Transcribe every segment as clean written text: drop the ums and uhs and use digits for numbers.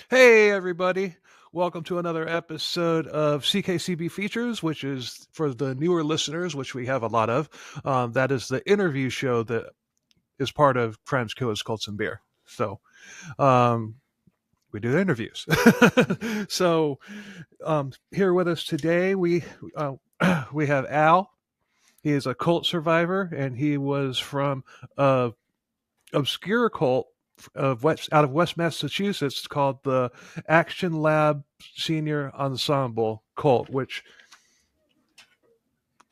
Hey, everybody. Welcome to another episode of CKCB Features, which is for the newer listeners, which we have a lot of. That is the interview show that is part of Crimes, Killers, Cults, and Beer. So um, we do interviews. so here with us today, uh, we have Al. He is a cult survivor, and he was from a obscure cult out of West Massachusetts called the Action Lab Senior Ensemble cult, which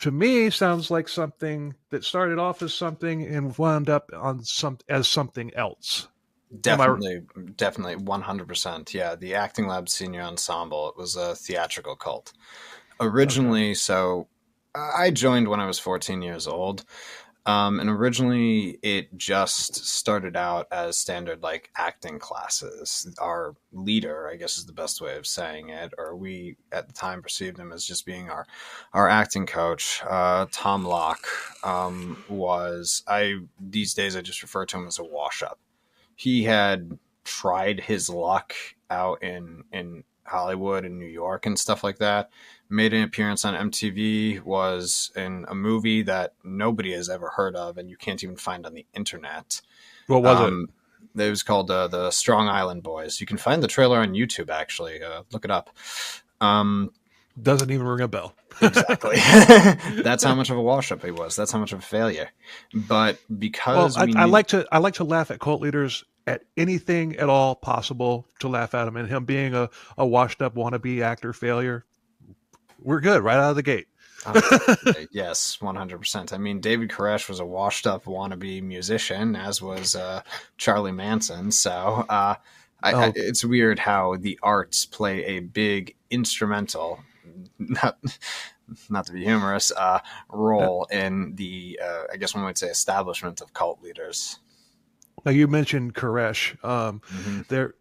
to me sounds like something that started off as something and wound up on as something else. Am I? Definitely 100%. Yeah, the Acting Lab Senior Ensemble, it was a theatrical cult. Okay. Originally, so I joined when I was 14 years old. And originally it just started out as standard like acting classes. Our leader, I guess is the best way of saying it, or we at the time perceived him as just being our acting coach. Tom Locke these days I just refer to him as a wash up. He had tried his luck out in Hollywood and New York and stuff like that. Made an appearance on MTV, was in a movie that nobody has ever heard of and you can't even find on the internet. What was it? Um, it was called the Strong Island Boys. You can find the trailer on YouTube, actually. Look it up. Um, Doesn't even ring a bell. exactly. That's how much of a wash up he was. That's how much of a failure. But Well, because I, we I knew. like to laugh at cult leaders at anything at all possible to laugh at him, and him being a washed up wannabe actor failure. We're good right out of the gate. Oh, definitely. Yes, 100%. I mean, David Koresh was a washed up wannabe musician, as was Charlie Manson. So Oh, it's weird how the arts play a big instrumental, not, not to be humorous, role in the, I guess one might say, establishment of cult leaders. now you mentioned Koresh. Hmm. There,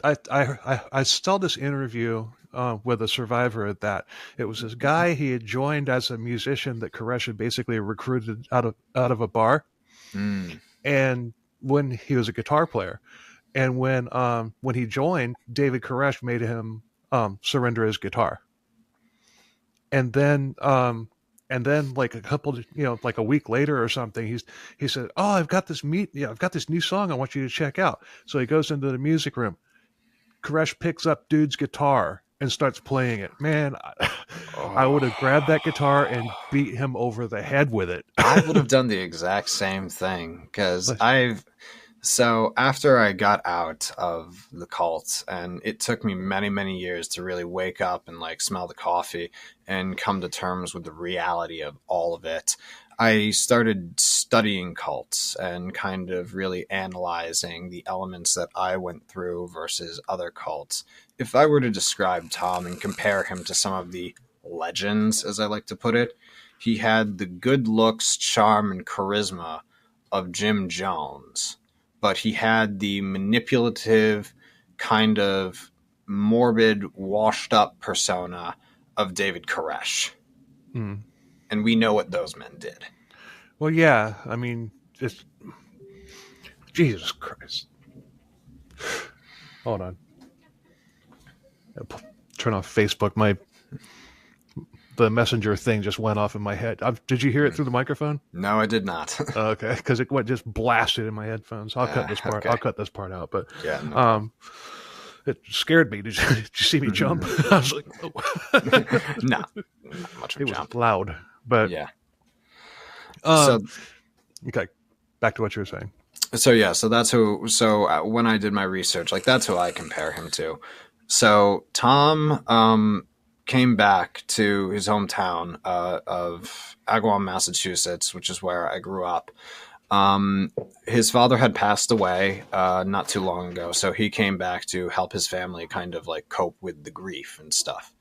I saw this interview with a survivor at that. It was this guy he had joined as a musician that Koresh had basically recruited out of a bar, Mm. and when he was a guitar player, and when he joined, David Koresh made him surrender his guitar, and then like like a week later or something, he said, "Oh, I've got this new song I want you to check out." So he goes into the music room. Koresh picks up dude's guitar and starts playing it. Man, I Oh. would have grabbed that guitar and beat him over the head with it. I would have done the exact same thing because Like, so after I got out of the cult, and it took me many, many years to really wake up and like smell the coffee and come to terms with the reality of all of it. I started studying cults and kind of really analyzing the elements that I went through versus other cults. If I were to describe Tom and compare him to some of the legends, as I like to put it, he had the good looks, charm, and charisma of Jim Jones, but he had the manipulative, kind of morbid, washed up persona of David Koresh. mm. And we know what those men did. Well, yeah. I mean, just Jesus Christ. Hold on. Turn off Facebook. The messenger thing just went off in my head. Did you hear it through the microphone? No, I did not. Okay, because it went just blasted in my headphones. I'll cut this part. Okay. I'll cut this part out. But Yeah, no problem. um, it scared me. Did you see me jump? I was like, oh. No, not much of a It was jump. loud. But Yeah. um, So okay, back to what you were saying. yeah, so that's who. So when I did my research, like that's who I compare him to. So Tom came back to his hometown of Agawam, Massachusetts, which is where I grew up. Um, his father had passed away not too long ago, so he came back to help his family kind of like cope with the grief and stuff.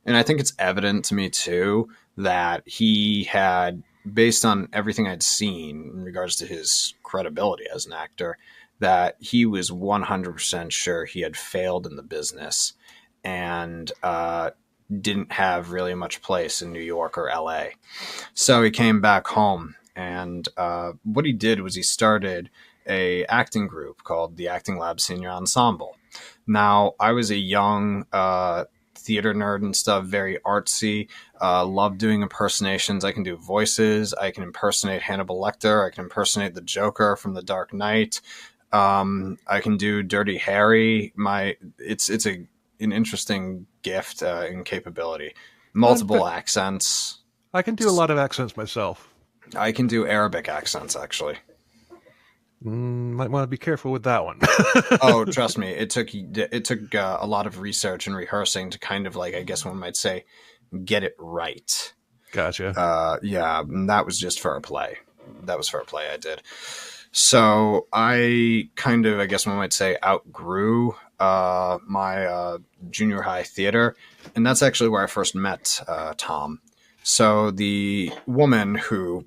And I think it's evident to me too that he had, based on everything I'd seen in regards to his credibility as an actor, that he was 100% sure he had failed in the business and didn't have really much place in New York or LA. So he came back home, and what he did was he started a acting group called the Acting Lab Senior Ensemble. Now, I was a young theater nerd and stuff, very artsy. Love doing impersonations. I can do voices. I can impersonate Hannibal Lecter. I can impersonate the Joker from The Dark Knight. I can do Dirty Harry. It's an interesting gift and capability. But Multiple accents. I can do a lot of accents myself. I can do Arabic accents actually. Might want to be careful with that one. Oh, trust me, it took a lot of research and rehearsing to kind of like, I guess one might say, get it right. Gotcha. Yeah, and that was just for a play. That was for a play I did. So I kind of, I guess one might say, outgrew my junior high theater, and that's actually where I first met Tom. So the woman who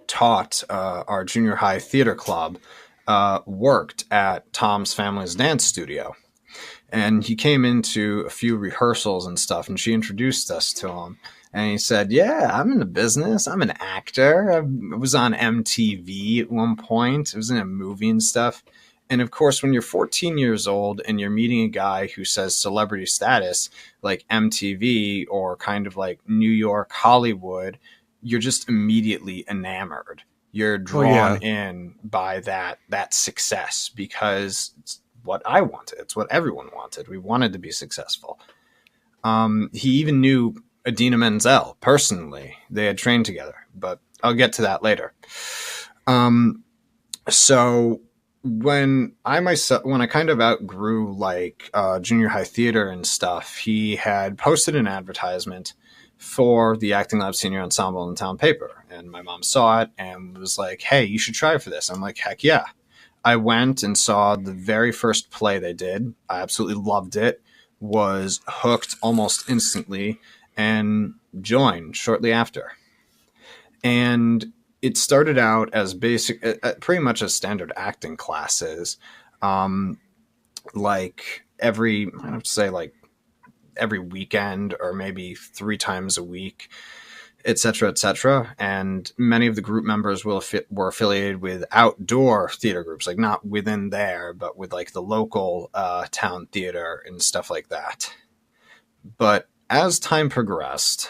taught our junior high theater club worked at Tom's family's dance studio. And he came into a few rehearsals and stuff, and she introduced us to him. And he said, "Yeah, I'm in the business. I'm an actor. I was on MTV at one point. I was in a movie and stuff." And of course, when you're 14 years old and you're meeting a guy who says celebrity status like MTV or kind of like New York, Hollywood, you're just immediately enamored. You're drawn in by that success because it's what I wanted. It's what everyone wanted. We wanted to be successful. He even knew Adina Menzel personally. They had trained together, but I'll get to that later. So when I kind of outgrew like junior high theater and stuff, he had posted an advertisement for the Acting Lab Senior Ensemble in the town paper. And my mom saw it and was like, "Hey, you should try for this." I'm like, "Heck yeah." I went and saw the very first play they did. I absolutely loved it, was hooked almost instantly, and joined shortly after. And it started out as pretty much as standard acting classes. Like I have to say like every weekend or maybe 3 times a week, etc., etc. And many of the group members were affiliated with outdoor theater groups, like not within there, but with like the local town theater and stuff like that. But as time progressed,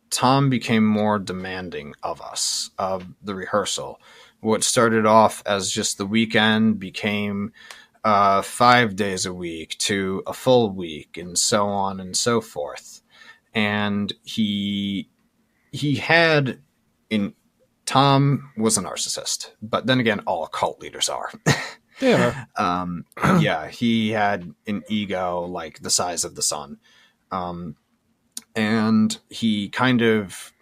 Tom became more demanding of us, of the rehearsal. What started off as just the weekend became 5 days a week to a full week, and so on and so forth. And Tom was a narcissist, but then again, all cult leaders are. Yeah. Yeah, he had an ego like the size of the sun. And he kind of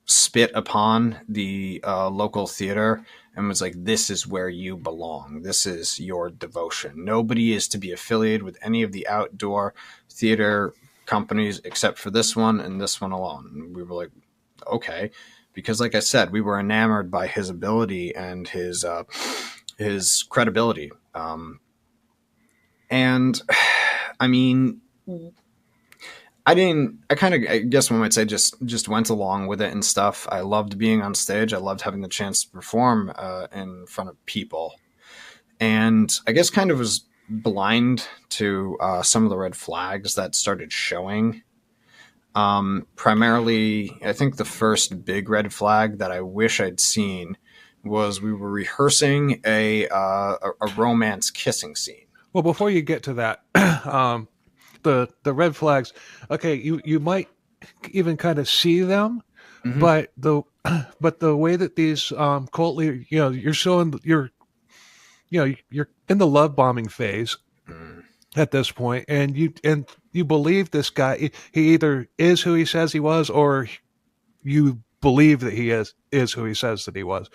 spit upon the local theater and was like, "This is where you belong. This is your devotion. Nobody is to be affiliated with any of the outdoor theater companies except for this one and this one alone." And we were like, "Okay." Because like I said, we were enamored by his ability and his credibility. And I mean, I guess one might say just went along with it and stuff. I loved being on stage. I loved having the chance to perform in front of people. And I guess kind of was blind to some of the red flags that started showing. Primarily, I think the first big red flag that I wish I'd seen was we were rehearsing a romance kissing scene. Well, before you get to that, the red flags. Okay, you might even kind of see them, Mm-hmm. but the way that these cult leaders, you're showing you're in the love bombing phase at this point, and you believe this guy. He either is who he says he was, or you believe that he is who he says that he was.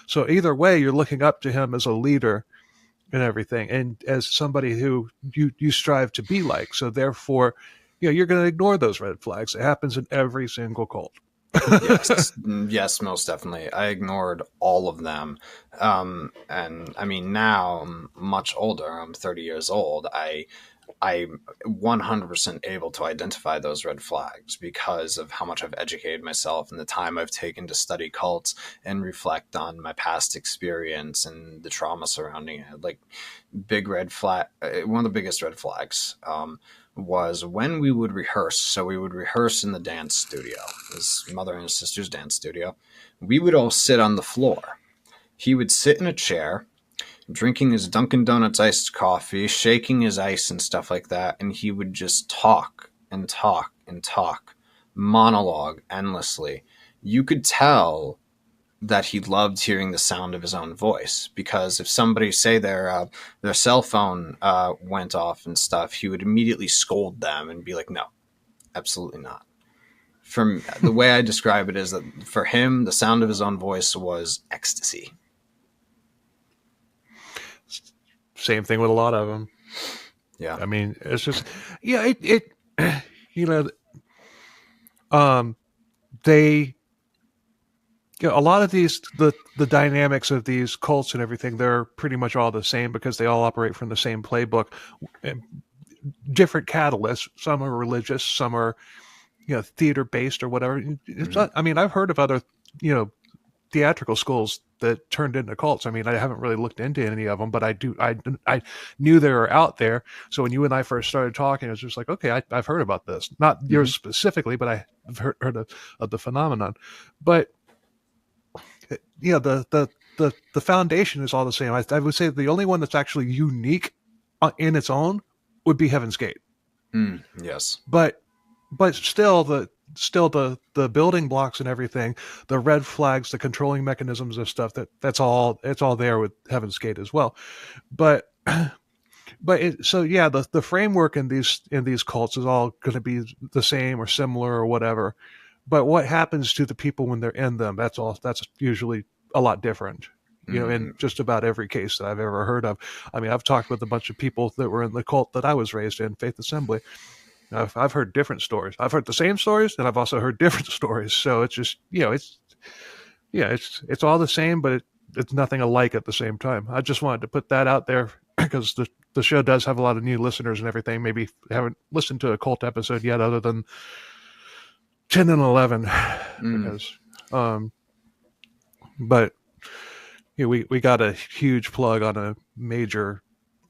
So either way, you're looking up to him as a leader and everything, and as somebody who you strive to be like. So therefore, you're going to ignore those red flags. It happens in every single cult. Yes, yes, most definitely. I ignored all of them. And I mean, now I'm much older. I'm 30 years old. I'm 100% able to identify those red flags because of how much I've educated myself and the time I've taken to study cults and reflect on my past experience and the trauma surrounding it. Like, big red flag, one of the biggest red flags was when we would rehearse. So we would rehearse in the dance studio, his mother and his sister's dance studio. We would all sit on the floor. He would sit in a chair, drinking his Dunkin' Donuts iced coffee, shaking his ice and stuff like that, and he would just talk and talk and talk, monologue endlessly. You could tell that he loved hearing the sound of his own voice, because if somebody, say their cell phone went off and stuff, he would immediately scold them and be like, no, absolutely not. From the way I describe it is that for him, the sound of his own voice was ecstasy. Same thing with a lot of them. Yeah. I mean, it's just, yeah, you know, they, you know, a lot of these, the dynamics of these cults and everything, they're pretty much all the same because they all operate from the same playbook. Different catalysts. Some are religious, some are, you know, theater based or whatever. It's not, I mean, I've heard of other, you know, theatrical schools that turned into cults. I mean, I haven't really looked into any of them, but I knew they were out there. So when you and I first started talking, it was just like, okay, I've heard about this. Not yours specifically, but I've heard of the phenomenon. But you know, the foundation is all the same. I would say the only one that's actually unique in its own would be Heaven's Gate. Yes. But still the building blocks and everything, the red flags, the controlling mechanisms of stuff, it's all there with Heaven's Gate as well. But so yeah, the framework in these cults is all going to be the same or similar or whatever. But what happens to the people when they're in them, that's usually a lot different. You know, in just about every case that I've ever heard of. I mean, I've talked with a bunch of people that were in the cult that I was raised in, Faith Assembly. I've heard different stories. I've heard the same stories, and I've also heard different stories. So it's just, you know, it's all the same, but it's nothing alike at the same time. I just wanted to put that out there because the show does have a lot of new listeners and everything. Maybe haven't listened to a cult episode yet, other than 10 and 11, because, but you know, we got a huge plug on a major,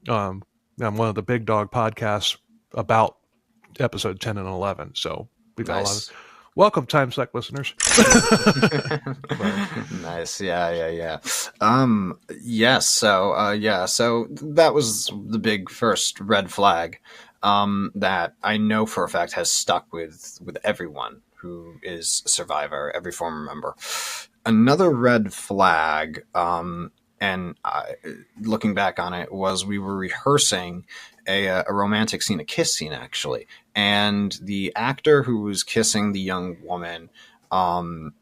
on one of the big dog podcasts about episode 10 and 11. So we got a lot of welcome time suck listeners. Nice. Yeah. Yes. So that was the big first red flag that I know for a fact has stuck with everyone who is a survivor, every former member. Another red flag, and looking back on it, was we were rehearsing a romantic scene, a kiss scene actually, and the actor who was kissing the young woman, Tom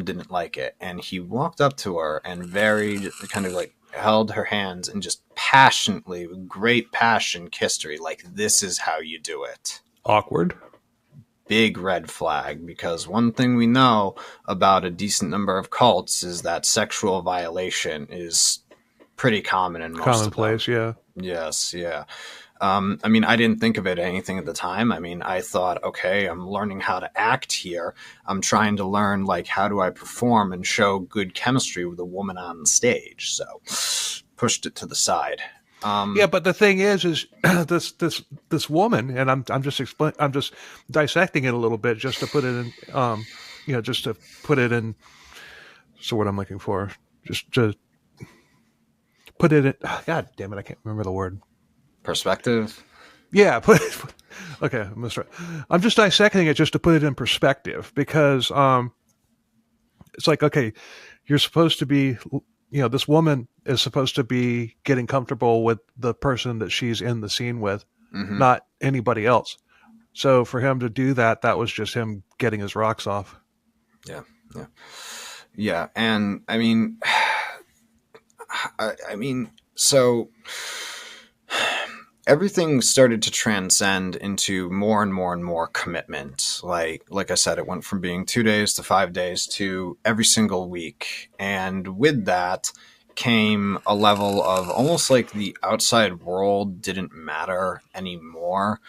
didn't like it, and he walked up to her and very kind of like held her hands and just passionately, with great passion, kissed her like, this is how you do it. Awkward. Big red flag, because one thing we know about a decent number of cults is that sexual violation is pretty common in most commonplace, yeah. Yes, yeah. I mean, I didn't think of it anything at the time. I mean, I thought, okay, I'm learning how to act here. I'm trying to learn, like, how do I perform and show good chemistry with a woman on the stage? So pushed it to the side. Yeah, but the thing is this woman, and I'm just dissecting it a little bit just to put it in, you know, just to put it in. So what I'm looking for, just to put it in. God damn it, I can't remember the word. Perspective. Yeah. Okay, I'm just dissecting it just to put it in perspective, because it's like, okay, you're supposed to be. You know, this woman is supposed to be getting comfortable with the person that she's in the scene with, not anybody else. So for him to do that, that was just him getting his rocks off. Yeah. And I mean, so everything started to transcend into more and more and more commitment. Like I said, it went from being 2 days to 5 days to every single week. And with that, came a level of almost like the outside world didn't matter anymore.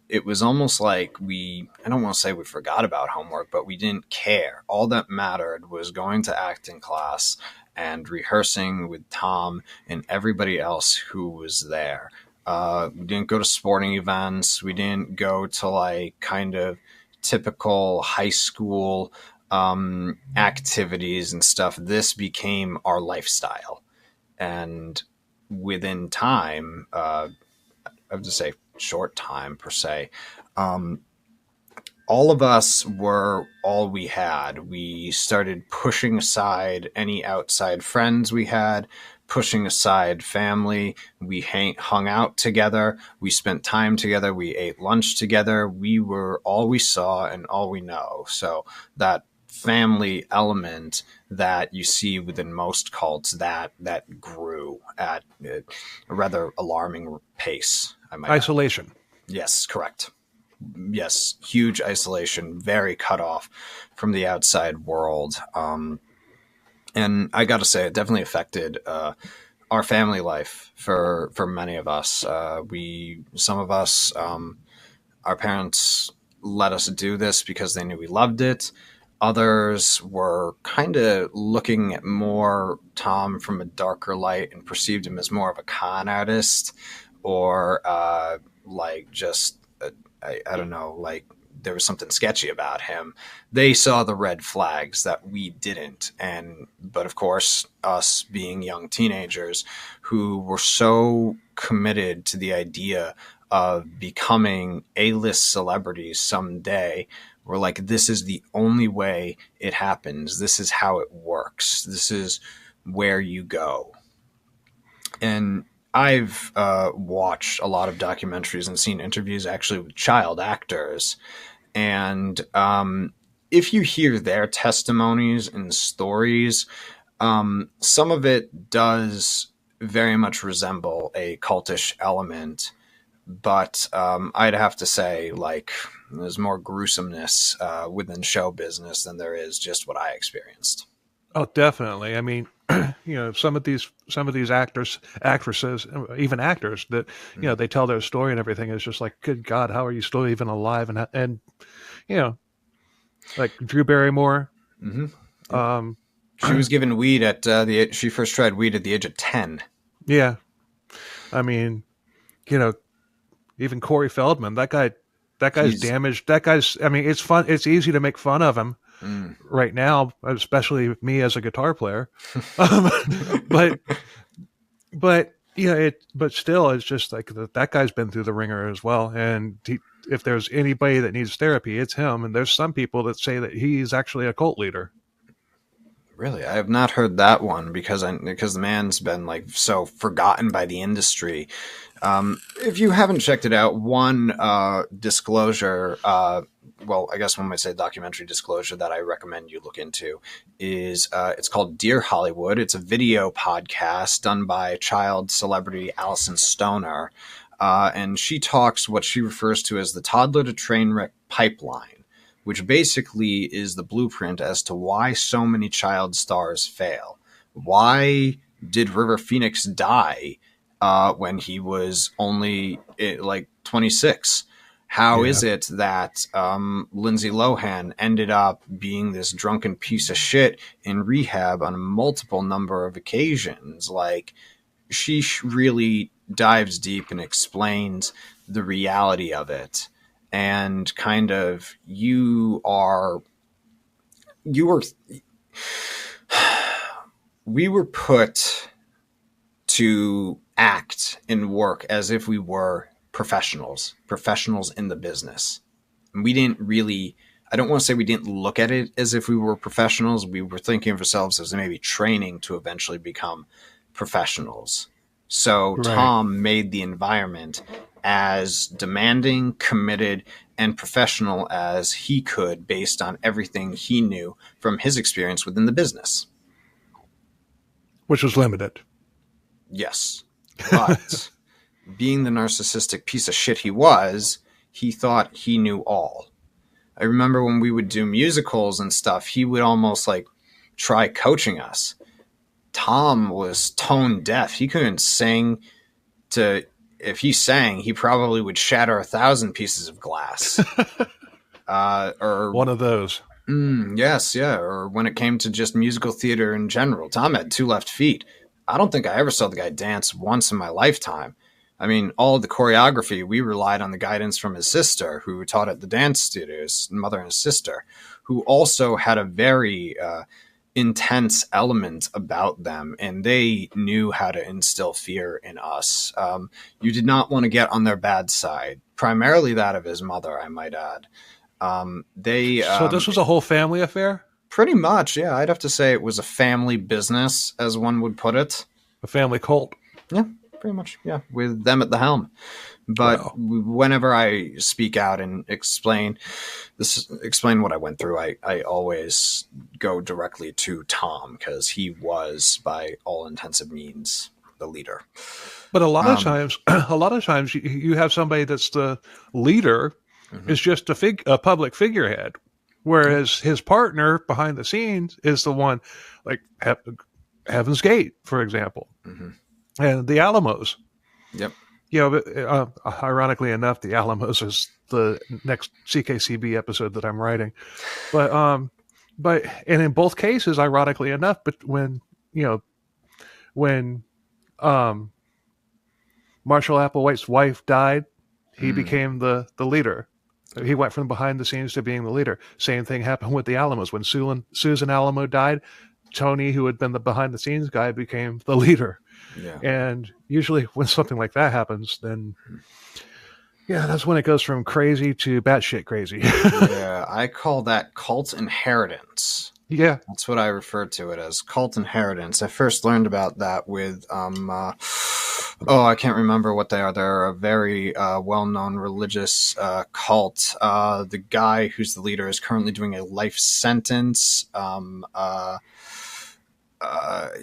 It was almost like I don't want to say we forgot about homework, but we didn't care. All that mattered was going to acting class and rehearsing with Tom and everybody else who was there. We didn't go to sporting events. We didn't go to like kind of typical high school activities and stuff. This became our lifestyle. And within time, I have to say short time per se, all of us were all we had. We started pushing aside any outside friends we had, pushing aside family. We hung out together. We spent time together. We ate lunch together. We were all we saw and all we know. So that family element that you see within most cults, that grew at a rather alarming pace, I might add. Isolation. Yes, correct. Yes, huge isolation, very cut off from the outside world. And I got to say, it definitely affected our family life for many of us. Some of us, our parents let us do this because they knew we loved it. Others were kind of looking at more Tom from a darker light and perceived him as more of a con artist, or like just I don't know, like there was something sketchy about him. They saw the red flags that we didn't. But of course, us being young teenagers who were so committed to the idea of becoming A-list celebrities someday, we're like, this is the only way it happens. This is how it works. This is where you go. And I've watched a lot of documentaries and seen interviews actually with child actors. And if you hear their testimonies and stories, some of it does very much resemble a cultish element. But I'd have to say, like, there's more gruesomeness within show business than there is just what I experienced. Oh, definitely. I mean, some of these actors, actresses, even actors that, they tell their story and everything. It's just like, good God, how are you still even alive? And like Drew Barrymore. Mm-hmm. She was given weed at she first tried weed at the age of 10. Yeah. I mean, even Corey Feldman, that guy's damaged. That guy's, I mean, it's fun. It's easy to make fun of him right now, especially me as a guitar player. But still, it's just like that guy's been through the ringer as well. And if there's anybody that needs therapy, it's him. And there's some people that say that he's actually a cult leader. Really, I have not heard that one because the man's been like so forgotten by the industry. If you haven't checked it out, one disclosure, well, I guess one might say documentary disclosure that I recommend you look into is it's called Dear Hollywood. It's a video podcast done by child celebrity Allison Stoner, and she talks what she refers to as the toddler to train wreck pipeline, which basically is the blueprint as to why so many child stars fail. Why did River Phoenix die when he was only like 26? How is it that Lindsay Lohan ended up being this drunken piece of shit in rehab on a multiple number of occasions? Like, she really dives deep and explains the reality of it. And kind of we were put to act and work as if we were professionals in the business. And we didn't really, I don't want to say we didn't look at it as if we were professionals. We were thinking of ourselves as maybe training to eventually become professionals. So right. Tom made the environment as demanding, committed, and professional as he could based on everything he knew from his experience within the business. Which was limited. Yes. But being the narcissistic piece of shit he was, he thought he knew all. I remember when we would do musicals and stuff, he would almost like try coaching us. Tom was tone deaf. He couldn't sing. If he sang, he probably would shatter 1,000 pieces of glass. Or one of those. Yes, yeah. Or when it came to just musical theater in general, Tom had 2 left feet. I don't think I ever saw the guy dance once in my lifetime. I mean, all of the choreography, we relied on the guidance from his sister, who taught at the dance studio, his mother and his sister, who also had a very intense element about them, and they knew how to instill fear in us. You did not want to get on their bad side, primarily that of his mother, I might add. So this was a whole family affair? Pretty much, yeah. I'd have to say it was a family business, as one would put it. A family cult? Yeah, pretty much, yeah, with them at the helm. But wow. Whenever I speak out and explain what I went through, I always go directly to Tom, because he was, by all intensive means, the leader. But a lot of times you have somebody that's the leader is just a public figurehead, whereas his partner behind the scenes is the one, like Heaven's Gate, for example, and the Alamos. Yep. Ironically enough, the Alamos is the next CKCB episode that I'm writing, but and in both cases, ironically enough, but when Marshall Applewhite's wife died, he became the leader. He went from behind the scenes to being the leader. Same thing happened with the Alamos. When Susan Alamo died, Tony, who had been the behind the scenes guy, became the leader. Yeah. And usually when something like that happens, then that's when it goes from crazy to batshit crazy. Yeah, I call that cult inheritance. Yeah. That's what I refer to it as, cult inheritance. I first learned about that with I can't remember what they are. They're a very well-known religious cult. The guy who's the leader is currently doing a life sentence.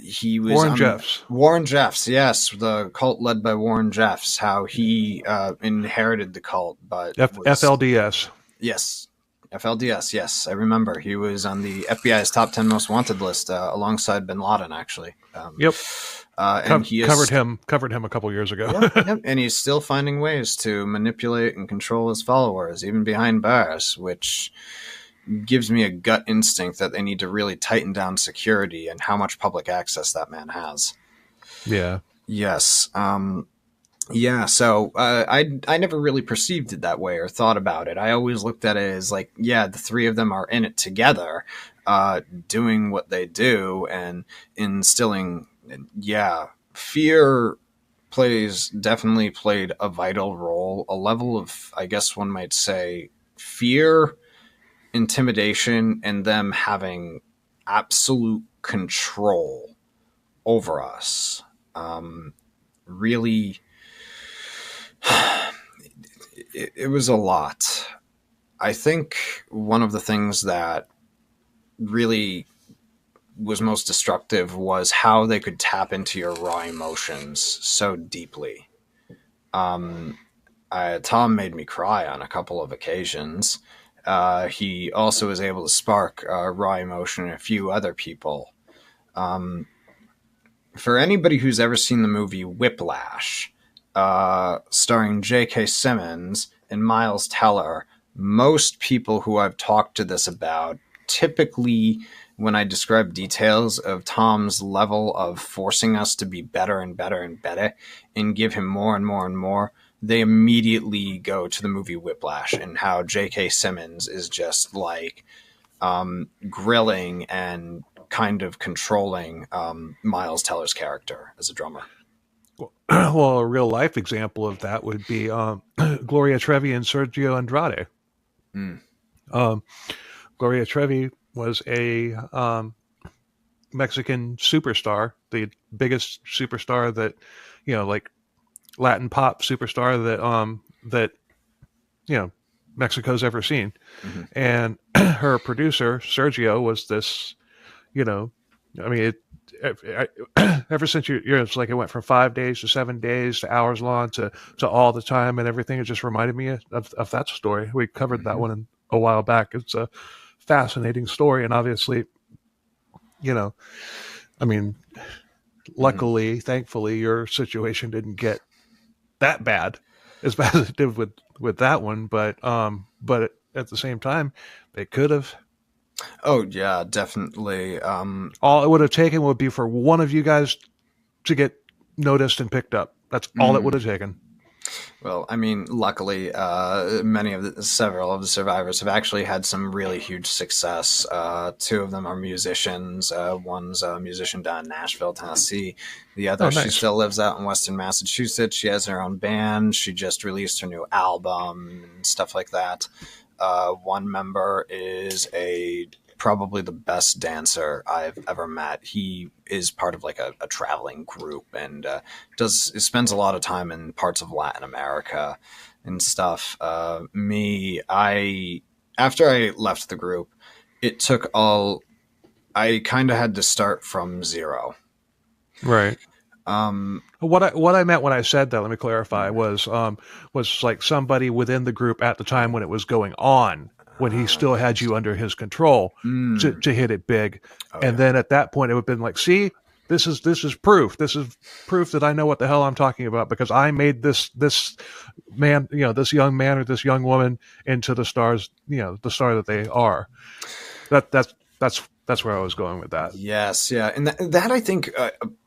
He was Warren Jeffs. Warren Jeffs, yes, the cult led by Warren Jeffs. How he inherited the cult, but FLDS. Yes. FLDS, yes, I remember. He was on the FBI's top 10 most wanted list, alongside Bin Laden, actually. Yep. And he covered him a couple years ago. Yep. And he's still finding ways to manipulate and control his followers, even behind bars, which gives me a gut instinct that they need to really tighten down security and how much public access that man has. Yeah. Yes. So I never really perceived it that way or thought about it. I always looked at it as like, the 3 of them are in it together, doing what they do and instilling. Fear definitely played a vital role, a level of, I guess one might say, fear, intimidation, and them having absolute control over us. Really, it was a lot. I think one of the things that really was most destructive was how they could tap into your raw emotions so deeply. Tom made me cry on a couple of occasions. He also was able to spark raw emotion in a few other people. For anybody who's ever seen the movie Whiplash, starring J.K. Simmons and Miles Teller, most people who I've talked to this about, typically when I describe details of Tom's level of forcing us to be better and better and better and give him more and more and more, they immediately go to the movie Whiplash and how J.K. Simmons is just like grilling and kind of controlling Miles Teller's character as a drummer. Well, a real life example of that would be Gloria Trevi and Sergio Andrade. Gloria Trevi was a Mexican superstar, the biggest superstar that, like Latin pop superstar that Mexico's ever seen. And her producer Sergio was this, ever since it's like it went from 5 days to 7 days to hours long to all the time and everything. It just reminded me of that story. We covered that one a while back. It's a fascinating story, and obviously, Mhm. luckily, thankfully, your situation didn't get that bad as bad as it did with that one. But at the same time, they could have. Oh yeah, definitely. All it would have taken would be for one of you guys to get noticed and picked up. That's all it would mm, have taken. well, I mean, luckily, several of the survivors have actually had some really huge success. Two of them are musicians. One's a musician down in Nashville, Tennessee. The Oh, other, she nice. still lives out in Western Massachusetts. She has her own band. She just released her new album and stuff like that. One member is a probably the best dancer I've ever met. He is part of like a traveling group and spends a lot of time in parts of Latin America and stuff. I after I left the group, it took all. I kind of had to start from zero. Right. Um, What I meant when I said that, let me clarify, was like somebody within the group at the time when it was going on, when he still had you under his control mm, to hit it big, oh and yeah. then at that point it would have been like, see, this is proof. This is proof that I know what the hell I'm talking about because I made this man, this young man or this young woman into the stars, the star that they are. That's where I was going with that. Yes, yeah, and that I think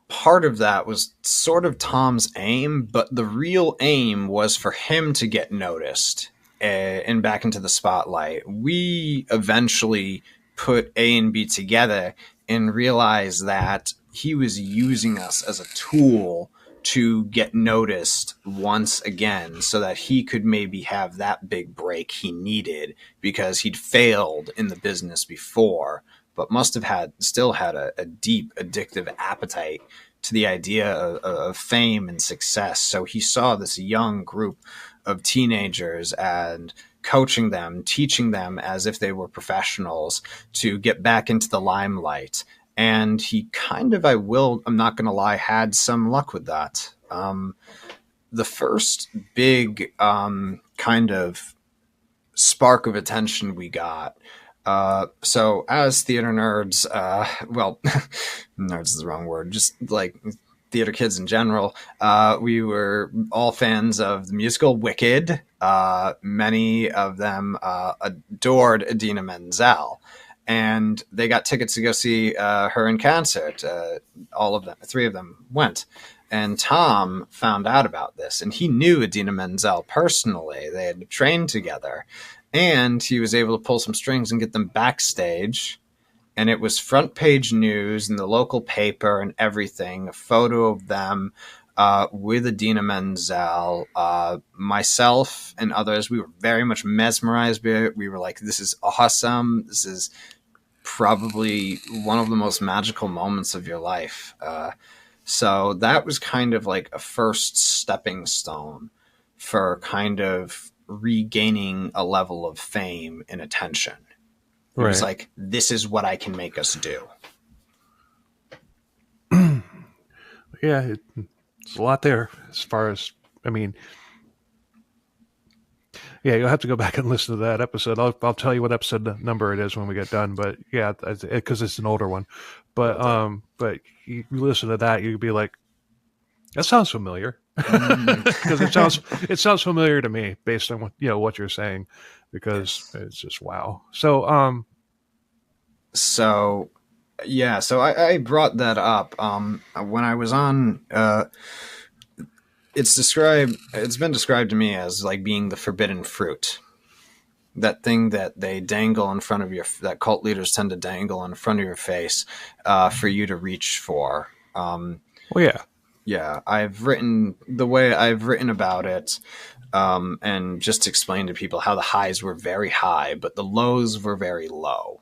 part of that was sort of Tom's aim, but the real aim was for him to get noticed and back into the spotlight. We eventually put A and B together and realized that he was using us as a tool to get noticed once again so that he could maybe have that big break he needed because he'd failed in the business before but must have still had a deep addictive appetite to the idea of fame and success. So he saw this young group of teenagers and coaching them, teaching them as if they were professionals to get back into the limelight. And he kind of, I'm not going to lie, had some luck with that. The first big kind of spark of attention we got. So as theater nerds, well, nerds is the wrong word, just like theater kids in general, we were all fans of the musical Wicked. Many of them adored Idina Menzel. And they got tickets to go see her in concert. All of them, three of them went. And Tom found out about this, and he knew Idina Menzel personally. They had trained together, and he was able to pull some strings and get them backstage. And it was front page news in the local paper and everything. A photo of them with Idina Menzel, myself and others. We were very much mesmerized by it. We were like, "This is awesome. This is probably one of the most magical moments of your life." So that was kind of like a first stepping stone for kind of regaining a level of fame and attention. It was Right. like, this is what I can make us do. Yeah, it's a lot there as far as I mean. Yeah, you'll have to go back and listen to that episode. I'll tell you what episode number it is when we get done. But yeah, because it's an older one. Will do. But you listen to that, you'd be like, that sounds familiar, Mm. because it sounds familiar to me based on what you're saying, because Yes. it's just wow. So So, yeah, so I brought that up when I was on. It's been described to me as like being the forbidden fruit. That thing that they dangle in front of that cult leaders tend to dangle in front of your face for you to reach for. well, yeah, Yeah, the way I've written about it, and just explained to people how the highs were very high, but the lows were very low.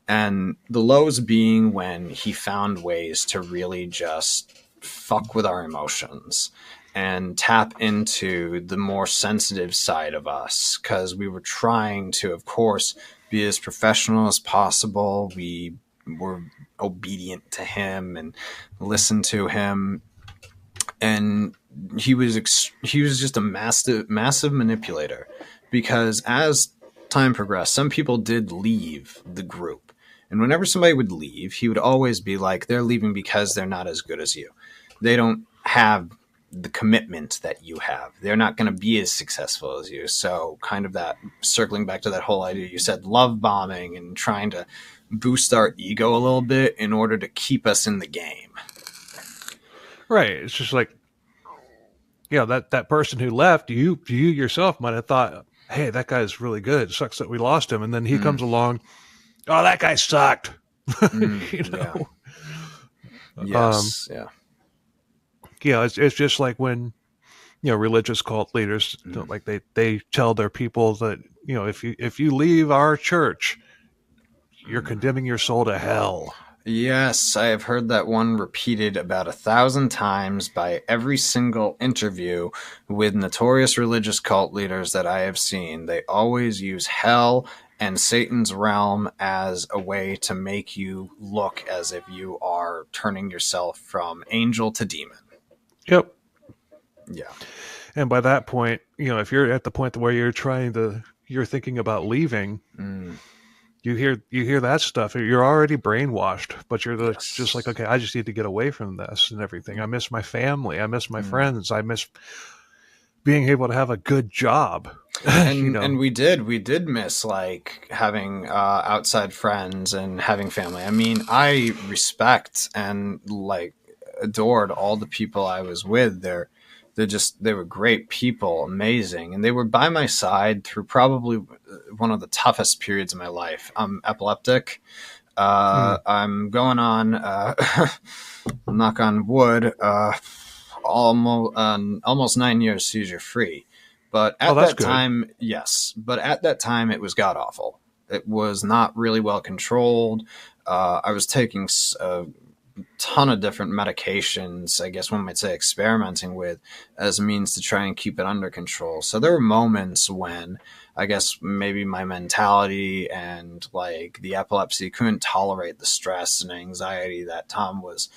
And the lows being when he found ways to really just fuck with our emotions and tap into the more sensitive side of us because we were trying to, of course, be as professional as possible. We were obedient to him and listened to him, and he was just a massive manipulator because as time progressed, some people did leave the group And whenever somebody would leave, he would always be like, they're leaving because they're not as good as you. They don't have the commitment that you have. They're not going to be as successful as you. So kind of that, circling back to that whole idea, you said love bombing and trying to boost our ego a little bit in order to keep us in the game. Right. It's just like, that person who left, you yourself might have thought, hey, that guy's really good. It sucks that we lost him. And then he comes along, oh, that guy sucked. Yeah. Yes. It's just like when, religious cult leaders, like they tell their people that, if you leave our church, you're condemning your soul to hell. Yes, I have heard that one repeated about 1,000 times by every single interview with notorious religious cult leaders that I have seen. They always use hell and Satan's realm as a way to make you look as if you are turning yourself from angel to demon. Yep. Yeah. And by that point, if you're at the point where you're thinking about leaving, you hear that stuff, you're already brainwashed, but you're just like, okay, I just need to get away from this and everything. I miss my family. I miss my friends. I miss being able to have a good job. And we did miss like having outside friends and having family. I mean, I respect and like adored all the people I was with. They were great people, amazing, and they were by my side through probably one of the toughest periods of my life. I'm epileptic. I'm going on knock on wood, almost 9 years seizure free. But at that time, yes. But at that time, it was god awful. It was not really well controlled. I was taking a ton of different medications, I guess one might say experimenting with, as a means to try and keep it under control. So there were moments when I guess maybe my mentality and like the epilepsy couldn't tolerate the stress and anxiety that Tom was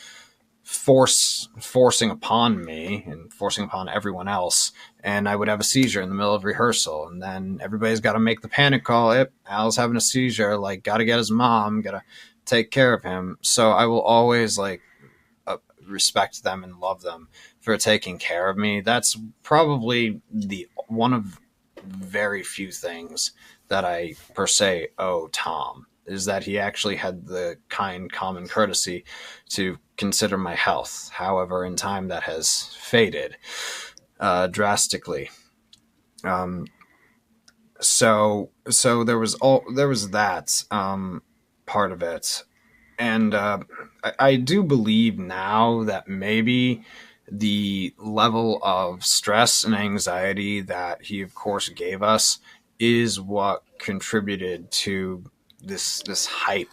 forcing upon me and forcing upon everyone else, and I would have a seizure in the middle of rehearsal, and then everybody's got to make the panic call. Yep, Al's having a seizure, like gotta get his mom, gotta take care of him. So I will always like respect them and love them for taking care of me. That's probably the one of very few things that I per se owe Tom, is that he actually had the kind common courtesy to consider my health. However, in time that has faded drastically. So there was that part of it. And I do believe now that maybe the level of stress and anxiety that he, of course, gave us is what contributed to this hype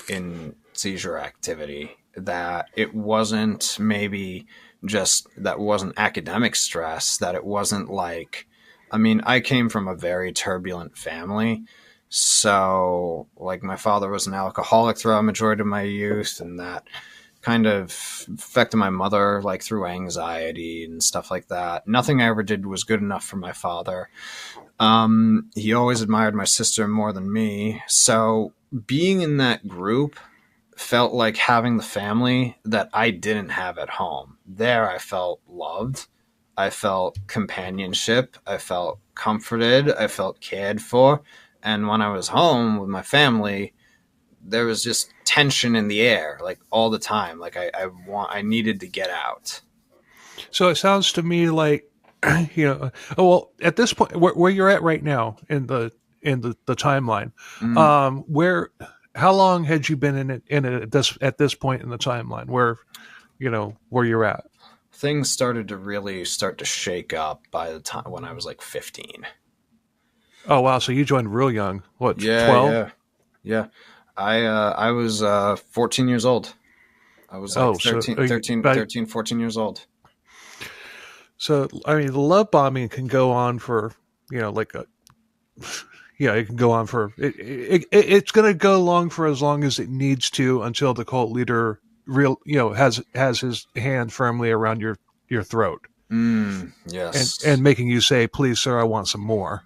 in seizure activity. That it wasn't maybe just that wasn't academic stress, that it wasn't like, I mean, I came from a very turbulent family. So like my father was an alcoholic throughout a majority of my youth, and that kind of affected my mother like through anxiety and stuff like that. Nothing I ever did was good enough for my father. He always admired my sister more than me. So being in that group felt like having the family that I didn't have at home. There I felt loved. I felt companionship. I felt comforted. I felt cared for. And when I was home with my family, there was just tension in the air, like all the time. Like I needed to get out. So it sounds to me like, at this point, where you're at right now in the timeline, how long had you been in it at this point in the timeline where you're at? Things started to really shake up by the time when I was like 15. Oh, wow. So you joined real young. What, 12? Yeah. I was 14 years old. I was like 13, 14 years old. So, I mean, the love bombing can go on for, it can go on for, it's going to go long for as long as it needs to until the cult leader has his hand firmly around your throat. Yes. And making you say, please, sir, I want some more.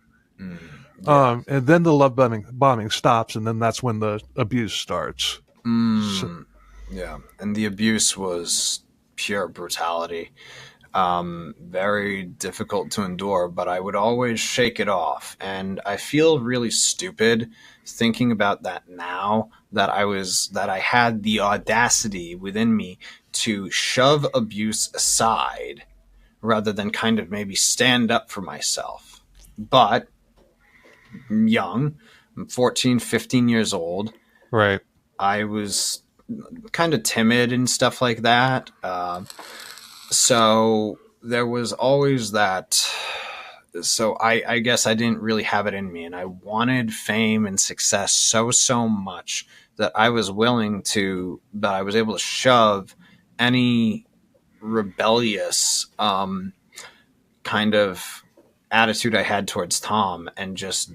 Yeah. And then the love bombing stops, and then that's when the abuse starts. So, Yeah. And the abuse was pure brutality. Very difficult to endure, but I would always shake it off. And I feel really stupid thinking about that now, that I had the audacity within me to shove abuse aside rather than kind of maybe stand up for myself. But I'm young, I'm 14, 15 years old. right. I was kind of timid and stuff like that. So there was always that. So I guess I didn't really have it in me, and I wanted fame and success so much that I was that I was able to shove any rebellious kind of attitude I had towards Tom and just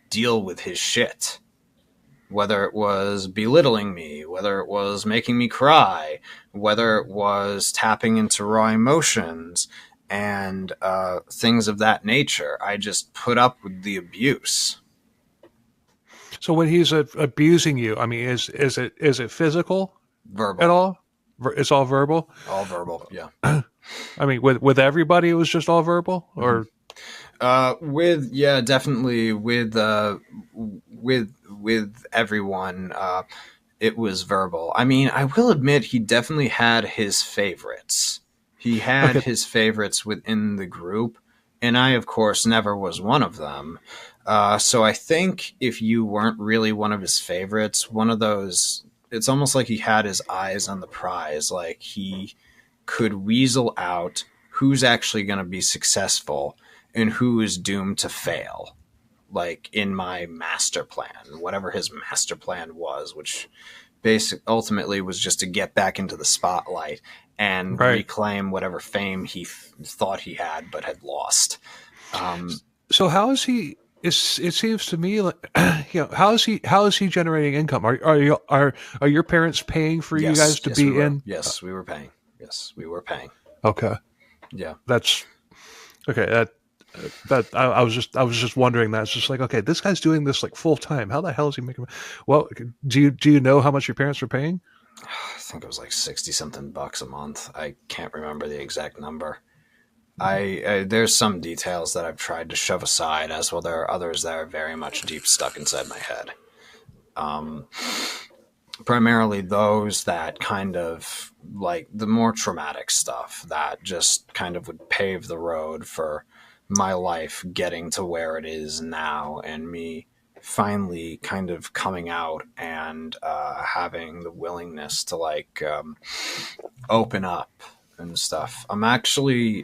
deal with his shit. Whether it was belittling me, whether it was making me cry, whether it was tapping into raw emotions and things of that nature, I just put up with the abuse. So when he's abusing you, I mean, is it physical at Verbal. all? It's all verbal. All verbal, yeah. I mean, with everybody, it was just all verbal, or Definitely with everyone, it was verbal. I mean, I will admit he definitely had his favorites. He had okay, his favorites within the group, and I, of course, never was one of them. So I think if you weren't really one of his favorites, one of those, it's almost like he had his eyes on the prize. Like he could weasel out who's actually going to be successful and who is doomed to fail. Like in my master plan, whatever his master plan was, which ultimately was just to get back into the spotlight and right. reclaim whatever fame he thought he had but had lost. So how is he? It seems to me like how is he generating income? Are your parents paying for you guys to yes, be in? Yes, we were paying. Yes, we were paying. Okay, Yeah. that's okay. I was just wondering that. It's just like, okay, this guy's doing this like full time. How the hell is he making? Well, do you know how much your parents were paying? I think it was like 60 something bucks a month. I can't remember the exact number. There's some details that I've tried to shove aside, as well there are others that are very much deep stuck inside my head. Primarily those that kind of like the more traumatic stuff that just kind of would pave the road for my life getting to where it is now, and me finally kind of coming out and having the willingness to open up and stuff. I'm actually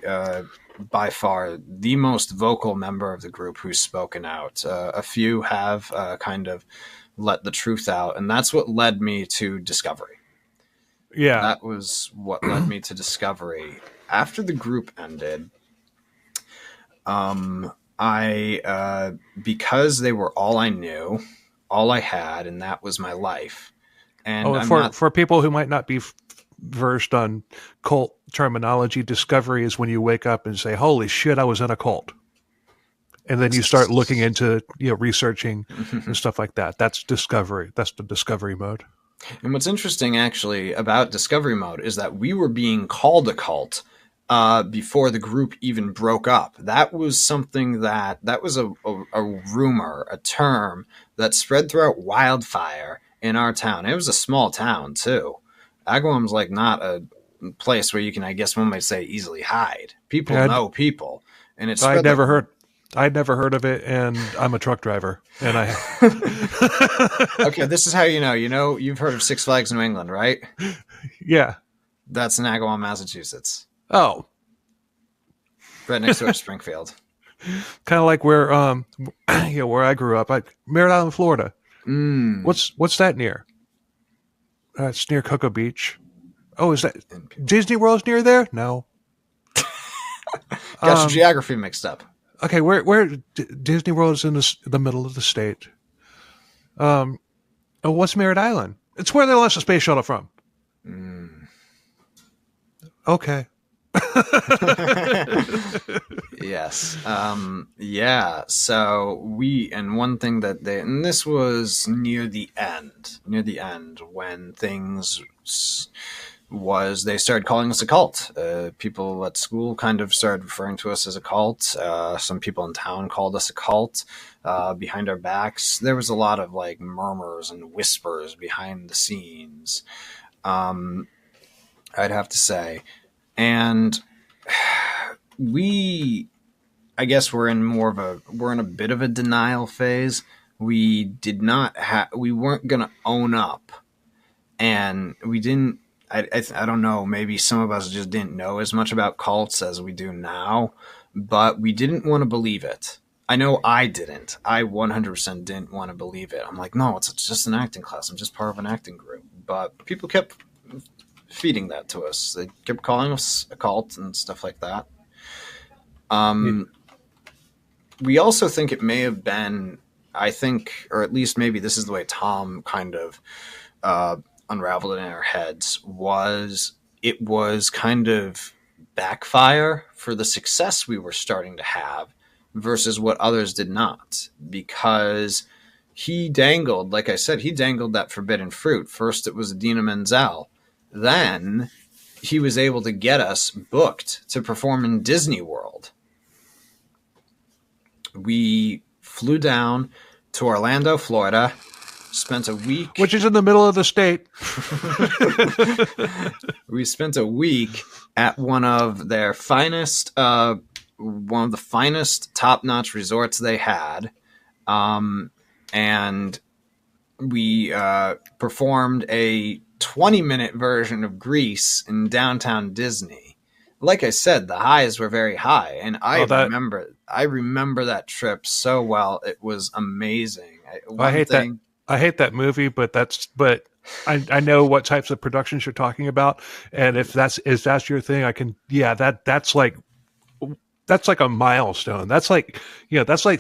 by far the most vocal member of the group who's spoken out. A few have kind of let the truth out, and that's what led me to Discovery. Yeah. That was what led me to Discovery. After the group ended, I because they were all I knew, all I had, and that was my life. And for people who might not be versed on cult terminology, Discovery is when you wake up and say, "Holy shit, I was in a cult," and then you start looking into researching and stuff like that. That's Discovery. That's the Discovery mode. And what's interesting actually about Discovery mode is that we were being called a cult before the group even broke up. That was something that was a rumor, a term that spread throughout wildfire in our town. It was a small town too. Agawam's like not a place where you can, I guess one might say, easily hide. People know people, and it's. I'd never heard of it, and I'm a truck driver, and I. Okay, this is how you know. You've heard of Six Flags New England, right? Yeah, that's in Agawam, Massachusetts. Oh, right next door to Springfield. Kind of like where where I grew up, Merritt Island, Florida. What's that near? It's near Cocoa Beach. Oh, is that Disney World's near there? No. Got your geography mixed up. Okay, where Disney World is in the middle of the state. What's Merritt Island? It's where they launched the space shuttle from. Okay. Yes. Yeah. So and one thing that and this was near the end when they started calling us a cult. People at school kind of started referring to us as a cult. Some people in town called us a cult behind our backs. There was a lot of like murmurs and whispers behind the scenes, I'd have to say. And we, I guess we're in a bit of a denial phase. We weren't going to own up, and we didn't. I don't know. Maybe some of us just didn't know as much about cults as we do now, but we didn't want to believe it. I know I didn't. I 100% didn't want to believe it. I'm like, no, it's just an acting class. I'm just part of an acting group. But people kept feeding that to us. They kept calling us a cult and stuff like that. We also think it may have been, I think, or at least maybe this is the way Tom kind of unraveled it in our heads, it was kind of backfire for the success we were starting to have versus what others did not. Because he dangled, like I said, he dangled that forbidden fruit. First it was Idina Menzel. Then he was able to get us booked to perform in Disney World. We flew down to Orlando, Florida, spent a week. Which is in the middle of the state. We spent a week at one of the finest top-notch resorts they had. And we performed a 20-minute version of Grease in downtown Disney. Like I said, the highs were very high, and I remember that trip so well. It was amazing. I hate that movie, but I know what types of productions you're talking about, and if that's your thing, that's like a milestone. That's like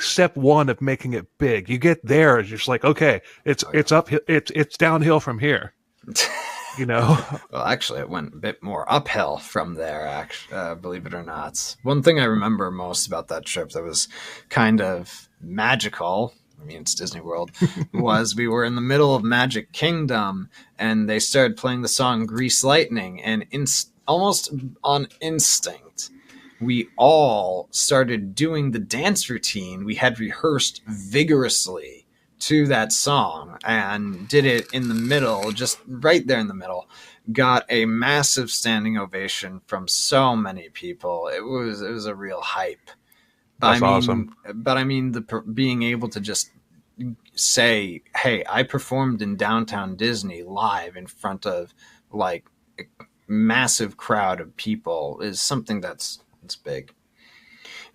step one of making it big. You get there, it's just like, okay, it's uphill, it's downhill from here. Well, actually, it went a bit more uphill from there, believe it or not. One thing I remember most about that trip that was kind of magical, I mean, it's Disney World, was we were in the middle of Magic Kingdom, and they started playing the song Grease Lightning, and almost on instinct, we all started doing the dance routine we had rehearsed vigorously to that song and did it in the middle, just right there in the middle. Got a massive standing ovation from so many people. It was a real hype. That's awesome. But I mean, being able to just say, "Hey, I performed in downtown Disney live in front of like a massive crowd of people," is something that's big.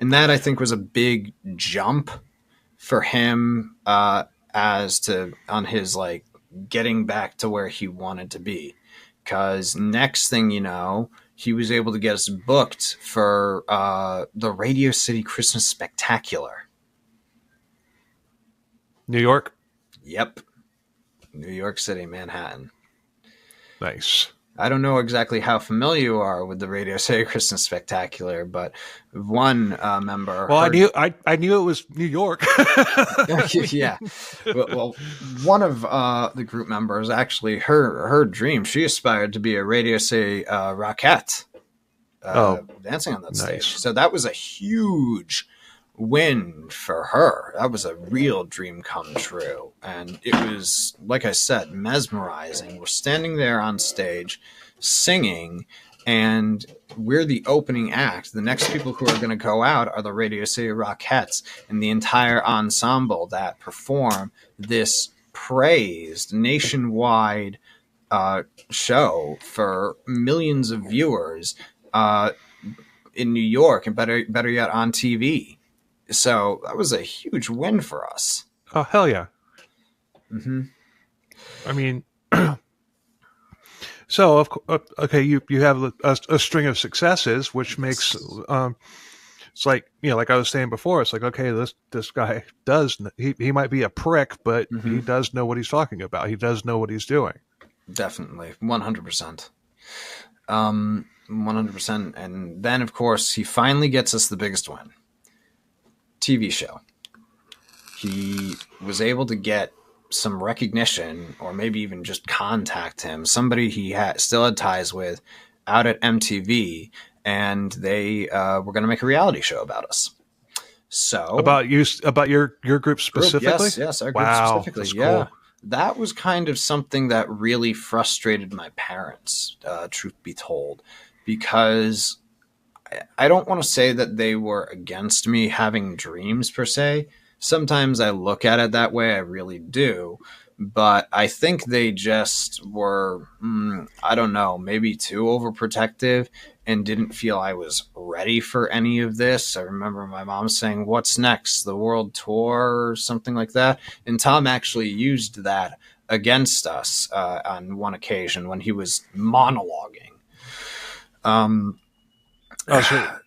And that, I think, was a big jump for him as to on his like getting back to where he wanted to be, because next thing you know, he was able to get us booked for the Radio City Christmas Spectacular. New York? Yep. New York City, Manhattan. Nice. I don't know exactly how familiar you are with the Radio City Christmas Spectacular, but one member. Well, I knew it was New York. Yeah. Well, one of the group members, actually, her dream, she aspired to be a Radio City Rockette, dancing on that stage. So that was a huge win for her. That was a real dream come true, and it was, like I said, mesmerizing. We're standing there on stage singing, and we're the opening act. The next people who are going to go out are the Radio City Rockettes and the entire ensemble that perform this praised nationwide show for millions of viewers in New York, and better yet, on TV. So that was a huge win for us. Oh, hell yeah. Mm-hmm. I mean, so, okay, you have a string of successes, which makes, it's like, like I was saying before, it's like, okay, this guy he might be a prick, but he does know what he's talking about. He does know what he's doing. Definitely. 100%. 100%. And then, of course, he finally gets us the biggest win. TV show. He was able to get some recognition, or maybe even just contact him, somebody he still had ties with out at MTV, and they were going to make a reality show about us. So about your group specifically? Yes, our group wow, specifically. that's Yeah. cool. That was kind of something that really frustrated my parents, truth be told, because I don't want to say that they were against me having dreams per se. Sometimes I look at it that way, I really do. But I think they just were, I don't know, maybe too overprotective and didn't feel I was ready for any of this. I remember my mom saying, "What's next? The world tour," or something like that. And Tom actually used that against us on one occasion when he was monologuing. So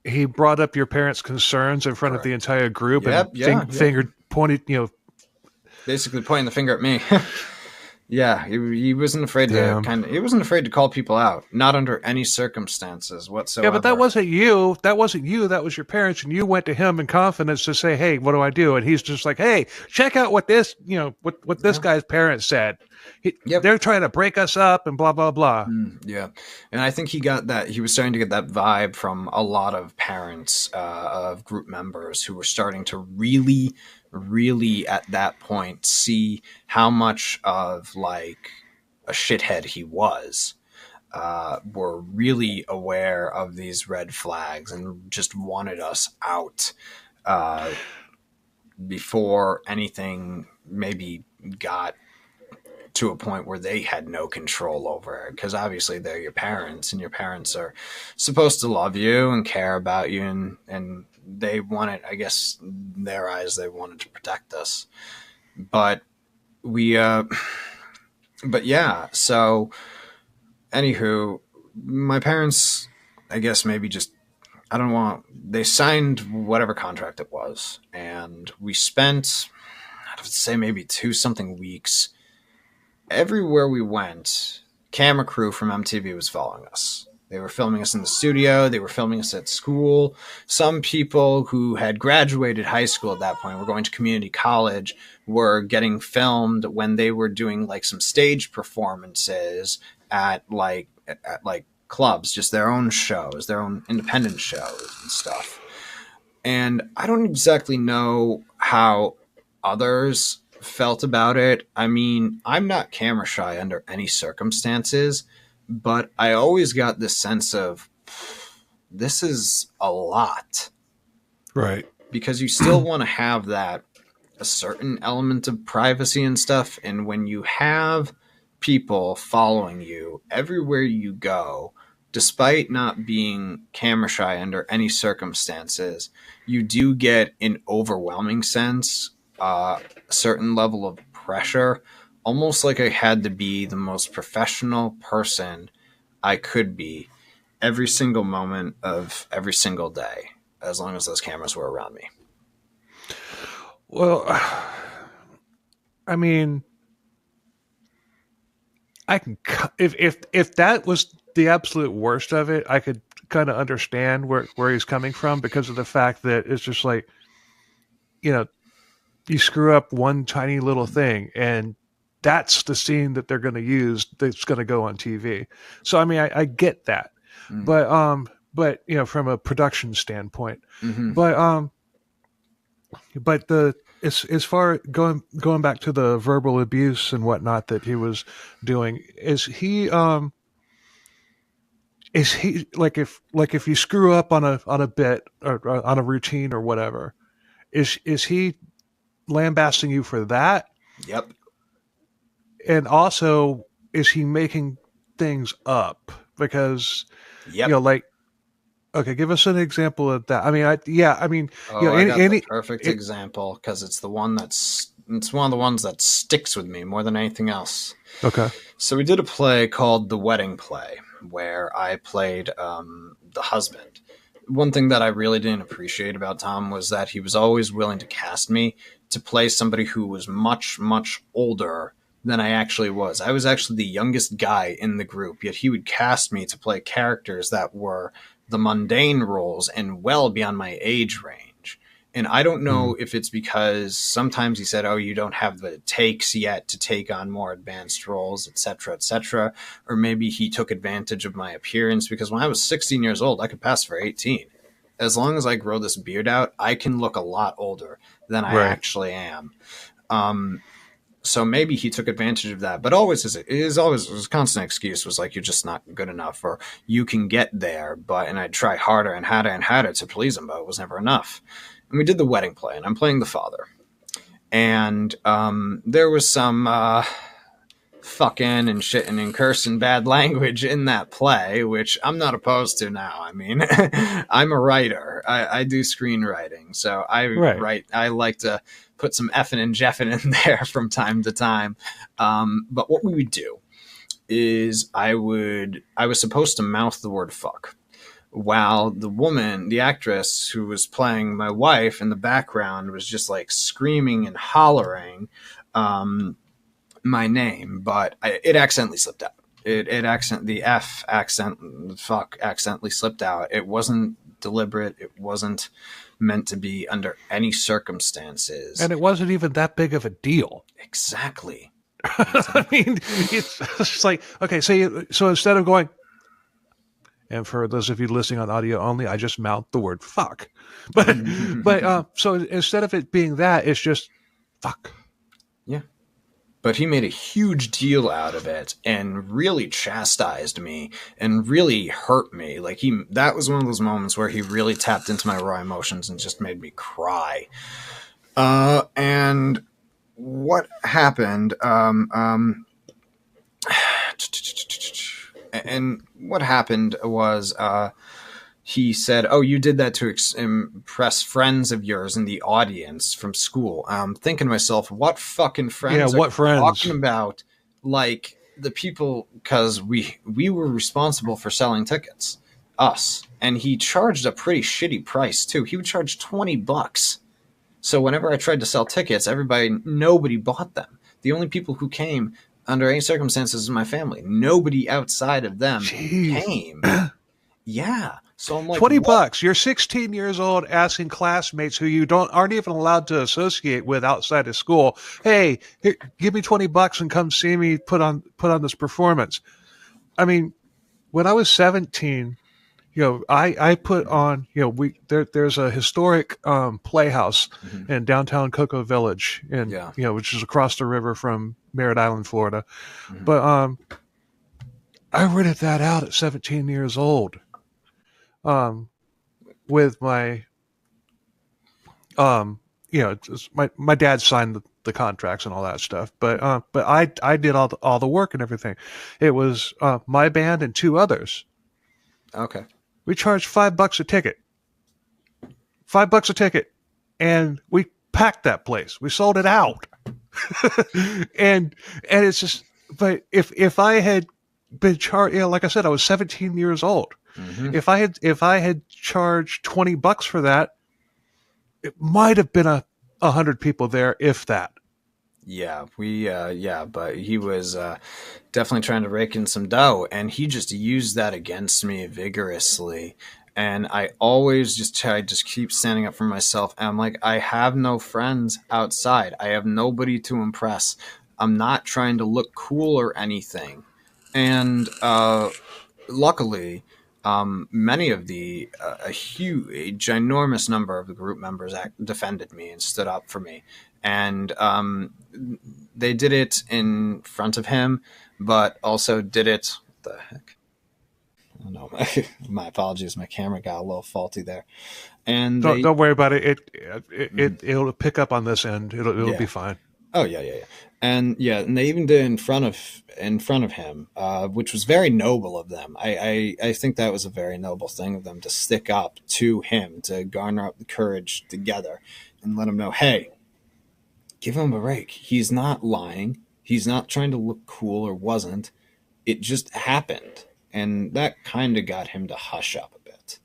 he brought up your parents' concerns in front Correct. of the entire group Yep, and fingered, pointed, basically pointing the finger at me. Yeah, he wasn't afraid Damn. he wasn't afraid to call people out, not under any circumstances whatsoever. Yeah, but that wasn't you. That wasn't you. That was your parents, and you went to him in confidence to say, "Hey, what do I do?" And he's just like, "Hey, check out what this, what this guy's parents said. They're trying to break us up and blah blah blah." Yeah, and I think he got that. He was starting to get that vibe from a lot of parents of group members who were starting to really at that point see how much of like a shithead he was. Were really aware of these red flags and just wanted us out before anything maybe got to a point where they had no control over it, because obviously they're your parents, and your parents are supposed to love you and care about you, and they wanted, I guess in their eyes, they wanted to protect us. But yeah, so anywho, my parents, I guess maybe just, they signed whatever contract it was, and we spent, I'd say maybe 2-something weeks. Everywhere we went, camera crew from MTV was following us. They were filming us in the studio. They were filming us at school. Some people who had graduated high school at that point were going to community college, were getting filmed when they were doing like some stage performances at clubs, just their own shows, their own independent shows and stuff. And I don't exactly know how others felt about it. I mean, I'm not camera shy under any circumstances, but I always got this sense of, this is a lot. Right. Because you still want to have a certain element of privacy and stuff. And when you have people following you everywhere you go, despite not being camera shy under any circumstances, you do get an overwhelming sense, a certain level of pressure, almost like I had to be the most professional person I could be every single moment of every single day, as long as those cameras were around me. Well, I mean, I can, if that was the absolute worst of it, I could kind of understand where he's coming from, because of the fact that it's just like, you screw up one tiny little thing and that's the scene that they're going to use that's going to go on TV. So I mean, I get that, but from a production standpoint, but as far going back to the verbal abuse and whatnot that he was doing, is he like, if you screw up on a bit or on a routine or whatever, is he lambasting you for that? Yep. And also, is he making things up? Because okay, give us an example of that. I mean, I got the perfect example, because it's one of the ones that sticks with me more than anything else. Okay. So we did a play called The Wedding Play, where I played the husband. One thing that I really didn't appreciate about Tom was that he was always willing to cast me to play somebody who was much, much older than I actually was. I was actually the youngest guy in the group, yet he would cast me to play characters that were the mundane roles and well beyond my age range. And I don't know if it's because sometimes he said, oh, you don't have the takes yet to take on more advanced roles, et cetera, or maybe he took advantage of my appearance, because when I was 16 years old, I could pass for 18. As long as I grow this beard out, I can look a lot older than I Right. actually am. So maybe he took advantage of that, but always his constant excuse was like, you're just not good enough, or you can get there, and I'd try harder and harder to please him, but it was never enough. And we did the wedding play, and I'm playing the father. And there was some fucking and shitting and cursing bad language in that play, which I'm not opposed to now. I mean, I'm a writer. I do screenwriting, so I like to put some effing and jeffing in there from time to time. But what we would do is I was supposed to mouth the word fuck, while the actress who was playing my wife in the background was just like screaming and hollering my name, but it accidentally slipped out. The F accent, fuck, accidentally slipped out. It wasn't deliberate. It wasn't meant to be under any circumstances. And it wasn't even that big of a deal. Exactly. I mean, it's just like, okay, so instead of going, and for those of you listening on audio only, I just mouthed the word fuck. So instead of it being that, it's just fuck. Yeah. But he made a huge deal out of it and really chastised me and really hurt me. Like that was one of those moments where he really tapped into my raw emotions and just made me cry. And what happened, and what happened was, he said, oh, you did that to impress friends of yours in the audience from school. I'm thinking to myself, what fucking friends what friends? Talking about? Like the people, because we were responsible for selling tickets, us. And he charged a pretty shitty price, too. He would charge $20. So whenever I tried to sell tickets, nobody bought them. The only people who came under any circumstances is my family. Nobody outside of them came. Yeah. So I'm like, $20. You're 16 years old, asking classmates who you aren't even allowed to associate with outside of school, hey, here, give me $20 and come see me put on this performance. I mean, when I was 17, I put on, there's a historic playhouse in downtown Cocoa Village, which is across the river from Merritt Island, Florida. But I rented that out at 17 years old. With my, my dad signed the contracts and all that stuff, but I did all the work and everything. It was my band and two others. Okay. We charged $5 a ticket. $5 a ticket, and we packed that place. We sold it out, and it's just. But if I had been charged, like I said, I was 17 years old. Mm-hmm. If I had charged $20 for that, it might have been 100 people there, if that. Yeah, but he was definitely trying to rake in some dough, and he just used that against me vigorously. And I always just keep standing up for myself. And I'm like, I have no friends outside. I have nobody to impress. I'm not trying to look cool or anything. And luckily, many of a ginormous number of the group members defended me and stood up for me. And they did it in front of him, but also did it. What the heck? Oh, no, my apologies. My camera got a little faulty there. And don't worry about it. It'll pick up on this end. It'll be fine. Oh yeah. And they even did it in front of him, which was very noble of them. I think that was a very noble thing of them to stick up to him, to garner up the courage together and let him know, hey, give him a break. He's not lying. He's not trying to look cool, or wasn't. It just happened. And that kind of got him to hush up a bit.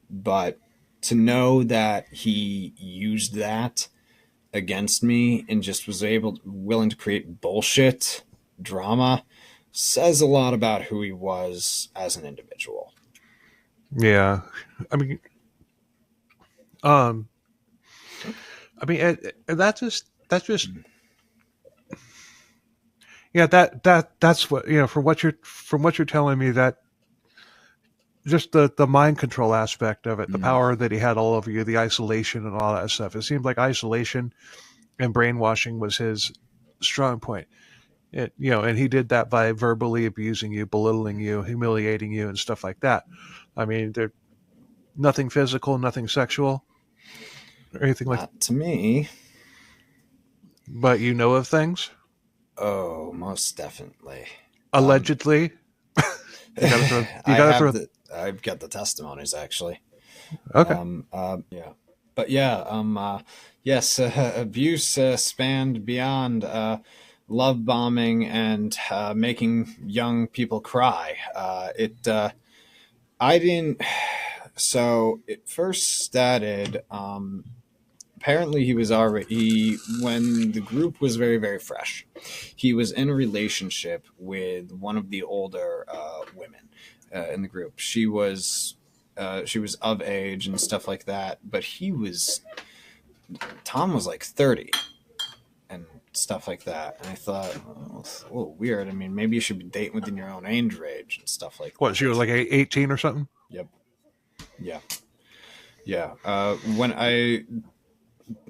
But to know that he used that against me and just was willing to create bullshit drama says a lot about who he was as an individual. Yeah. I mean, um, and that's just yeah. That's what from what you're telling me, that just the mind control aspect of it, the Mm. power that he had all over you, the isolation and all that stuff. It seemed like isolation and brainwashing was his strong point. And he did that by verbally abusing you, belittling you, humiliating you, and stuff like that. I mean, there nothing physical, nothing sexual, or anything like. Not to me. But you know of things Oh, most definitely. Um, allegedly. You got to throw. You I got to have throw. the. I've got the testimonies actually. Okay. Yeah, but yeah. Yes. Abuse spanned beyond love bombing and making young people cry. It. I didn't. So it first started. Apparently he was already when the group was very very fresh. He was in a relationship with one of the older women in the group. She was of age and stuff like that, but Tom was like 30 and stuff like that. And I thought, oh, it's a little weird. I mean, maybe you should be dating within your own age range and stuff like What, she was that. like 18 or something? Yep. Yeah. Yeah. When I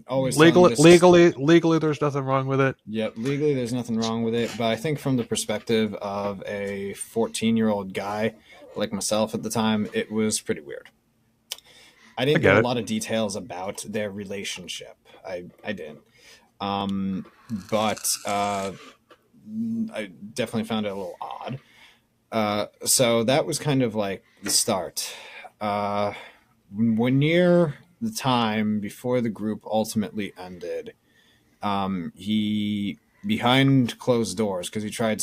always telling Legally, this. legally, legally, there's nothing wrong with it. Yep, legally there's nothing wrong with it, but I think from the perspective of a 14-year-old guy like myself at the time, it was pretty weird. I I didn't know get a it. lot of details about their relationship. I didn't. Um, but I definitely found it a little odd. So that was kind of like the start. When near the time before the group ultimately ended, he behind closed doors because he tried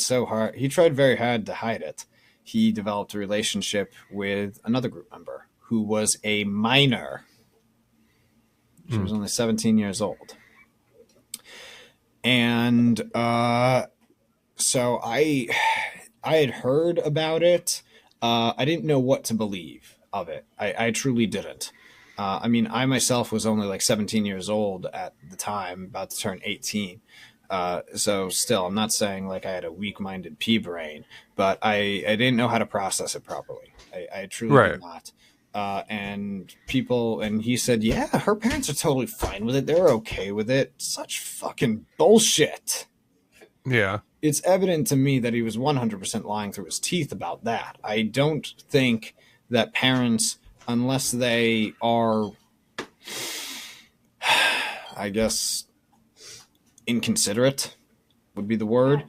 very hard to hide it. He developed a relationship with another group member who was a minor. She Mm. was only 17 years old. And so I had heard about it. I didn't know what to believe of it. I truly didn't. I mean, I myself was only like 17 years old at the time, about to turn 18. So still, I'm not saying like I had a weak-minded pea brain, but I didn't know how to process it properly. I truly did Right. not. And he said, yeah, her parents are totally fine with it. They're okay with it. Such fucking bullshit. Yeah. It's evident to me that he was 100% lying through his teeth about that. I don't think that parents, unless they are, I guess, inconsiderate would be the word,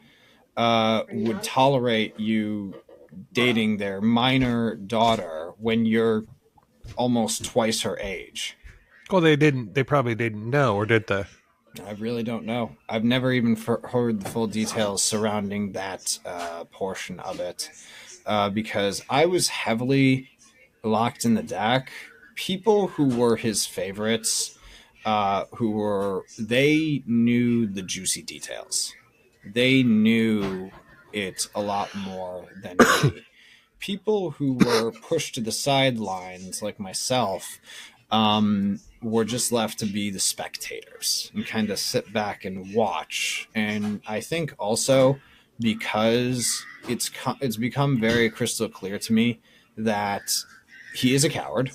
would tolerate you dating their minor daughter when you're almost twice her age. Well, they didn't. They probably didn't know, or did they? I really don't know. I've never even heard the full details surrounding that portion of it because I was heavily locked in the dark. People who were his favorites, they knew the juicy details. They knew it a lot more than me. People who were pushed to the sidelines, like myself, were just left to be the spectators and kind of sit back and watch. And I think also because it's become very crystal clear to me that he is a coward,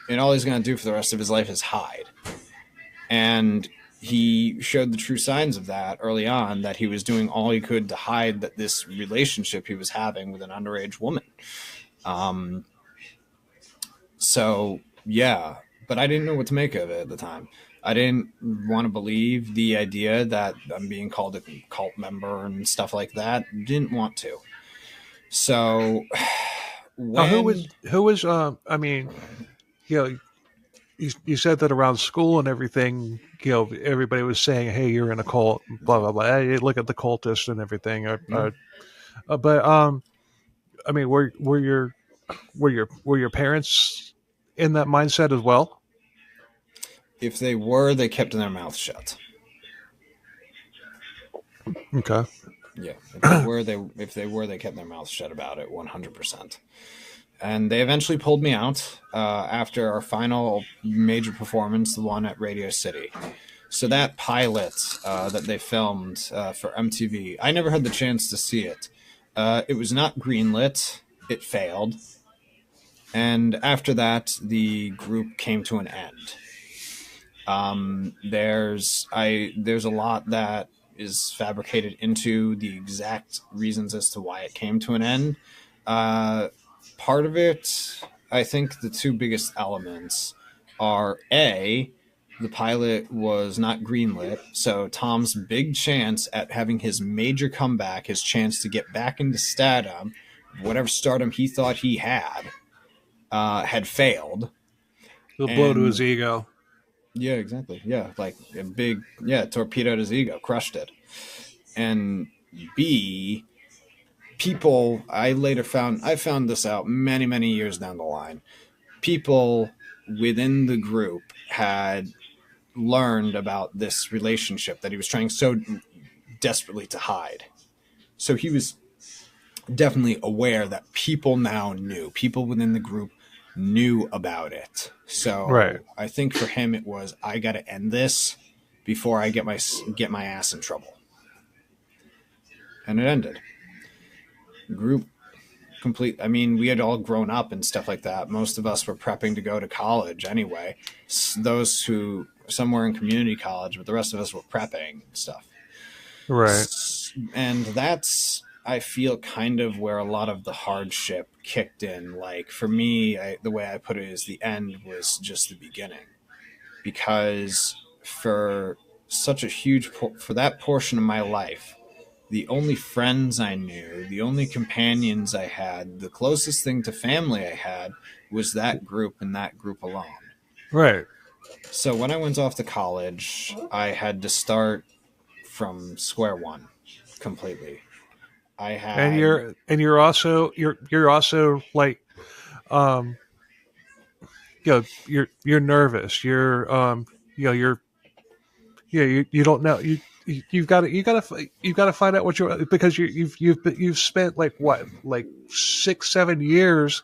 and all he's going to do for the rest of his life is hide. And he showed the true signs of that early on, that he was doing all he could to hide that this relationship he was having with an underage woman. Um, so yeah, but I didn't know what to make of it at the time. I didn't want to believe the idea that I'm being called a cult member and stuff like that. Didn't want to. So Now, who was when who was? I mean, you know, you said that around school and everything. Everybody was saying, "Hey, you're in a cult." Blah blah blah. Hey, look at the cultist and everything. hmm, But I mean, were your parents in that mindset as well? if they were, they kept their mouth shut. Okay. Yeah, if they were, they kept their mouths shut about it 100%. And they eventually pulled me out after our final major performance, the one at Radio City. So that pilot that they filmed for MTV, I never had the chance to see it. It was not greenlit. It failed. And after that, the group came to an end. There's a lot that is fabricated into the exact reasons as to why it came to an end. Uh, Part of it, I think, the two biggest elements are A, the pilot was not greenlit, so Tom's big chance at having his major comeback, his chance to get back into stardom, whatever stardom he thought he had failed. The blow to his And ego. yeah, exactly. Yeah, like a big, yeah, torpedoed his ego, crushed it. And B, people, I found this out many, many years down the line. People within the group had learned about this relationship that he was trying so desperately to hide. So he was definitely aware that people within the group knew about it. Right. So I think for him it was, I got to end this before I get my ass in trouble. And it ended. Group complete. I mean, we had all grown up and stuff like that. Most of us were prepping to go to college anyway. Those who some were in community college, but the rest of us were prepping and stuff. Right. And that's, I feel, kind of where a lot of the hardship kicked in. Like for me, the way I put it is the end was just the beginning, because for such a huge for that portion of my life, the only friends I knew, the only companions I had, the closest thing to family I had was that group and that group alone. Right. So when I went off to college, I had to start from square one completely. I And had you're also like, um you're nervous. You don't know, you've got to find out what you're, because you've spent like what, like 6 7 years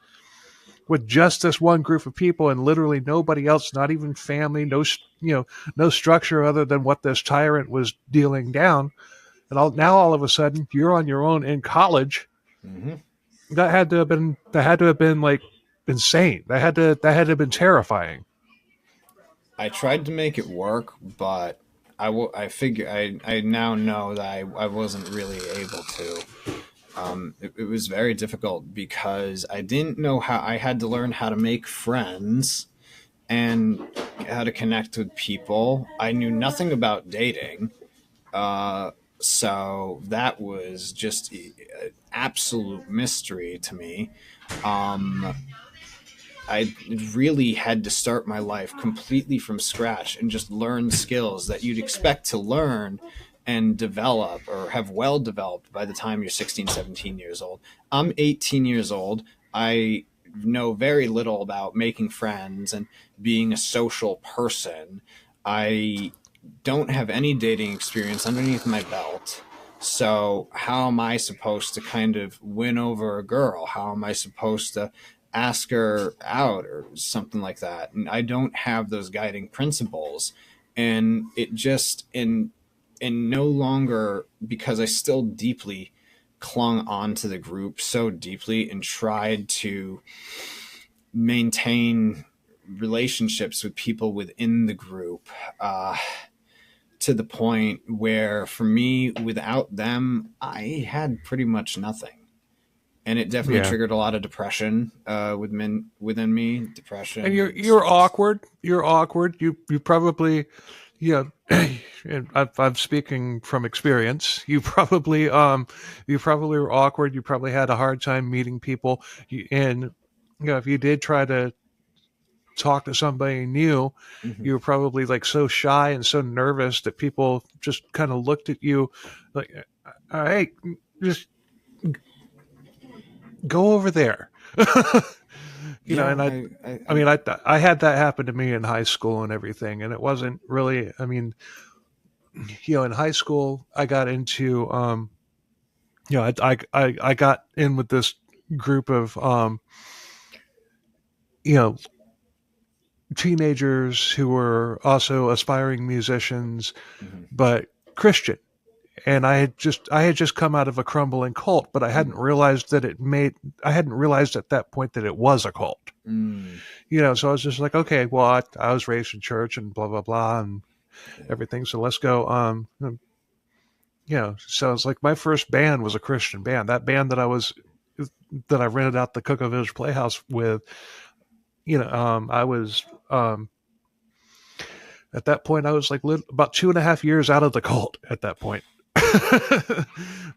with just this one group of people and literally nobody else, not even family, no structure other than what this tyrant was dealing down. And now all of a sudden you're on your own in college. mhm. That had to have been like insane. That had to have been terrifying. I tried to make it work, but I figure I now know that I wasn't really able to. It was very difficult because I didn't know how. I had to learn how to make friends and how to connect with people. I knew nothing about dating, uh, so that was just an absolute mystery to me. Um, I really had to start my life completely from scratch and just learn skills that you'd expect to learn and develop or have well developed by the time you're 16, 17 years old. I'm 18 years old. I know very little about making friends and being a social person. I don't have any dating experience underneath my belt. So, how am I supposed to kind of win over a girl? How am I supposed to ask her out or something like that? And I don't have those guiding principles. And it just, and no longer, because I still deeply clung on to the group so deeply and tried to maintain relationships with people within the group, to the point where for me, without them, I had pretty much nothing. And it definitely Yeah. triggered a lot of depression within me. And Depression you're and you're stress. awkward. You're awkward. You probably, you know, and I'm speaking from experience. You probably were awkward. You probably had a hard time meeting people. And if you did try to talk to somebody new, Hmm. you were probably like so shy and so nervous that people just kind of looked at you like, "Hey, just go over there." Yeah, And I mean, I had that happen to me in high school and everything, and it wasn't really. I mean, in high school, I got into, I got in with this group of, you know, teenagers who were also aspiring musicians, Mm-hmm. but Christian. And I had just come out of a crumbling cult, but I hadn't realized at that point that it was a cult. Mm. So I was just like, okay, well, I was raised in church and blah blah blah and Yeah. everything, so let's go. So it's like my first band was a Christian band. That band that I rented out the Cocoa Village Playhouse with. I was at that point I was like about 2.5 years out of the cult at that point. For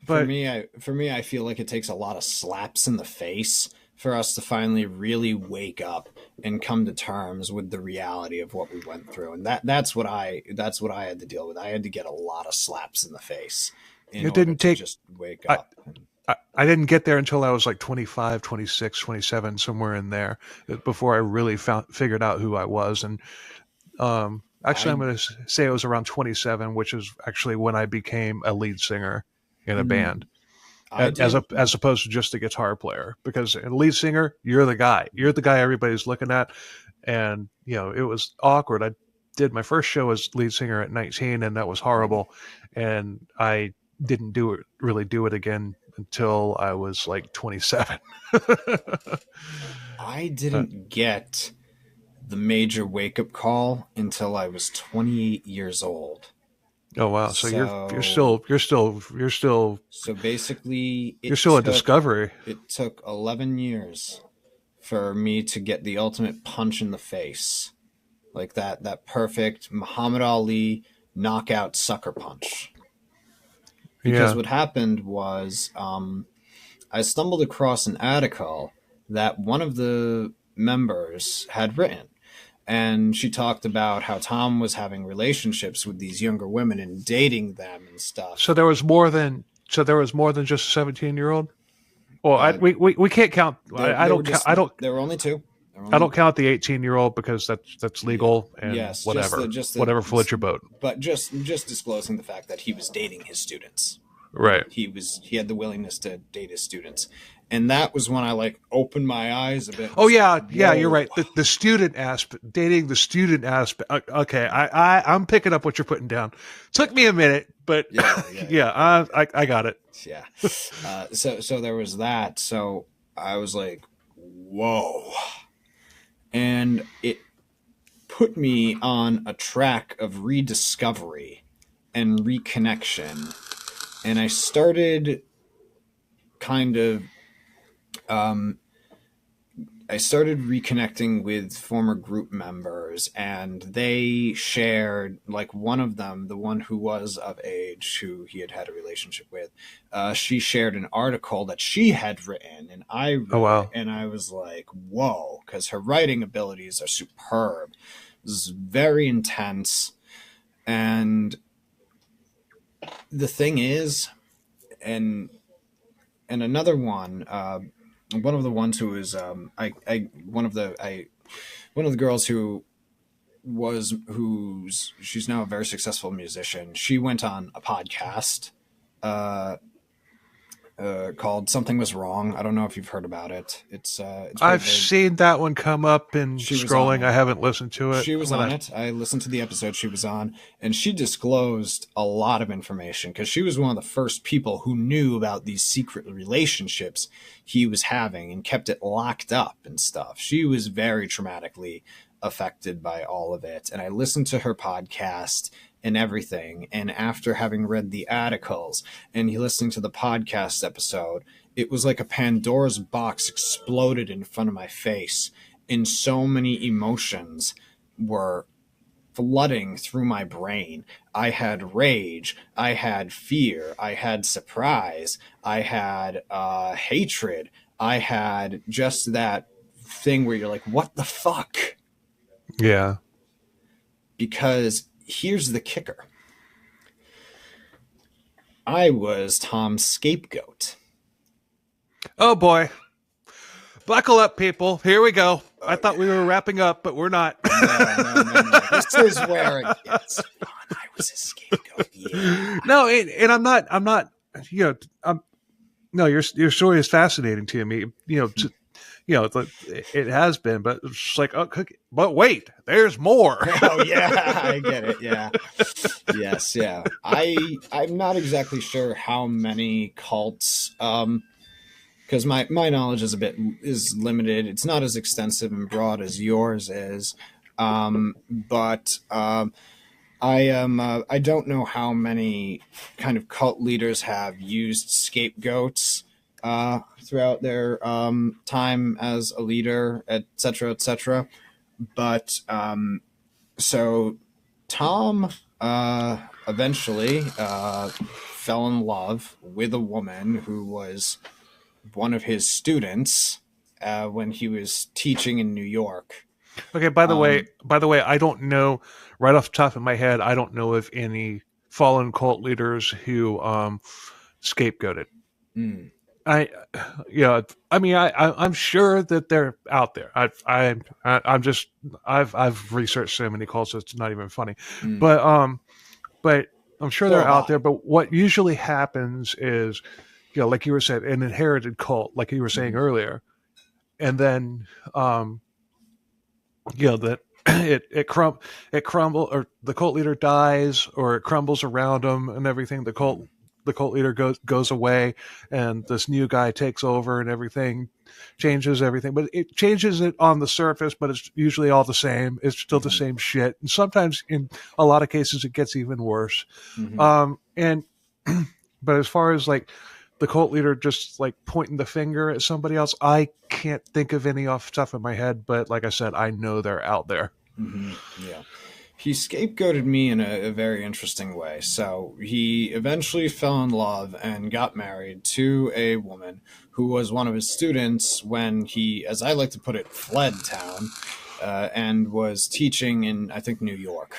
But me, I feel like it takes a lot of slaps in the face for us to finally really wake up and come to terms with the reality of what we went through, and that's what I had to deal with. I had to get a lot of slaps in the face in it order didn't to take. just wake I, up. I didn't get there until I was like 25, 26, 27, somewhere in there, before I really figured out who I was. And actually, I I'm going to say it was around 27, which is actually when I became a lead singer in a band, I did. as opposed to just a guitar player. Because a lead singer, you're the guy. You're the guy everybody's looking at. And, it was awkward. I did my first show as lead singer at 19, and that was horrible. And I didn't really do it again until I was like 27. I didn't get the major wake up call until I was 28 years old. Oh wow! So So basically, you're still a discovery. It took 11 years for me to get the ultimate punch in the face, like that perfect Muhammad Ali knockout sucker punch. Because what happened was, I stumbled across an article that one of the members had written. And she talked about how Tom was having relationships with these younger women and dating them and stuff. So there was more than just a 17-year-old. Well, we can't count. I don't count. There were only two. I don't count the 18-year-old because that's legal and yes, whatever. Whatever floats your boat. But just disclosing the fact that he was dating his students. Right. He had the willingness to date his students. And that was when I opened my eyes a bit. Oh yeah, you're right. The student aspect, dating the student aspect. Okay, I'm picking up what you're putting down. Took me a minute, but yeah, I got it. Yeah. So there was that. So I was like, whoa, and it put me on a track of rediscovery and reconnection, and I started kind of. I started reconnecting with former group members, and they shared, one of them, the one who was of age, who he had a relationship with, she shared an article that she had written, and I read it, and I was like, whoa, because her writing abilities are superb. It was very intense, and the thing is, and another one, one of the ones who is one of the girls she's now a very successful musician. She went on a podcast called "Something Was Wrong." I don't know if you've heard about it. It's I've seen that one come up in scrolling. I haven't listened to it. She was on it. I listened to the episode she was on, and she disclosed a lot of information because she was one of the first people who knew about these secret relationships he was having and kept it locked up and stuff. She was very traumatically affected by all of it, and I listened to her podcast and everything. And after having read the articles and listening to the podcast episode, it was like a Pandora's box exploded in front of my face, and so many emotions were flooding through my brain. I had rage, I had fear, I had surprise, I had hatred, I had just that thing where you're like, what the fuck? Yeah. Because here's the kicker. I was Tom's scapegoat. Oh boy. Buckle up, people. Here we go. I thought we were wrapping up, but we're not. No. This is where it gets fun. I was his scapegoat. Yeah. No, and I'm not, you know, no, your story is fascinating to me. It has been, but it's just like, oh, but wait, there's more. Oh yeah, I get it. Yeah. Yes, yeah. I'm not exactly sure how many cults, because my knowledge is limited. It's not as extensive and broad as yours is, but I don't know how many kind of cult leaders have used scapegoats throughout their time as a leader, etc., etc. But so Tom eventually fell in love with a woman who was one of his students when he was teaching in New York. Okay, by the way, I don't know right off the top of my head, I don't know of any fallen cult leaders who scapegoated. Mm. I'm sure that they're out there. I've researched so many cults, it's not even funny. Mm. But I'm sure So they're have out I. there. But what usually happens is, like you were saying, an inherited cult, like you were saying earlier, and then that it crumble, or the cult leader dies, or it crumbles around him and everything. The cult leader goes away, and this new guy takes over, and everything changes everything. But it changes it on the surface, but it's usually all the same. It's still the same shit, and sometimes in a lot of cases it gets even worse. And but as far as like the cult leader just like pointing the finger at somebody else, I can't think of any off the top of my head, but like I said, I know they're out there. Yeah. He scapegoated me in a very interesting way. So he eventually fell in love and got married to a woman who was one of his students when he, as I like to put it, fled town and was teaching in, I think, New York.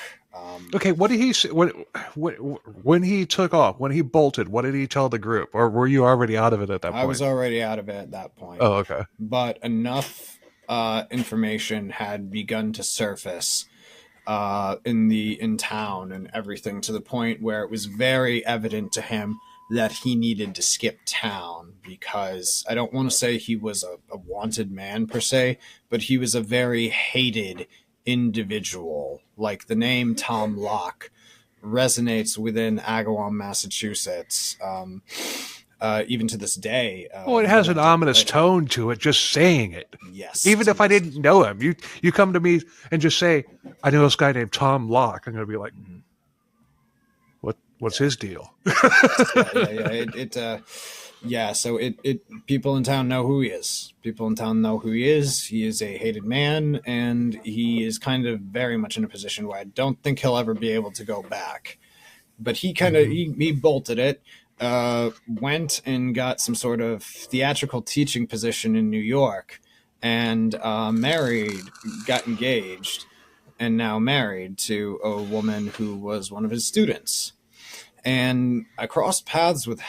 Okay, what did he say when he took off, when he bolted? What did he tell the group, or were you already out of it at that point? I was already out of it at that point. Oh, okay. But enough information had begun to surface in town and everything, to the point where it was very evident to him that he needed to skip town, because I don't want to say he was a wanted man per se, but he was a very hated individual. Like, the name Tom Locke resonates within Agawam, Massachusetts. Even to this day. Well, it has an ominous tone to it, just saying it. Yes. Even if I didn't know him, you come to me and just say, I know this guy named Tom Locke. I'm going to be like, what's his deal? So people in town know who he is. People in town know who he is. He is a hated man, and he is kind of very much in a position where I don't think he'll ever be able to go back. But he kind of, he bolted it. Went and got some sort of theatrical teaching position in New York, and got engaged, and now married to a woman who was one of his students. And I crossed paths with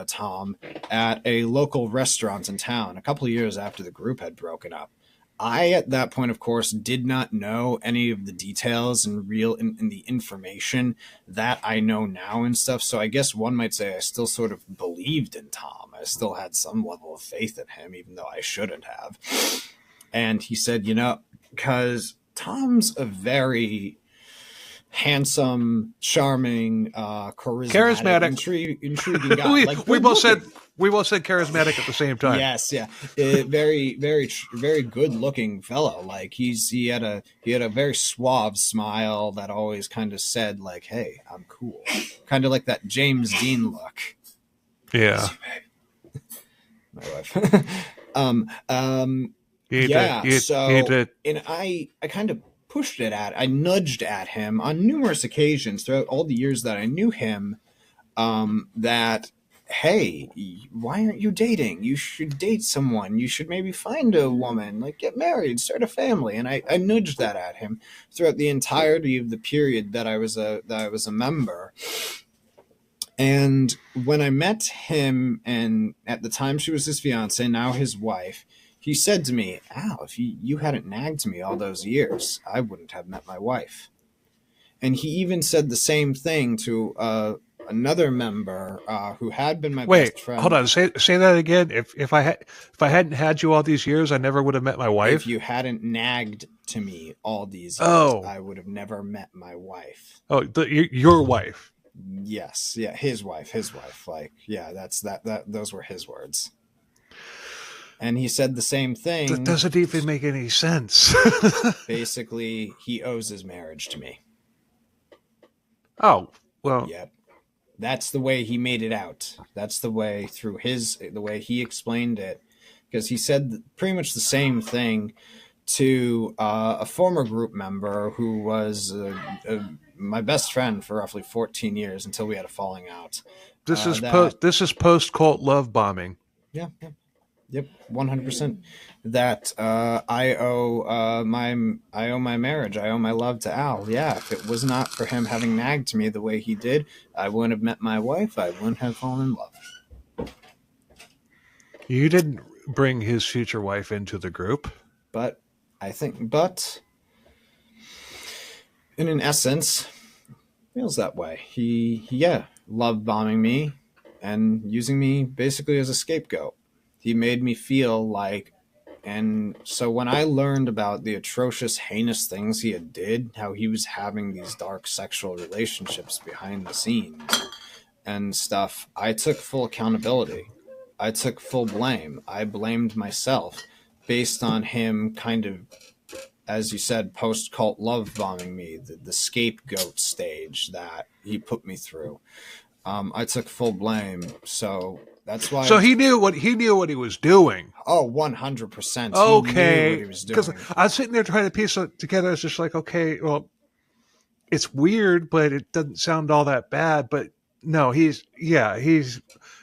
Tom at a local restaurant in town a couple of years after the group had broken up. I, at that point, of course, did not know any of the details and in the information that I know now and stuff. So I guess one might say I still sort of believed in Tom. I still had some level of faith in him, even though I shouldn't have. And he said, because Tom's a very handsome, charming, charismatic, intriguing guy. we both said charismatic at the same time. Yes, yeah, very, very, very good-looking fellow. Like, he had a very suave smile that always kind of said, like, "Hey, I'm cool," kind of like that James Dean look. Yeah. My wife. And I kind of pushed it I nudged at him on numerous occasions throughout all the years that I knew him, that, hey, why aren't you dating? You should date someone. You should maybe find a woman, like, get married, start a family. And I nudged that at him throughout the entirety of the period that I was a member. And when I met him, and at the time she was his fiance, now his wife, he said to me, Al, if you hadn't nagged me all those years, I wouldn't have met my wife. And he even said the same thing to another member who had been my Wait, best hold friend. on. Say that again. If I hadn't had you all these years, I never would have met my If wife. you hadn't nagged to me all these years, Oh, I would have never met my wife. oh, your wife. Yes, yeah, his wife. Like, yeah, that. Those were his words. And he said the same That thing. doesn't even make any sense. Basically, he owes his marriage to me. Oh, well, Yep. That's the way he made it out. That's the way the way he explained it, because he said pretty much the same thing to a former group member who was my best friend for roughly 14 years until we had a falling out. That this is post cult love bombing. Yeah, yeah, yep, 100%. That I owe my marriage, I owe my love to Al. Yeah, if it was not for him having nagged to me the way he did, I wouldn't have met my wife. I wouldn't have fallen in love. You didn't bring his future wife into the group. But but in an essence, feels that way. Yeah, loved bombing me and using me basically as a scapegoat. He made me feel like, and so when I learned about the atrocious, heinous things he had did, how he was having these dark sexual relationships behind the scenes and stuff, I took full accountability. I took full blame. I blamed myself based on him kind of, as you said, post cult love bombing me, the scapegoat stage that he put me through. I took full blame, so that's why. So he knew what he was doing. Oh, 100%. He knew what Okay, he was because doing. I was sitting there trying to piece it together. It's just like, okay, well, it's weird, but it doesn't sound all that bad. But no, he's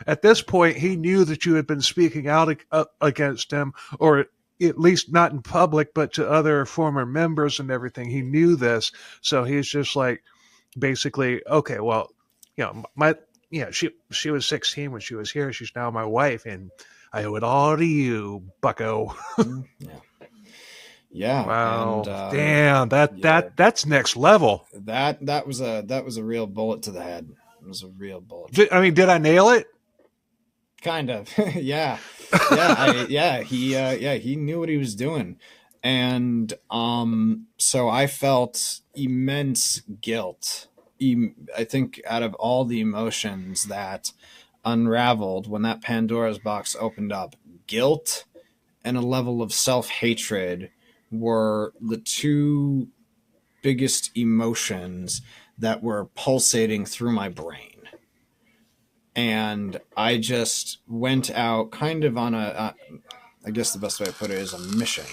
at this point he knew that you had been speaking out against him, or at least not in public, but to other former members and everything. He knew this, so he's just like, basically, okay, well, my she was 16 when she was here. She's now my wife, and I owe it all to you, Bucko. Yeah. Yeah, and Wow, damn, yeah, that's next level. that was a real bullet to the head. It was a real bullet to the I head. mean, did I nail it? Kind of. Yeah. Yeah, he knew what he was doing. And so I felt immense guilt. I think out of all the emotions that unraveled when that Pandora's box opened up, guilt and a level of self-hatred were the two biggest emotions that were pulsating through my brain. And I just went out kind of on I guess the best way to put it is a mission,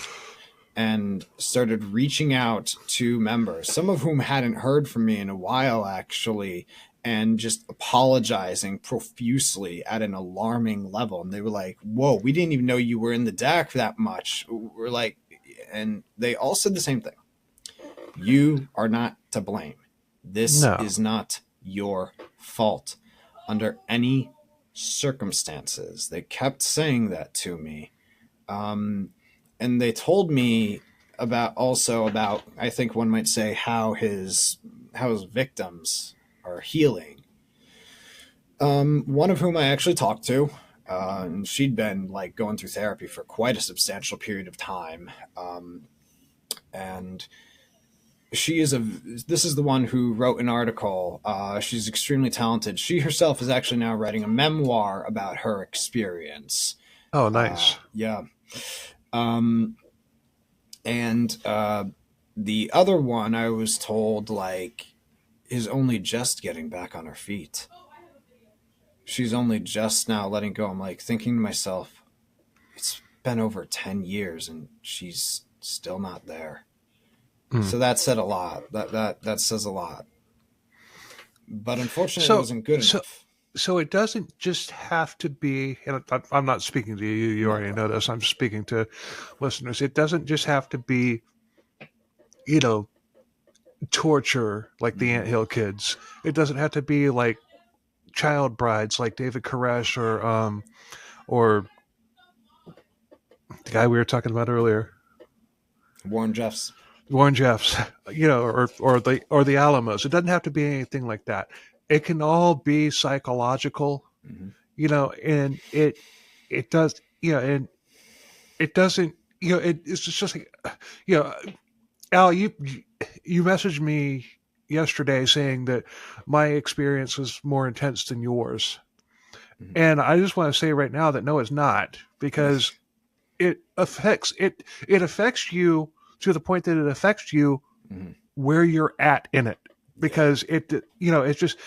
and started reaching out to members, some of whom hadn't heard from me in a while, actually, and just apologizing profusely at an alarming level. And they were like, whoa, we didn't even know you were in the deck that much. We're like, and they all said the same thing. You are not to blame. This No. is not your fault under any circumstances. They kept saying that to me. And they told me about, I think one might say, how his victims are healing. One of whom I actually talked to, and she'd been like going through therapy for quite a substantial period of time. And this is the one who wrote an article. She's extremely talented. She herself is actually now writing a memoir about her experience. Oh, nice. Yeah. And the other one, I was told, like, is only just getting back on her feet. She's only just now letting go. I'm like thinking to myself, it's been over 10 years and she's still not there. So that said a lot. That says a lot. But unfortunately, it wasn't good enough. So it doesn't just have to be, and I'm not speaking to you, you already know this, I'm speaking to listeners. It doesn't just have to be, torture like the Anthill Kids. It doesn't have to be like child brides like David Koresh or the guy we were talking about earlier. Warren Jeffs. Warren Jeffs, or the Alamos. It doesn't have to be anything like that. It can all be psychological, Mm-hmm. and it does, and it doesn't, it's just like, you know, Al, you messaged me yesterday saying that my experience was more intense than yours, Mm-hmm. and I just want to say right now that no, it's not, because it affects you to the point that it affects you Mm-hmm. where you're at in it, Yeah. because it's just,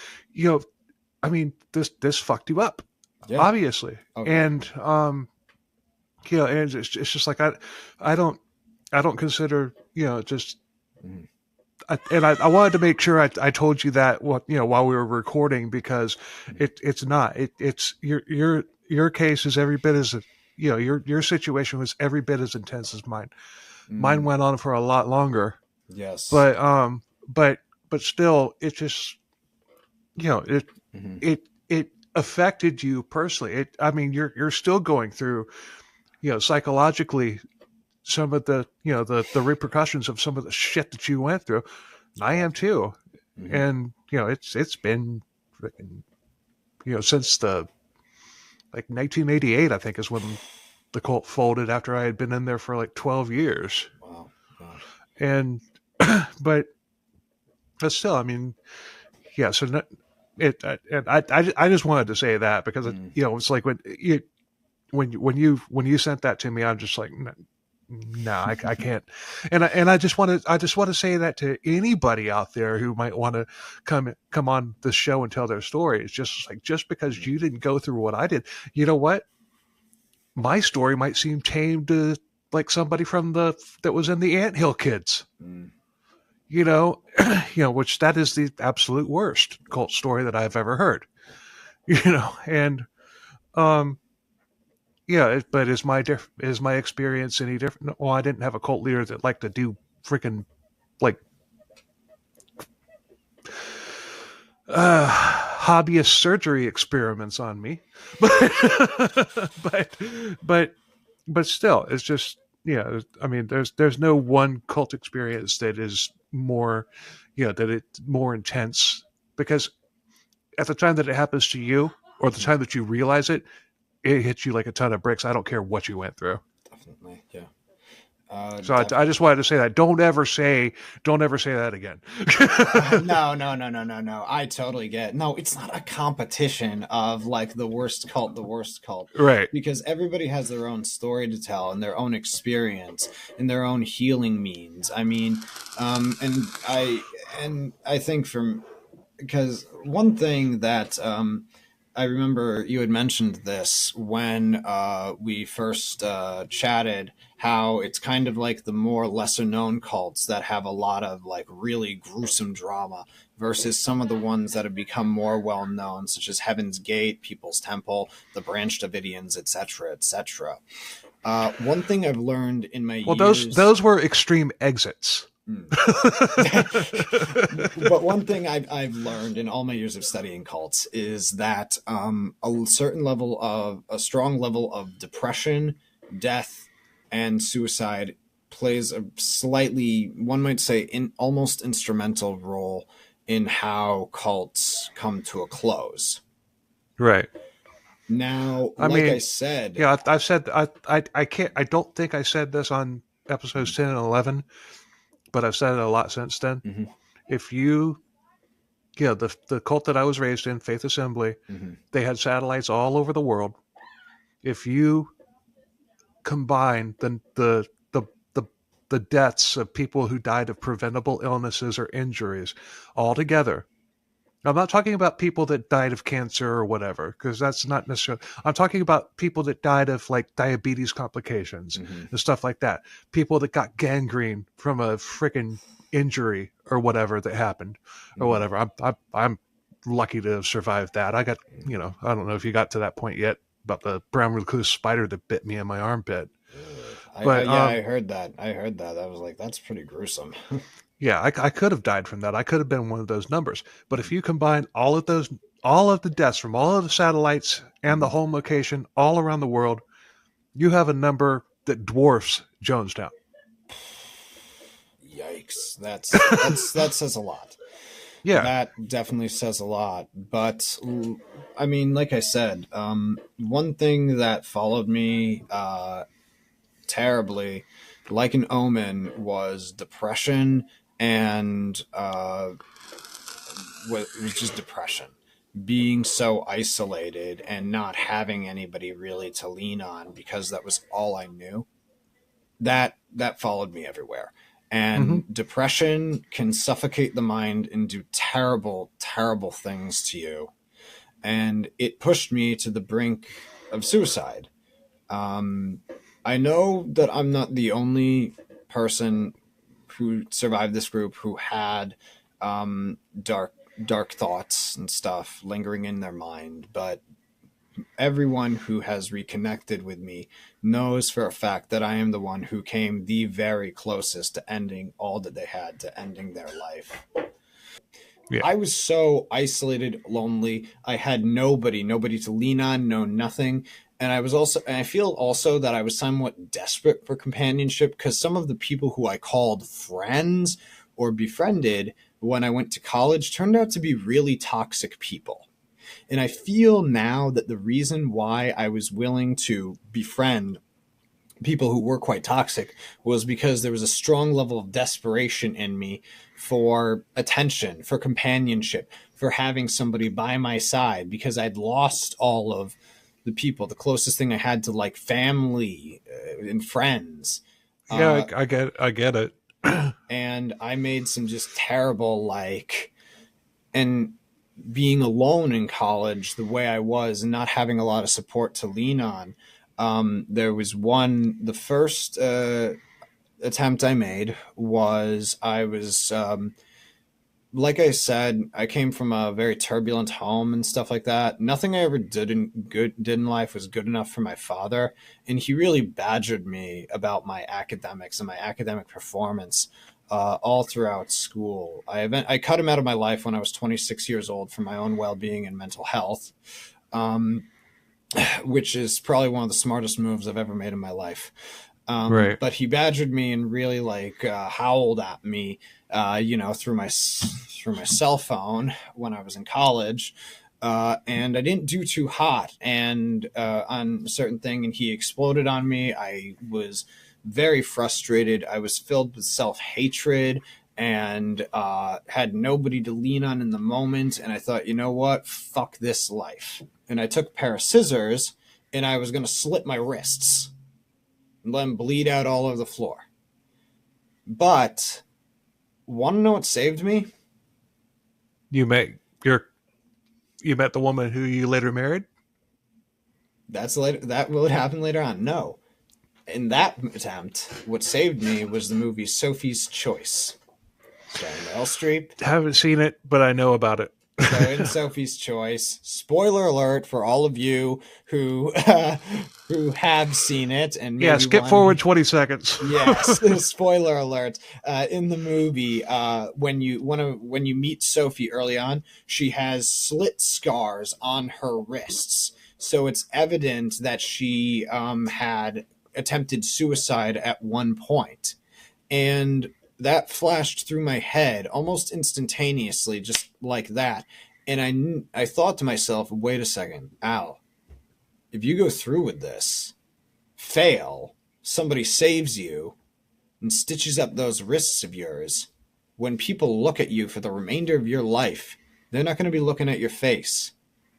I mean, this fucked you up, Yeah. obviously, Oh, and definitely. and it's just like I don't I don't consider, just, Mm-hmm. I wanted to make sure I told you that, while we were recording, because it's not, it's your case is every bit as, your situation was every bit as intense as mine. Mine Mm. went on for a lot longer, Yes. but but still, it just, it Mm-hmm. it affected you personally. I mean, you're still going through, psychologically, some of the, the repercussions of some of the shit that you went through. I am Definitely. too, Mm-hmm. and it's been freaking, since the, like, 1988, I think, is when the cult folded, after I had been in there for like 12 years, Wow. Wow. and but still, I mean, yeah. So and I just wanted to say that, because Mm. it's like when you sent that to me, I'm just like, no, I can't. And I just want to say that to anybody out there who might want to come on the show and tell their story. It's just like, just because Mm. you didn't go through what I did, you know what? My story might seem tame to, like, somebody from that was in the Anthill Kids, Mm. you know, which that is the absolute worst cult story that I've ever heard, and um yeah, but is my experience any different? No, well, I didn't have a cult leader that liked to do freaking, like, hobbyist surgery experiments on me, but but but still, it's just, I mean, there's no one cult experience that is more, that it's more intense, because at the time that it happens to you, or the Mm-hmm. time that you realize it, it hits you like a ton of bricks. I don't care what you went through. Definitely. Yeah. So I just wanted to say that. Don't ever say that again. No, no, no, no, no, no. I totally get it. No, it's not a competition of like the worst cult, Right. because everybody has their own story to tell and their own experience and their own healing means. I mean, and I think from because one thing that I remember you had mentioned this when we first chatted, how it's kind of like the more lesser known cults that have a lot of like really gruesome drama versus some of the ones that have become more well known, such as Heaven's Gate, People's Temple, the Branch Davidians, etc., etc. One thing I've learned in my Well, years. those were extreme exits. Hmm. But one thing I've learned in all my years of studying cults is that a strong level of depression, death, and suicide plays a slightly, one might say, almost instrumental role in how cults come to a close. Right. Now, I like I mean, said, yeah, I've said, I can't. I don't think I said this on episodes 10 and 11, but I've said it a lot since then. mhm, If you, the cult that I was raised in, Faith Assembly, mhm, they had satellites all over the world. If you combine the the deaths of people who died of preventable illnesses or injuries all together. I'm not talking about people that died of cancer or whatever, because that's not necessarily. I'm talking about people that died of, like, diabetes complications mhm, and stuff like that. People that got gangrene from a freaking injury or whatever that happened, or mhm, whatever. I'm lucky to have survived that. I got, I don't know if you got to that point yet about the brown recluse spider that bit me in my armpit, I but yeah, I heard that. I heard that. I was like, that's pretty gruesome. yeah, I could have died from that. I could have been one of those numbers. But if Mhm, you combine all of the deaths from all of the satellites and the mhm. home location all around the world, you have a number that dwarfs Jonestown. yikes, that says a lot. Yeah. That definitely says a lot. But I mean, like I said, one thing that followed me terribly, like an omen, was depression, and it was just depression. Being so isolated and not having anybody really to lean on because that was all I knew. That followed me everywhere. Hmm. And depression can suffocate the mind and do terrible, terrible things to you. And it pushed me to the brink of suicide. Um, I know that I'm not the only person who survived this group who had dark thoughts and stuff lingering in their mind, but everyone who has reconnected with me knows for a fact that I am the one who came the very closest to ending all that they had, to ending their life. Yeah. I was so isolated, lonely. I had nobody to lean on, no nothing. And I feel also that I was somewhat desperate for companionship, because some of the people who I called friends or befriended when I went to college turned out to be really toxic people. And I feel now that the reason why I was willing to befriend people who were quite toxic was because there was a strong level of desperation in me for attention, for companionship, for having somebody by my side, because I'd lost all of the people, the closest thing I had to like family and friends. Yeah, Uh, I get it. and I made some just terrible, like, and being alone in college the way I was and not having a lot of support to lean on. There was the first attempt I made was I was, like I said, I came from a very turbulent home and stuff like that. Nothing I ever did in life was good enough for my father, and he really badgered me about my academics and my academic performance all throughout school. I cut him out of my life when I was 26 years old for my own well-being and mental health, um, which is probably one of the smartest moves I've ever made in my life. Right. But he badgered me and really like howled at me, through my cell phone when I was in college. And I didn't do too hot and on a certain thing, and he exploded on me. I was very frustrated. I was filled with self-hatred and had nobody to lean on in the moment. And I thought, you know what? Fuck this life. And I took a pair of scissors and I was going to slit my wrists and let them bleed out all over the floor. But want to know what saved me? You met your you met the woman who you later married? That's later. That will happen later on. No, in that attempt, what saved me was the movie Sophie's Choice, starring Meryl Streep. Haven't seen it, but I know about it. So in Sophie's Choice, spoiler alert for all of you who who have seen it and maybe Yeah, skip forward 20 seconds. Yes, spoiler alert. In the movie, when you meet Sophie early on, she has slit scars on her wrists, so it's evident that she had attempted suicide at one point, and that flashed through my head almost instantaneously, just like that. And I thought to myself, wait a second, Al, if you go through with this, fail, somebody saves you and stitches up those wrists of yours, when people look at you for the remainder of your life, they're not going to be looking at your face.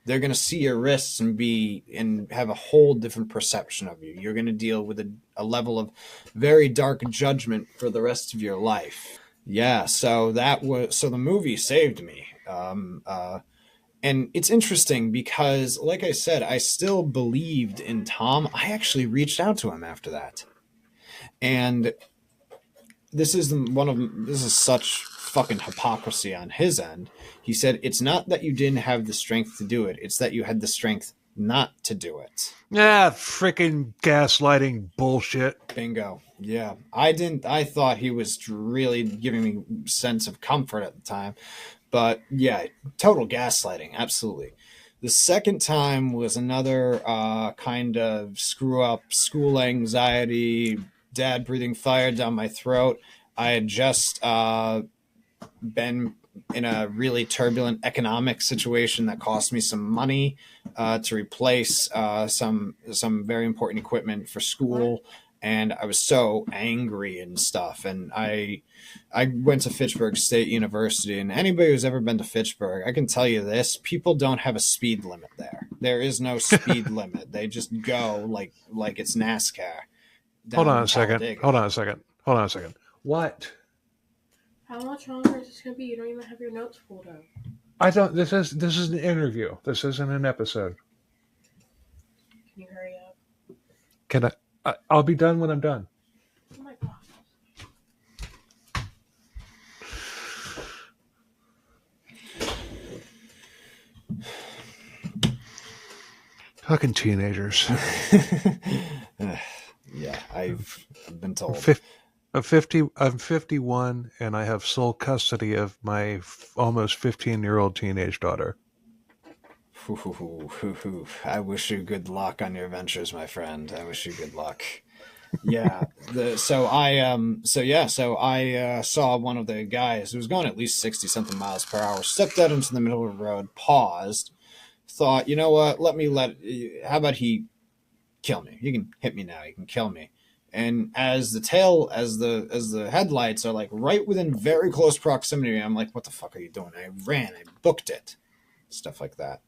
They're going to see your wrists and have a whole different perception of you. You're going to deal with a level of very dark judgment for the rest of your life. Yeah, so the movie saved me. And it's interesting because, like I said, I still believed in Tom. I actually reached out to him after that. And this is such fucking hypocrisy on his end. He said, it's not that you didn't have the strength to do it, it's that you had the strength not to do it. Yeah, freaking gaslighting bullshit. Bingo. Yeah. I thought he was really giving me a sense of comfort at the time. But yeah, total gaslighting. Absolutely. The second time was another kind of screw up, school anxiety, dad breathing fire down my throat. I had just been in a really turbulent economic situation that cost me some money to replace some very important equipment for school, and I was so angry and stuff. And I went to Fitchburg State University, and anybody who's ever been to Fitchburg, I can tell you this: people don't have a speed limit there. There is no speed limit. They just go like it's NASCAR Hold down on in a second. Talladega. Hold on a second. Hold on a second. What? How much longer is this going to be? You don't even have your notes pulled up. I don't. This is an interview. This isn't an episode. Can you hurry up? Can I'll be done when I'm done. Oh my god. Fucking teenagers. Yeah, I've been told. I'm 51, and I have sole custody of my almost 15-year-old teenage daughter. I wish you good luck on your ventures, my friend. I wish you good luck. Yeah. So I saw one of the guys who was going at least 60 something miles per hour, stepped out into the middle of the road, paused, thought, you know what? How about he kill me? He can hit me now. He can kill me. And as the headlights are like right within very close proximity, I'm like, what the fuck are you doing? I ran. I booked it. Stuff like that.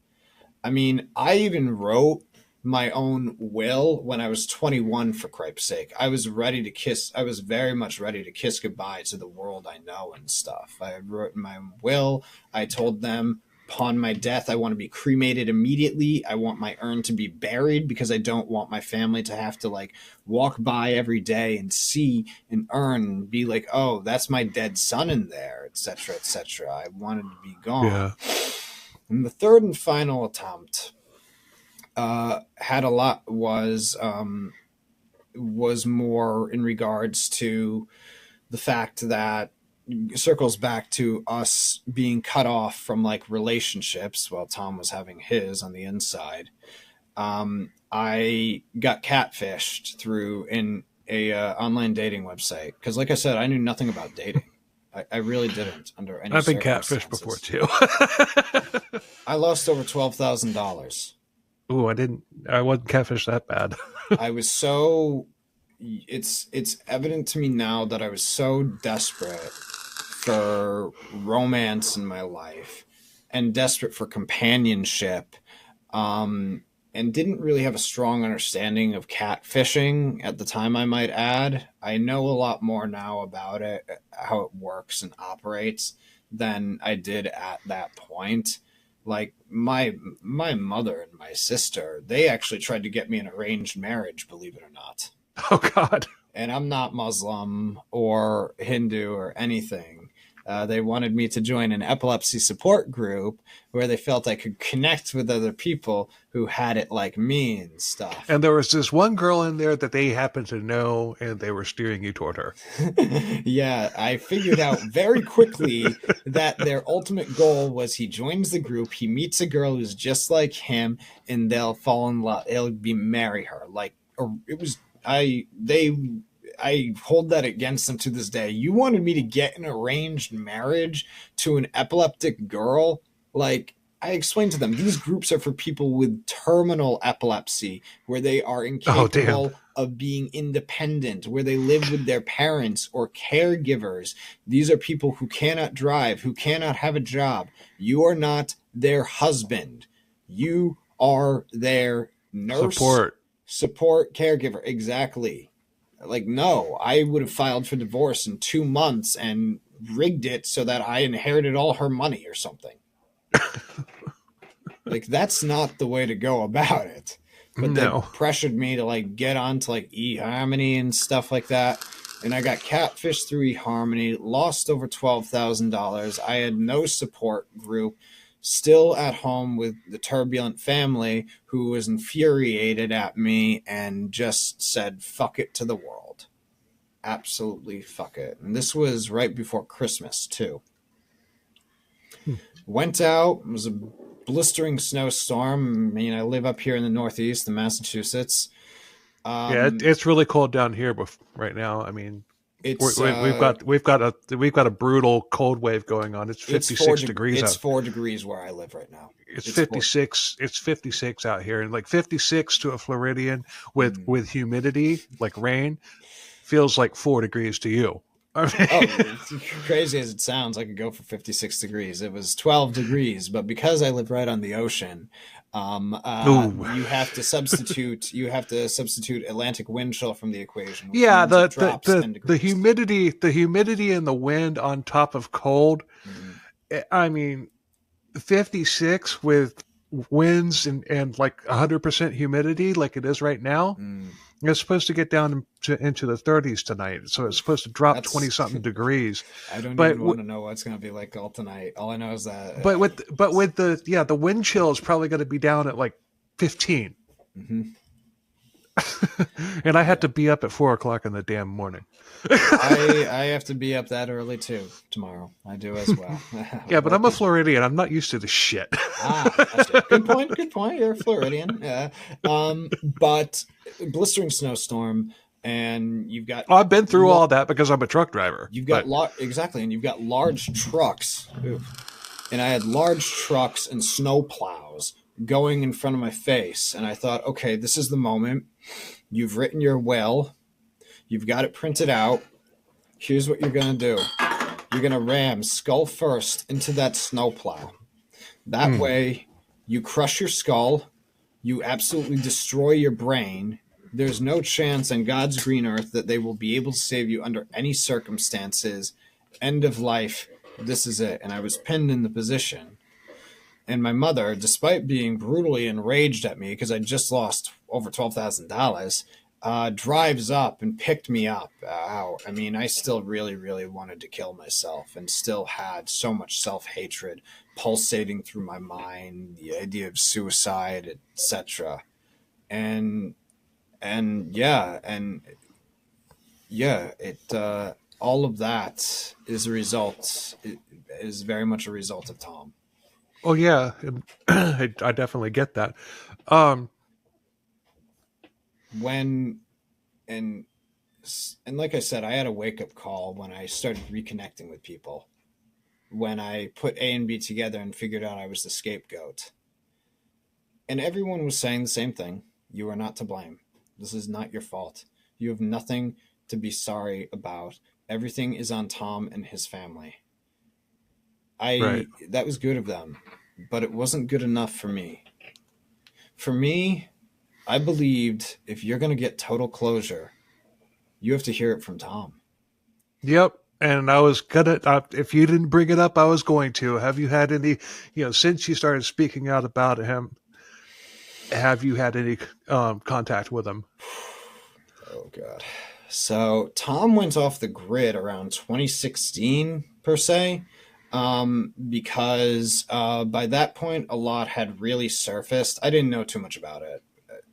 I mean, I even wrote my own will when I was 21, for cripe's sake. I was very much ready to kiss goodbye to the world I know and stuff. I wrote my will. I told them, upon my death, I want to be cremated immediately. I want my urn to be buried because I don't want my family to have to like walk by every day and see an urn and be like, oh, that's my dead son in there, etc., etc. I wanted to be gone. Yeah. And the third and final attempt was more in regards to the fact that circles back to us being cut off from like relationships while Tom was having his on the inside. I got catfished through a online dating website because, like I said, I knew nothing about dating. I really didn't under any. I've been catfished before too. I lost over $12,000. Ooh, I wasn't catfished that bad. I was so. It's evident to me now that I was so desperate for romance in my life and desperate for companionship, and didn't really have a strong understanding of catfishing at the time, I might add. I know a lot more now about it, how it works and operates, than I did at that point. Like my mother and my sister, they actually tried to get me an arranged marriage, believe it or not. Oh, God. And I'm not Muslim or Hindu or anything. They wanted me to join an epilepsy support group where they felt I could connect with other people who had it like me and stuff. And there was this one girl in there that they happened to know, and they were steering you toward her. Yeah, I figured out very quickly that their ultimate goal was he joins the group, he meets a girl who's just like him, and they'll fall in love. They'll marry her. Like, it was, I hold that against them to this day. You wanted me to get an arranged marriage to an epileptic girl? Like, I explained to them, these groups are for people with terminal epilepsy, where they are incapable of being independent, where they live with their parents or caregivers. These are people who cannot drive, who cannot have a job. You are not their husband. You are their nurse. Support caregiver. Exactly. Like, no, I would have filed for divorce in 2 months and rigged it so that I inherited all her money or something. Like, that's not the way to go about it. But no. They pressured me to like get on to like eHarmony and stuff like that. And I got catfished through eHarmony, lost over $12,000. I had no support group. Still at home with the turbulent family who was infuriated at me and just said, fuck it to the world. Absolutely fuck it. And this was right before Christmas, too. Went out. It was a blistering snowstorm. I mean, I live up here in the Northeast in Massachusetts. Yeah, it's really cold down here right now. I mean, It's We've got a brutal cold wave going on. It's 56 degrees It's out. 4 degrees where I live right now. It's 56. It's 56 out here, and like 56 to a Floridian with humidity, like rain, feels like 4 degrees to you. I mean, Crazy as it sounds, I could go for 56 degrees. It was 12 degrees, but because I live right on the ocean, you have to substitute Atlantic wind chill from the equation. Yeah, the humidity and the wind on top of cold. I mean, 56 with winds and like 100% humidity, like it is right now. It's supposed to get down into the 30s tonight, so it's supposed to drop 20-something degrees. I don't even want to know what's going to be like all tonight. All I know is that. But with the wind chill is probably going to be down at like 15. And I had to be up at 4:00 in the damn morning. I have to be up that early too tomorrow. I do as well. Yeah, but I'm a Floridian. I'm not used to this shit. Good point. You're a Floridian. Yeah. But blistering snowstorm, and you've got. I've been through all that because I'm a truck driver. You've got exactly, and you've got large trucks. And I had large trucks and snow plows going in front of my face, and I thought, okay, this is the moment. You've written your will. You've got it printed out. Here's what you're going to do. You're going to ram skull first into that snowplow. That way, you crush your skull. You absolutely destroy your brain. There's no chance on God's green earth that they will be able to save you under any circumstances. End of life. This is it. And I was pinned in the position. And my mother, despite being brutally enraged at me because I just lost over $12,000, drives up and picked me up. I mean, I still really, really wanted to kill myself and still had so much self-hatred pulsating through my mind, the idea of suicide, etc. And all of that is a result. It is very much a result of Tom. Oh yeah, I definitely get that. And like I said, I had a wake-up call when I started reconnecting with people. When I put A and B together and figured out I was the scapegoat. And everyone was saying the same thing. You are not to blame. This is not your fault. You have nothing to be sorry about. Everything is on Tom and his family. That was good of them, but it wasn't good enough for me. For me, I believed if you're going to get total closure, you have to hear it from Tom. Yep. And I was gonna, if you didn't bring it up, I was going to. Have you had any, since you started speaking out about him, have you had any contact with him? Oh, God. So Tom went off the grid around 2016, per se. Because by that point, a lot had really surfaced. I didn't know too much about it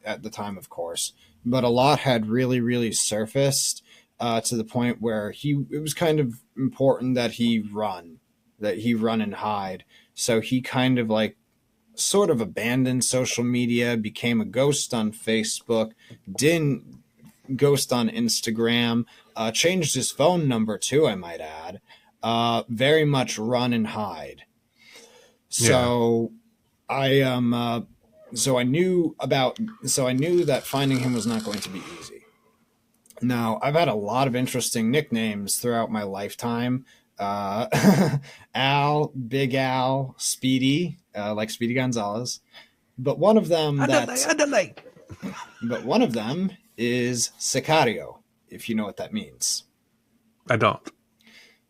at the time, of course, but a lot had really, really surfaced to the point where it was kind of important that he run and hide. So he kind of sort of abandoned social media, became a ghost on Facebook, didn't ghost on Instagram, changed his phone number too, I might add. Very much run and hide. So I knew that finding him was not going to be easy. Now, I've had a lot of interesting nicknames throughout my lifetime. Al, Big Al, Speedy, like Speedy Gonzalez. But one of them is Sicario, if you know what that means. I don't.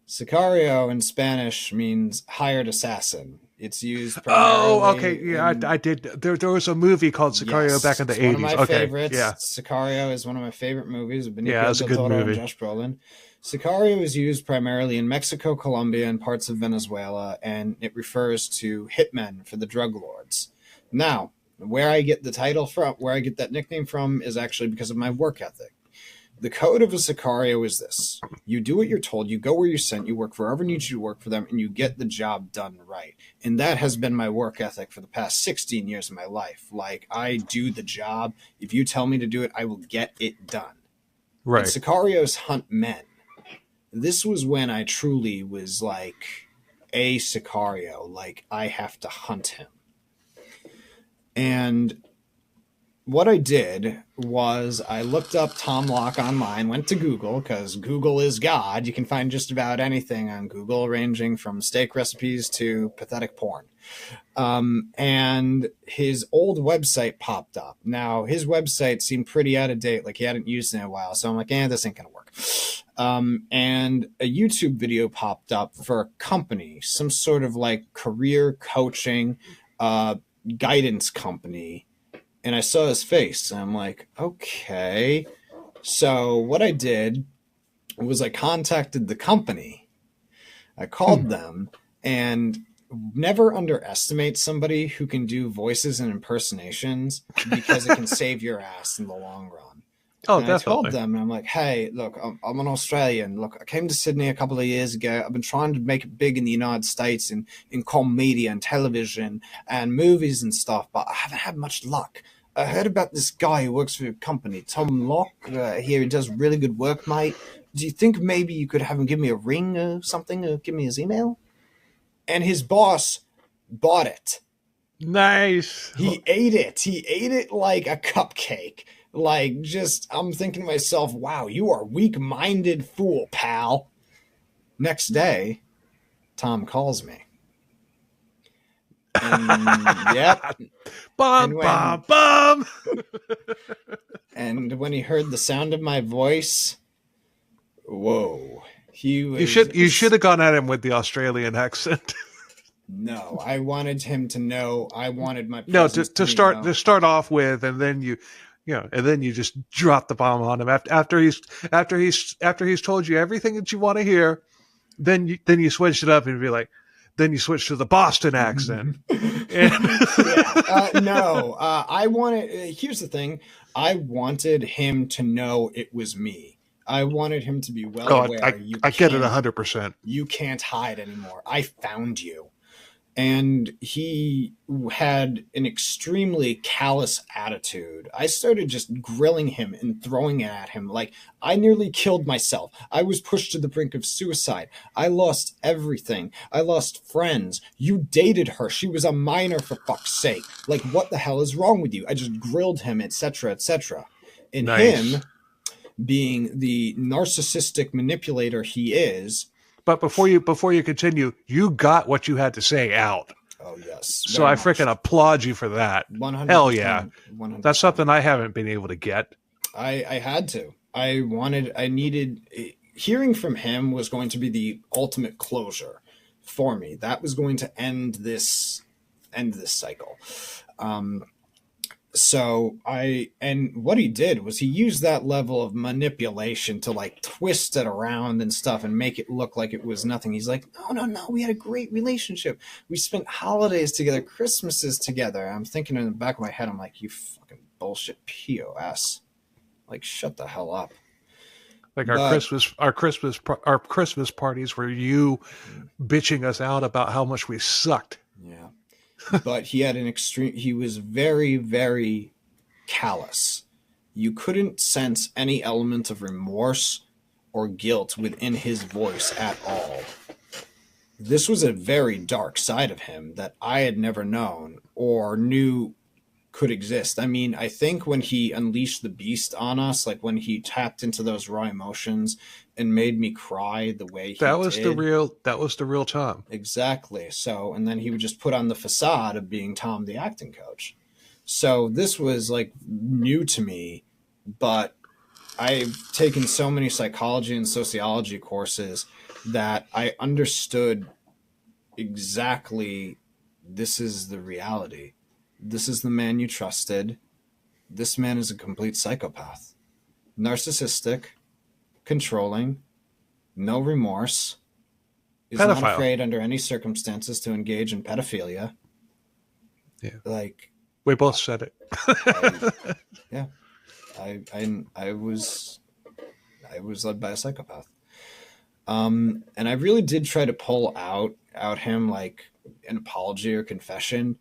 Sicario in Spanish means hired assassin. It's used primarily. Oh, okay. Yeah, I did. There was a movie called Sicario back in the 80s. One of my favorites. Yeah. Sicario is one of my favorite movies. It's a good movie. Josh Brolin. Sicario is used primarily in Mexico, Colombia, and parts of Venezuela, and it refers to hitmen for the drug lords. Now, where I get the title from, where I get that nickname from, is actually because of my work ethic. The code of a Sicario is this. You do what you're told, you go where you're sent, you work for whoever needs you to work for them, and you get the job done right. And that has been my work ethic for the past 16 years of my life. I do the job. If you tell me to do it, I will get it done. Right. And Sicarios hunt men. This was when I truly was like a Sicario, like I have to hunt him. And what I did was I looked up Tom Locke online, went to Google, because Google is God. You can find just about anything on Google, ranging from steak recipes to pathetic porn. And his old website popped up. Now, his website seemed pretty out of date, like he hadn't used it in a while. So I'm like, this ain't going to work. And a YouTube video popped up for a company, some sort of like career coaching guidance company. And I saw his face, and I'm like, okay. So what I did was I contacted the company. I called them, and never underestimate somebody who can do voices and impersonations, because it can save your ass in the long run. Oh, and definitely. I told them, and I'm like, hey, look, I'm an Australian. Look, I came to Sydney a couple of years ago. I've been trying to make it big in the United States in media and television and movies and stuff, but I haven't had much luck. I heard about this guy who works for your company, Tom Locke. Here, he does really good work, mate. Do you think maybe you could have him give me a ring or something, or give me his email? And his boss bought it. Nice. He ate it. He ate it like a cupcake. Like, just, I'm thinking to myself, wow, you are a weak-minded fool, pal. Next day, Tom calls me. And, yep. Bum, bum, bum. And when he heard the sound of my voice, whoa. He was, you should have gone at him with the Australian accent. No, I wanted him to know. I wanted my to start off with, and then and then you just drop the bomb on him after he's told you everything that you want to hear. Then you switch it up and be like, then you switch to the Boston accent. No, I wanted. Here's the thing: I wanted him to know it was me. I wanted him to be well aware. I get it 100%. You can't hide anymore. I found you. And he had an extremely callous attitude. I started just grilling him and throwing it at him. Like, I nearly killed myself. I was pushed to the brink of suicide. I lost everything. I lost friends. You dated her. She was a minor, for fuck's sake. Like, what the hell is wrong with you? I just grilled him, etc., etc. And nice. Him, being the narcissistic manipulator he is. But before you continue, you got what you had to say out. Oh, yes. So I freaking applaud you for that. 100%. Hell yeah. 100%. That's something I haven't been able to get. I had to. I needed, hearing from him was going to be the ultimate closure for me. That was going to end this cycle. And what he did was he used that level of manipulation to like twist it around and stuff and make it look like it was nothing. He's like, no, we had a great relationship. We spent holidays together, Christmases together. I'm thinking in the back of my head, I'm like, you fucking bullshit POS. Like, shut the hell up. Like our Christmas parties were you bitching us out about how much we sucked. Yeah. But he was very, very callous. You couldn't sense any element of remorse or guilt within his voice at all. This was a very dark side of him that I had never known or knew could exist. I mean, I think when he unleashed the beast on us, like when he tapped into those raw emotions and made me cry the way he did. That was the real Tom. Exactly. So, and then he would just put on the facade of being Tom, the acting coach. So this was like new to me, but I've taken so many psychology and sociology courses that I understood exactly this is the reality. This is the man you trusted. This man is a complete psychopath. Narcissistic, controlling, no remorse, is pedophile. Not afraid under any circumstances to engage in pedophilia. Yeah. Like, we both said it. I was led by a psychopath. And I really did try to pull out him like an apology or confession.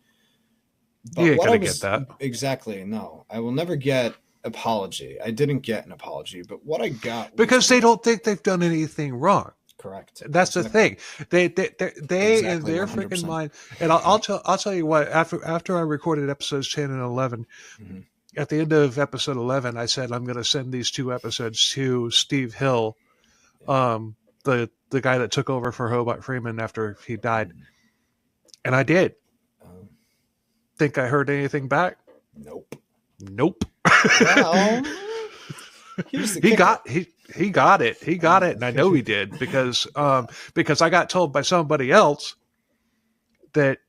But you ain't gonna get that. Exactly. No, I will never get apology. I didn't get an apology, but what I got was because they don't think they've done anything wrong. correct. That's the thing. They in Exactly, their 100%. freaking mind. And I'll tell you what. After I recorded episodes 10 and 11, Mhm. at the end of episode 11, I said I'm going to send these 2 episodes to Steve Hill, the guy that took over for Hobart Freeman after he died, and I did. Um, Think I heard anything back? nope. Nope. Well, here's the he kicker. got it. He got it, and I know he did because I got told by somebody else that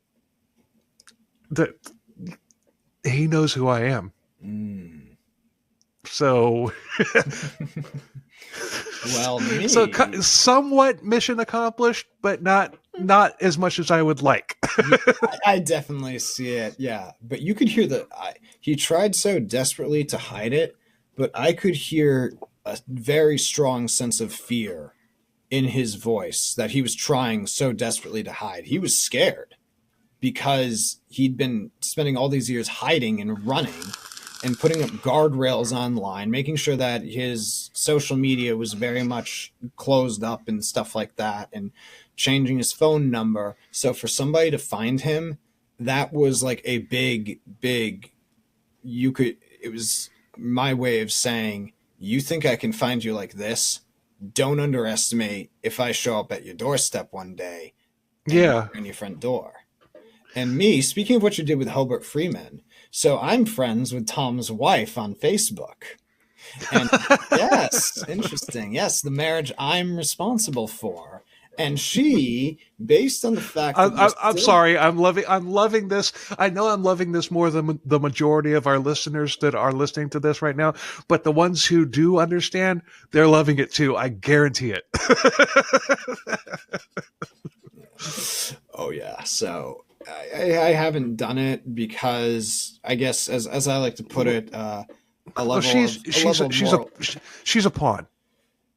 he knows who I am. Mm. So, Well, me. so somewhat mission accomplished, but not as much as I would like. I definitely see it. Yeah, but you could hear he tried so desperately to hide it, but I could hear a very strong sense of fear in his voice that he was trying so desperately to hide. He was scared because he'd been spending all these years hiding and running and putting up guardrails online, making sure that his social media was very much closed up and stuff like that, and changing his phone number. So for somebody to find him, that was like a big, it was my way of saying, you think I can find you like this? Don't underestimate if I show up at your doorstep one day and knock on your front door. And me, speaking of what you did with Hobart Freeman, so I'm friends with Tom's wife on Facebook. And yes, interesting. Yes, the marriage I'm responsible for. And she, based on the fact that I'm sorry, I'm loving this. I know I'm loving this more than the majority of our listeners that are listening to this right now, but the ones who do understand, they're loving it too. I guarantee it. Oh yeah. So I haven't done it because I guess as I like to put it, a level she's a pawn.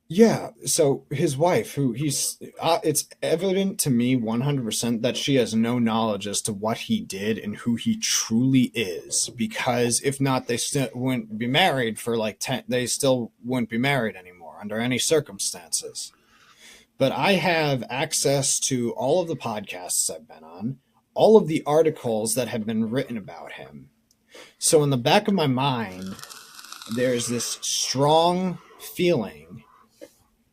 Yeah. So his wife, who it's evident to me 100% that she has no knowledge as to what he did and who he truly is, because if not, they still wouldn't be married for like 10, they still wouldn't be married anymore under any circumstances. But I have access to all of the podcasts I've been on, all of the articles that have been written about him. So in the back of my mind, there's this strong feeling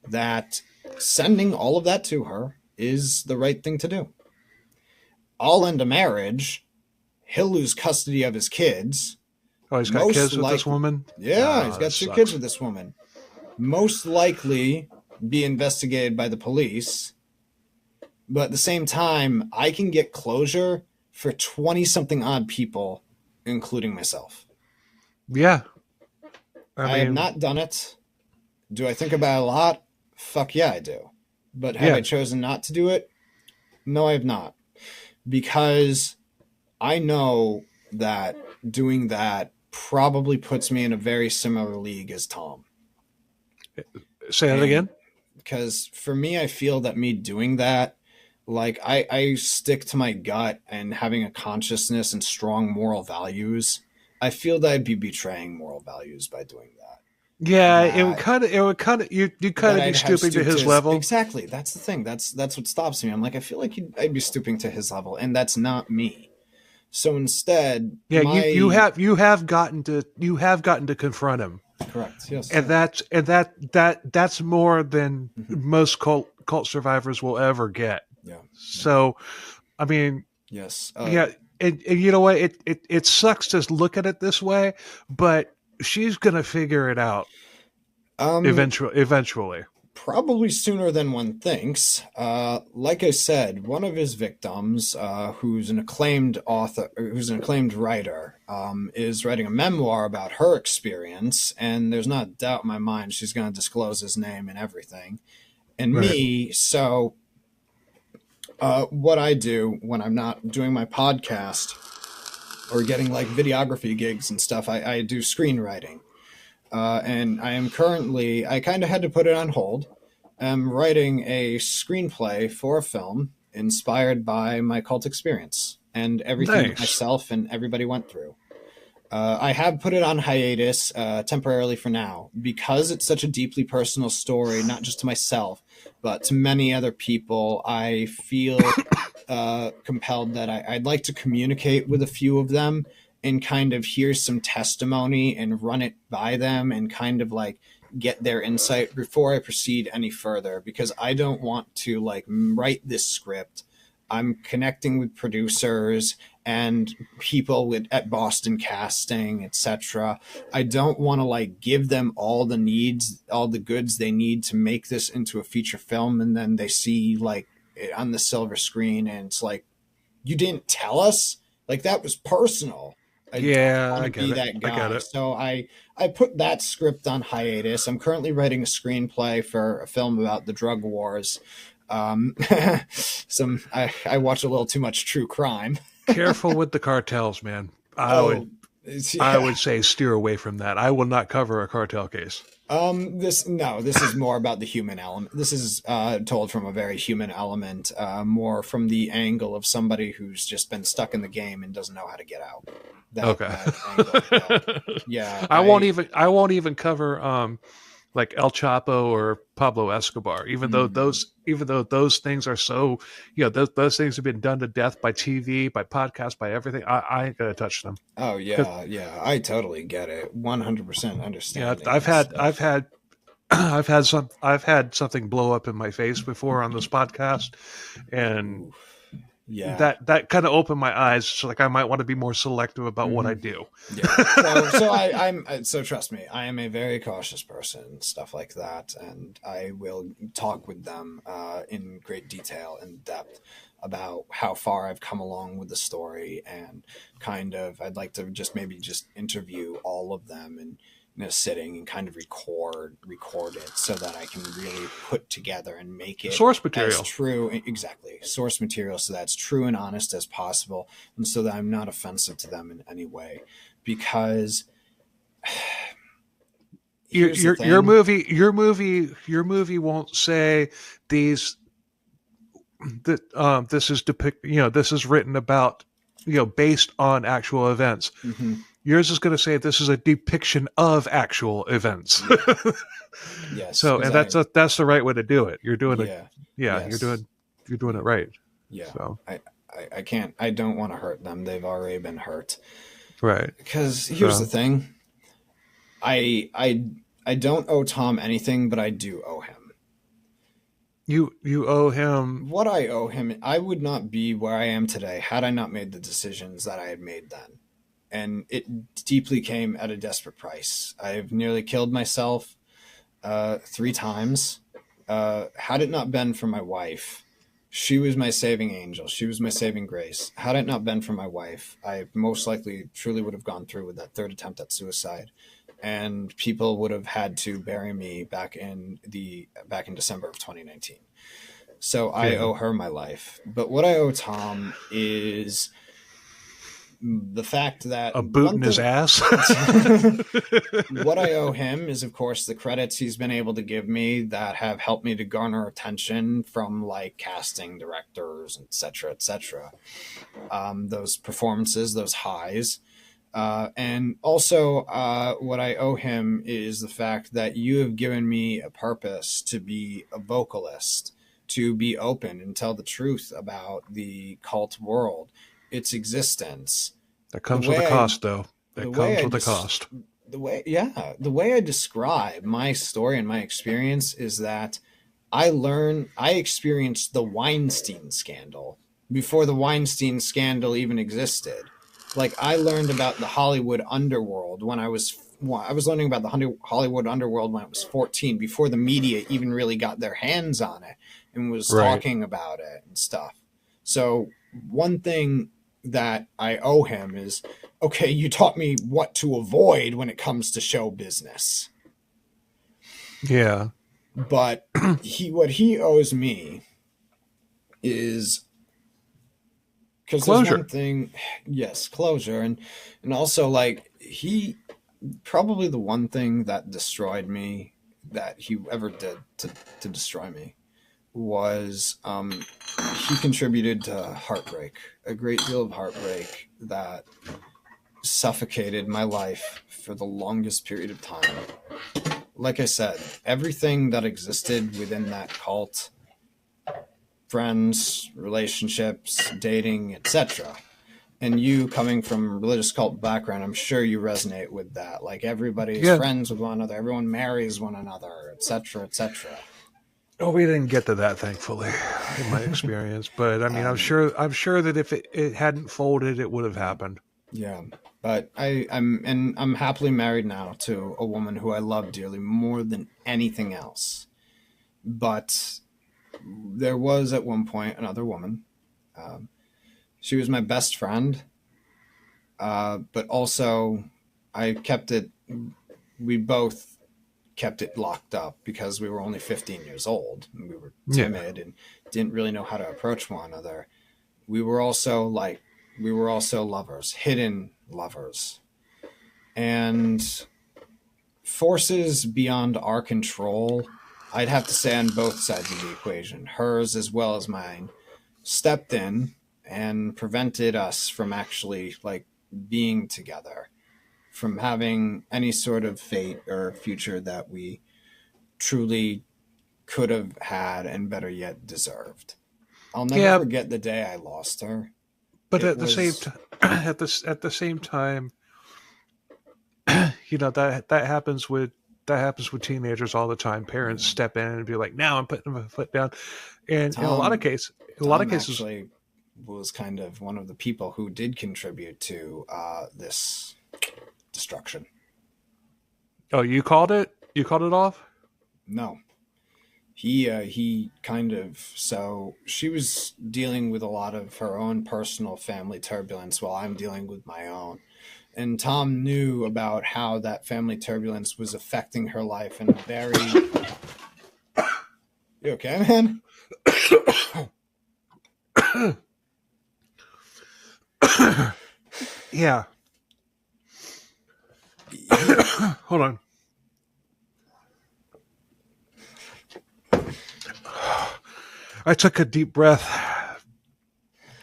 that sending all of that to her is the right thing to do. I'll end a marriage. He'll lose custody of his kids. Oh, he's got kids with this woman? Yeah, he's got 2 kids with this woman. Most likely be investigated by the police. But at the same time, I can get closure for 20-something odd people, including myself. Yeah. I have not done it. Do I think about it a lot? Fuck yeah, I do. But have I chosen not to do it? No, I have not. Because I know that doing that probably puts me in a very similar league as Tom. Say that again? Because for me, I feel that me doing that, like I stick to my gut and having a consciousness and strong moral values. I feel that I'd be betraying moral values by doing that. Yeah, it would kind of you kind of be stooping to his level. Exactly. That's the thing. That's what stops me. I'm like, I feel like I'd be stooping to his level, and that's not me. So instead, you have gotten to confront him. Correct. Yes. And that's more than most cult survivors will ever get. Yeah. So, I mean, yes. Yeah, and you know what? It sucks to look at it this way, but she's gonna figure it out eventually. Probably sooner than one thinks. Like I said, one of his victims, who's an acclaimed author, who's an acclaimed writer, is writing a memoir about her experience, and there's not a doubt in my mind she's going to disclose his name and everything. And me, so what I do when I'm not doing my podcast or getting like videography gigs and stuff, I do screenwriting. And I am currently, I kind of had to put it on hold. I'm writing a screenplay for a film inspired by my cult experience and everything that myself and everybody went through. I have put it on hiatus temporarily for now because it's such a deeply personal story, not just to myself, but to many other people. I feel compelled that I'd like to communicate with a few of them and kind of hear some testimony and run it by them and kind of like get their insight before I proceed any further, because I don't want to like write this script. I'm connecting with producers and people at Boston Casting, etc. I don't want to like give them all the needs, all the goods they need to make this into a feature film, and then they see like it on the silver screen and it's like, you didn't tell us? Like, that was personal. I don't want to be that guy. I get it. So I put that script on hiatus. I'm currently writing a screenplay for a film about the drug wars. I watch a little too much true crime. Careful with the cartels, man. I would say steer away from that. I will not cover a cartel case. This is more about the human element. This is told from a very human element, more from the angle of somebody who's just been stuck in the game and doesn't know how to get out. That angle, yeah. I won't even cover like El Chapo or Pablo Escobar, even though those things are so, those things have been done to death by TV, by podcast, by everything. I ain't gonna touch them. Oh yeah, I totally get it. 100% understand. Yeah, I've had something blow up in my face before on this podcast, and yeah, that kind of opened my eyes. So like I might want to be more selective about what I do. Yeah. So trust me, I am a very cautious person, stuff like that, and I will talk with them in great detail and depth about how far I've come along with the story, and kind of I'd like to just interview all of them and in a sitting and kind of record it so that I can really put together and make it source material as true. Exactly. Source material. So that's true and honest as possible. And so that I'm not offensive to them in any way, because your movie won't say these, that this is this is written about, based on actual events. Mm-hmm. Yours is going to say this is a depiction of actual events. Yes. So, and that's the right way to do it. You're doing it. Yeah. Yes. You're doing it right. Yeah. So I don't want to hurt them. They've already been hurt. Right. Because here's the thing. I don't owe Tom anything, but I do owe him. You owe him what I owe him. I would not be where I am today had I not made the decisions that I had made then. And it deeply came at a desperate price. I've nearly killed myself 3 times. Had it not been for my wife, she was my saving angel. She was my saving grace. Had it not been for my wife, I most likely truly would have gone through with that 3rd attempt at suicide. And people would have had to bury me back in December of 2019. So I owe her my life. But what I owe Tom is the fact that a boot in his ass. What I owe him is, of course, the credits he's been able to give me that have helped me to garner attention from like casting directors, etc. Those performances, those highs. And also what I owe him is the fact that you have given me a purpose to be a vocalist, to be open and tell the truth about the cult world, its existence. That comes with a cost, though. It comes with a cost. The way I describe my story and my experience is that I experienced the Weinstein scandal before the Weinstein scandal even existed. Like, I learned about the Hollywood underworld when I was learning about the Hollywood underworld when I was 14, before the media even really got their hands on it and was talking about it and stuff. So one thing that I owe him is, okay, you taught me what to avoid when it comes to show business. Yeah. But what he owes me is, because there's one thing, yes, closure, and also like he probably the one thing that destroyed me, that he ever did to destroy me, was he contributed to heartbreak, a great deal of heartbreak that suffocated my life for the longest period of time. Like I said, everything that existed within that cult, friends, relationships, dating, etc. And you coming from a religious cult background, I'm sure you resonate with that. Like everybody is Yeah. friends with one another, everyone marries one another, etc., etc. Oh, we didn't get to that, thankfully, in my experience. But I mean, I'm sure that if it hadn't folded, it would have happened. Yeah, but I'm happily married now to a woman who I love dearly more than anything else. But there was at one point another woman. She was my best friend, but also I kept it. We both kept it locked up because we were only 15 years old and we were timid and didn't really know how to approach one another. We were also lovers, hidden lovers, and forces beyond our control, I'd have to say on both sides of the equation, hers as well as mine, stepped in and prevented us from actually like being together, from having any sort of fate or future that we truly could have had and better yet deserved. I'll never forget the day I lost her. But at the same time, you know, that happens with teenagers all the time. Parents step in and be like, "Now I'm putting my foot down," and in a lot of cases, actually was kind of one of the people who did contribute to this destruction. Oh, you called it? You called it off? No. He kind of, so she was dealing with a lot of her own personal family turbulence while I'm dealing with my own. And Tom knew about how that family turbulence was affecting her life in a very... You okay, man? Yeah. Hold on. I took a deep breath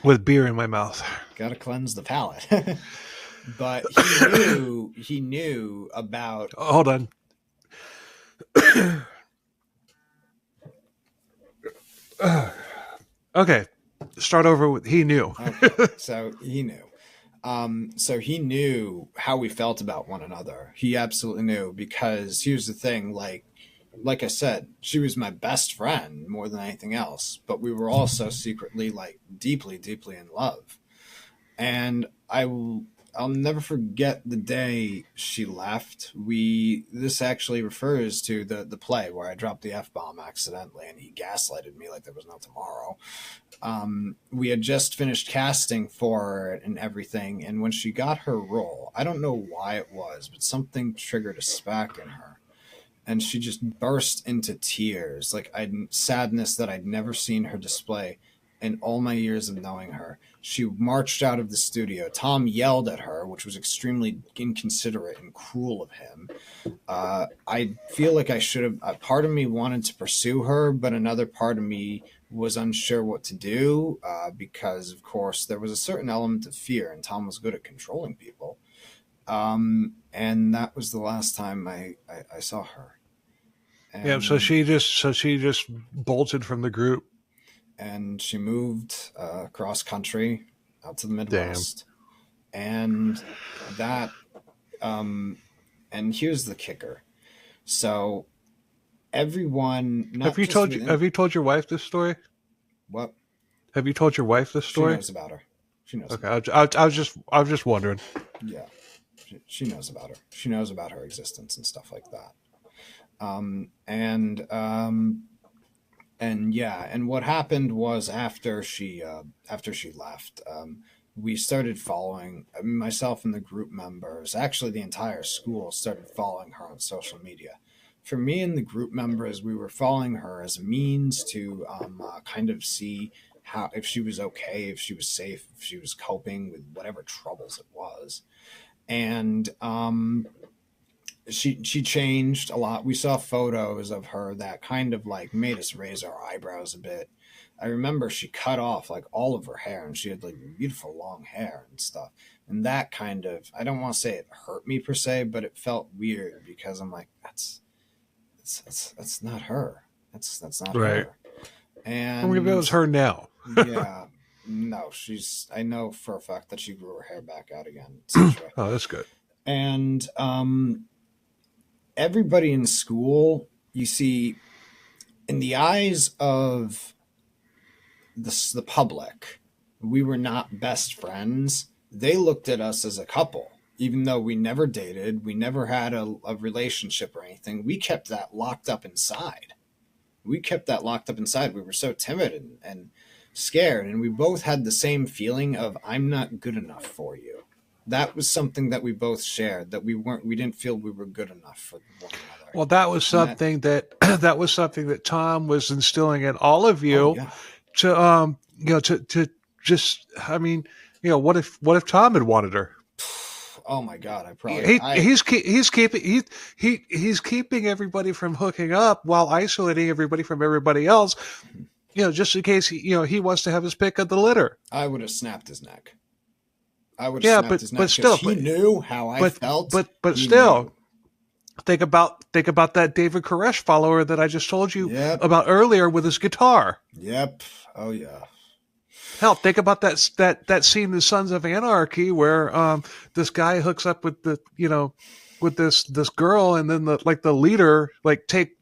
with beer in my mouth. Gotta cleanse the palate. But he knew about... Hold on. Okay. Start over with he knew. Okay. So he knew. So he knew how we felt about one another. He absolutely knew, because here's the thing, like I said, she was my best friend more than anything else, but we were also secretly like deeply, deeply in love. And I'll never forget the day she left. This actually refers to the play where I dropped the F-bomb accidentally and he gaslighted me like there was no tomorrow. We had just finished casting for it and everything, and when she got her role, I don't know why it was, but something triggered a spark in her. And she just burst into tears, like sadness that I'd never seen her display in all my years of knowing her. She marched out of the studio. Tom yelled at her, which was extremely inconsiderate and cruel of him. I feel like I should have... part of me wanted to pursue her, but another part of me was unsure what to do, because, of course, there was a certain element of fear, and Tom was good at controlling people. And that was the last time I saw her. And, yeah, so she just bolted from the group. And she moved across country out to the Midwest. Damn. And that, and here's the kicker. So everyone... Have you told your wife this story? What? Have you told your wife this story? She knows about her. She knows. Okay, I was just wondering. Yeah, she knows about her. She knows about her existence and stuff like that. And yeah, and what happened was after she left, we started following, myself and the group members, actually the entire school started following her on social media. For me and the group members, we were following her as a means to kind of see how, if she was okay, if she was safe, if she was coping with whatever troubles it was. And she changed a lot. We saw photos of her that kind of like made us raise our eyebrows a bit. I remember she cut off like all of her hair, and she had like beautiful long hair and stuff. And that kind of, I don't want to say it hurt me per se, but it felt weird because I'm like, that's not her. That's not Right. her. I mean, that was And her now. yeah, no, I know for a fact that she grew her hair back out again, etc. Oh, that's good. And everybody in school, you see, in the eyes of the public, we were not best friends. They looked at us as a couple, even though we never dated, we never had a relationship or anything. We kept that locked up inside. We were so timid and scared, and we both had the same feeling of, I'm not good enough for you. That was something that we both shared, that we didn't feel we were good enough for one another. Well, that was something that was something that Tom was instilling in all of you. Oh, yeah. To just, I mean, what if Tom had wanted her? Oh my God! He's keeping everybody from hooking up while isolating everybody from everybody else. Just in case he wants to have his pick of the litter. I would have snapped his neck. But still, he knew how I felt. But still. Knew. Think about that David Koresh follower that I just told you about earlier with his guitar. Yep. Oh yeah. Hell, think about that scene in Sons of Anarchy where this guy hooks up with with this girl, and then the leader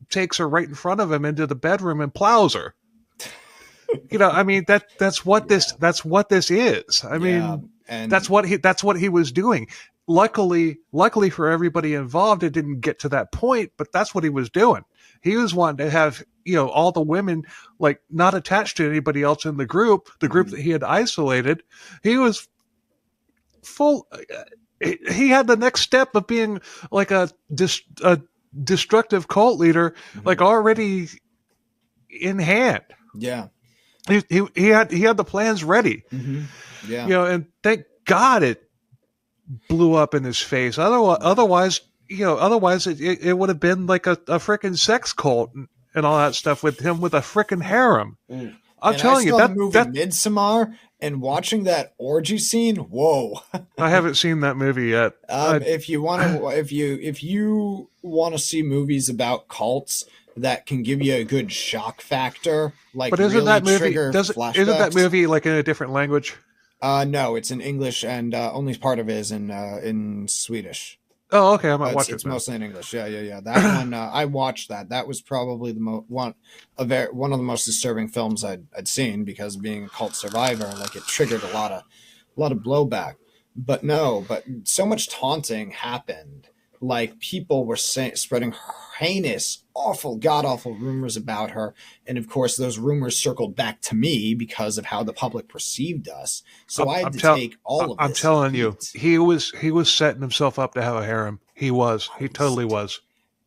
takes her right in front of him into the bedroom and plows her. I mean that's what this is. I mean, and that's what he was doing. Luckily for everybody involved, it didn't get to that point, but that's what he was doing. He was wanting to have, all the women not attached to anybody else in the group that he had isolated. He was full. He had the next step of being a destructive cult leader, already in hand. Yeah. He had the plans ready. Mm-hmm. Yeah. And thank God it blew up in his face. Otherwise, it would have been like a freaking sex cult and all that stuff with him with a freaking harem. I'm telling you, that movie Midsommar and watching that orgy scene. Whoa! I haven't seen that movie yet. If you want to see movies about cults that can give you a good shock factor, but isn't that movie in a different language? No, it's in English, and only part of it is in Swedish. Oh, okay. I might watch it. It's mostly in English. Yeah. That one, I watched that. That was probably one of the most disturbing films I'd seen, because being a cult survivor, it triggered a lot of blowback. But so much taunting happened. People were spreading heinous, awful, god-awful rumors about her. And of course, those rumors circled back to me because of how the public perceived us. So I had to take all of this. I'm telling you, he was setting himself up to have a harem. He totally was.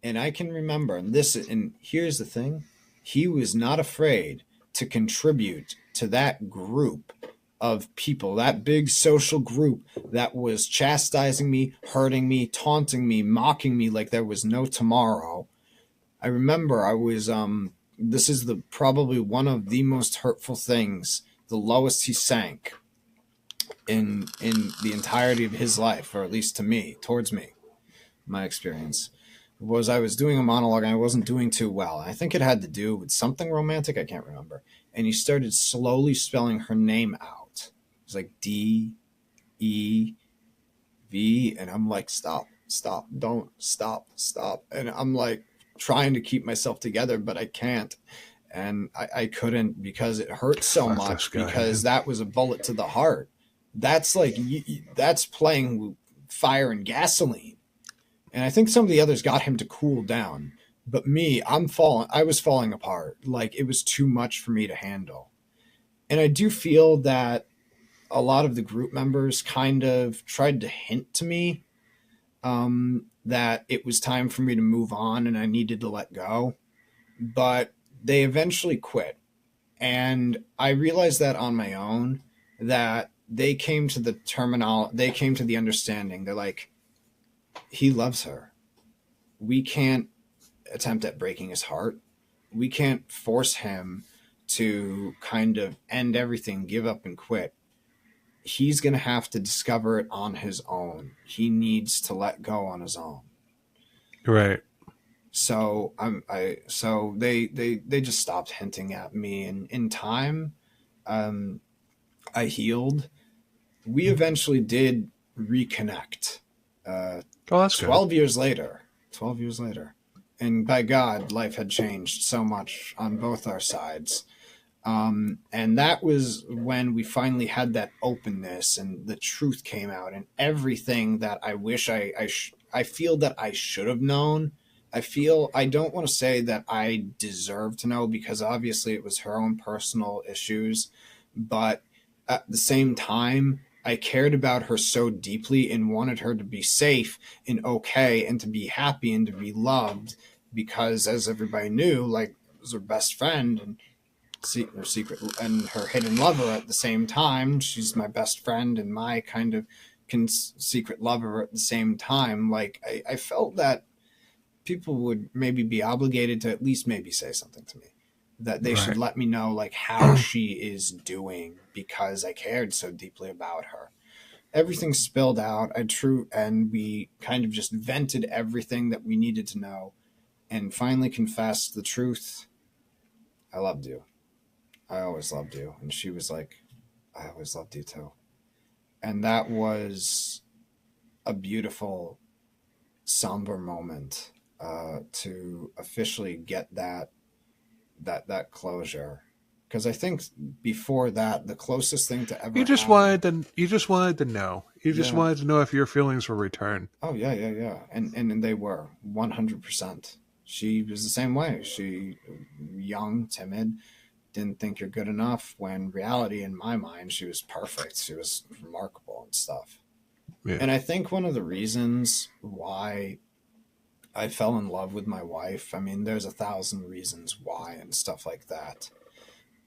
And I can remember, and here's the thing, he was not afraid to contribute to that group of people, that big social group that was chastising me, hurting me, taunting me, mocking me like there was no tomorrow. I remember I was, this is probably one of the most hurtful things, the lowest he sank in the entirety of his life, or at least towards me, my experience, was I was doing a monologue and I wasn't doing too well. I think it had to do with something romantic, I can't remember. And he started slowly spelling her name out. It's like D-E-V, and I'm like, stop, don't stop. And I'm trying to keep myself together, but I can't. And I couldn't, because it hurt so much, because that was a bullet to the heart. That's that's playing fire and gasoline. And I think some of the others got him to cool down. But me, I was falling apart. It was too much for me to handle. And I do feel that a lot of the group members kind of tried to hint to me that it was time for me to move on and I needed to let go. But they eventually quit. And I realized that on my own, that they came to the understanding. They're like, he loves her. We can't attempt at breaking his heart. We can't force him to kind of end everything, give up and quit. he's going to have to discover it on his own. He needs to let go on his own. Right. So so they just stopped hinting at me, and in time, I healed. We eventually did reconnect. Oh, that's 12 good. years later. 12 years later. And by God, life had changed so much on both our sides. And that was when we finally had that openness and the truth came out, and everything that I wish I feel that I should have known. I don't want to say that I deserve to know, because obviously it was her own personal issues, but at the same time, I cared about her so deeply and wanted her to be safe and okay and to be happy and to be loved, because as everybody knew, like, it was her best friend and her secret and her hidden lover at the same time. She's my best friend and my kind of secret lover at the same time. Like, I felt that people would maybe be obligated to at least maybe say something to me, that they should Right. let me know like how she is doing, because I cared so deeply about her. Everything spilled out. And we kind of just vented everything that we needed to know, and finally confessed the truth. I loved you. I always loved you. And she was like, I always loved you too. And that was a beautiful, somber moment to officially get that closure. Because I think before that, the closest thing to ever You just happen. wanted to know. You just Yeah. wanted to know if your feelings were returned. Oh yeah. And they were 100%. She was the same way. She, young, timid, didn't think you're good enough, when reality, in my mind, she was perfect. She was remarkable and stuff. Yeah. And I think one of the reasons why I fell in love with my wife, I mean, there's 1,000 reasons why and stuff like that.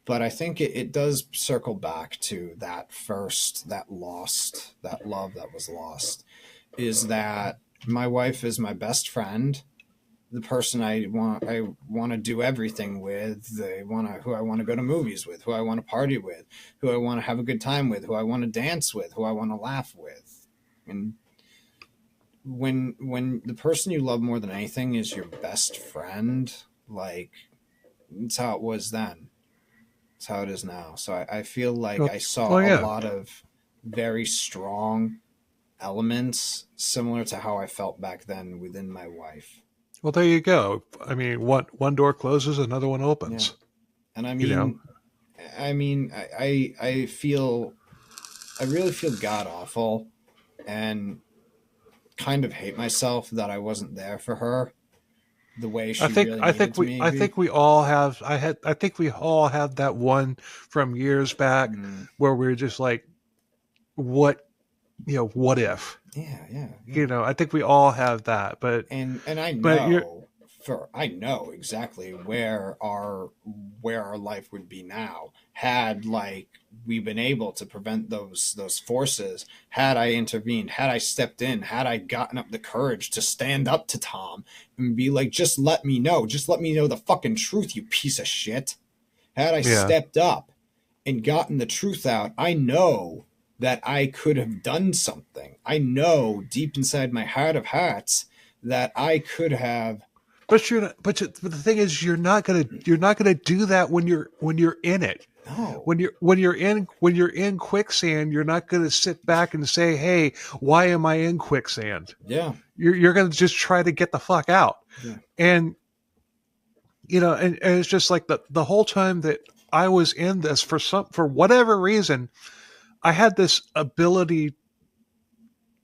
But I think it does circle back to that first, that love that was lost, is that my wife is my best friend, the person I want to do everything with, who I want to go to movies with, who I want to party with, who I want to have a good time with, who I want to dance with, who I want to laugh with. And when the person you love more than anything is your best friend, like, it's how it was then. It's how it is now. So I feel like I saw Well, a yeah. lot of very strong elements similar to how I felt back then within my wife. Well, there you go. I mean, one door closes, another one Yeah. opens. And You know, I feel, I really feel god awful and kind of hate myself that I wasn't there for her the way she really needed to I maybe. think we all have. I think we all have that one from years back Mm, where we're just like, what, what if? yeah. I think we all have that. And But you're I know exactly where our life would be now, had, like, we been able to prevent those forces, had I intervened, had I stepped in, had I gotten up the courage to stand up to Tom and be like, just let me know the fucking truth, you piece of shit. Had I yeah. stepped up and gotten the truth out, I know that I could have done something. I know deep inside my heart of hearts that I could have. But you're not. But the thing is, you're not gonna do that when you're in it. No. When you're in quicksand, you're not going to sit back and say, "Hey, why am I in quicksand?" Yeah. You're going to just try to get the fuck out. Yeah. And and it's just like the whole time that I was in this, for whatever reason, I had this ability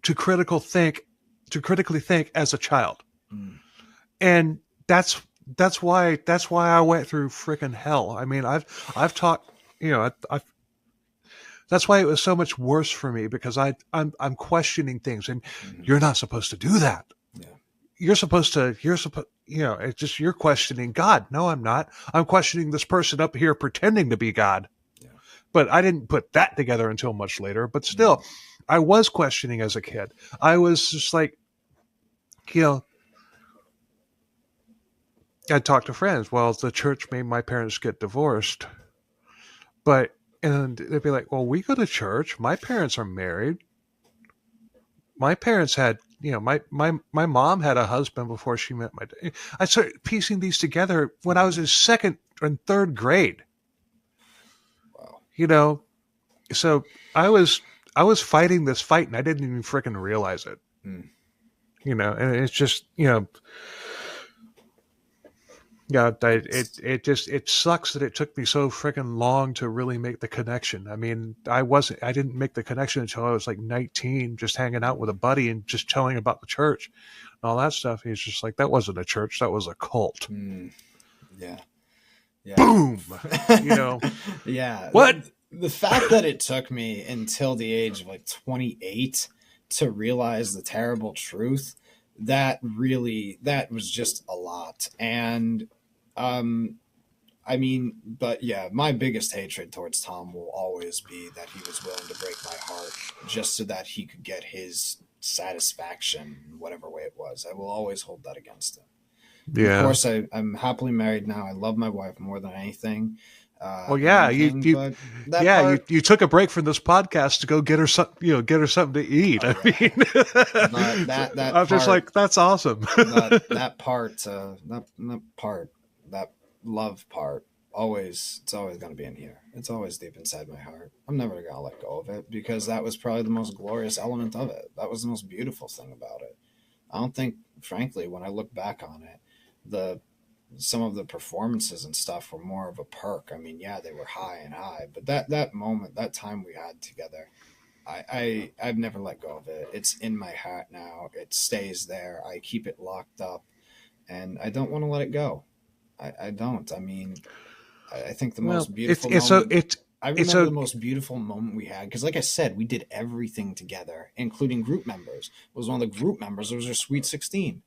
to critically think as a child, Mm. and that's why I went through freaking hell. I mean, I've talked, I've that's why it was so much worse for me, because I'm questioning things, and Mm-hmm. you're not supposed to do that. Yeah. You're supposed, it's just, you're questioning God. No, I'm not. I'm questioning this person up here pretending to be God. Yeah. But I didn't put that together until much later. But still, I was questioning as a kid. I was just like, I'd talk to friends. Well, the church made my parents get divorced, but and they'd be like, well, we go to church. My parents are married. My parents had, my mom had a husband before she met my dad. I started piecing these together when I was in second and third grade. Wow. So I was fighting this fight and I didn't even freaking realize it. Mm. And it's just, it sucks that it took me so freaking long to really make the connection. I mean, I didn't make the connection until I was like 19, just hanging out with a buddy and just telling about the church and all that stuff. He's just like, that wasn't a church, that was a cult. Mm. Yeah. Boom. Yeah. What? The fact that it took me until the age of like 28 to realize the terrible truth, that was just a lot. And I mean, but yeah, my biggest hatred towards Tom will always be that he was willing to break my heart just so that he could get his satisfaction in whatever way it was. I will always hold that against him. Yeah. Of course, I'm happily married now. I love my wife more than anything. Well, yeah, you took a break from this podcast to go get her something to eat. Oh, I mean, that I'm just like, that's awesome. that love part, it's always going to be in here. It's always deep inside my heart. I'm never going to let go of it because that was probably the most glorious element of it. That was the most beautiful thing about it. I don't think, frankly, when I look back on it, some of the performances and stuff were more of a perk. I mean, yeah, they were high, but that moment, that time we had together, I've never let go of it. It's in my heart now. It stays there. I keep it locked up, and I don't want to let it go. I don't. I mean, I think the most beautiful moment. I remember the most beautiful moment we had because, like I said, we did everything together, including group members. It was one of the group members. It was our Sweet 16.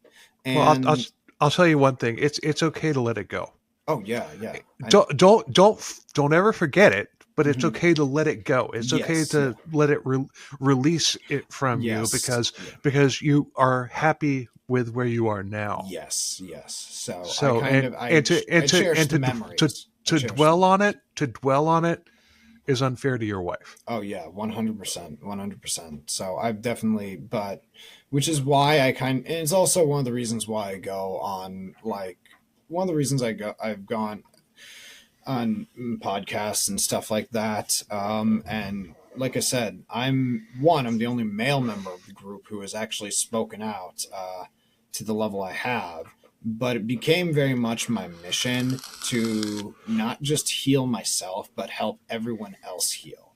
And I'll tell you one thing. It's okay to let it go. Oh yeah. Don't ever forget it. But it's okay to let it go. It's okay to let it release it from you because you are happy with where you are now. Yes. So to dwell on it is unfair to your wife. Oh yeah, 100%. So I've definitely, which is why it's also one of the reasons why I've gone on podcasts and stuff like that. And like I said, I'm the only male member of the group who has actually spoken out to the level I have. But it became very much my mission to not just heal myself, but help everyone else heal.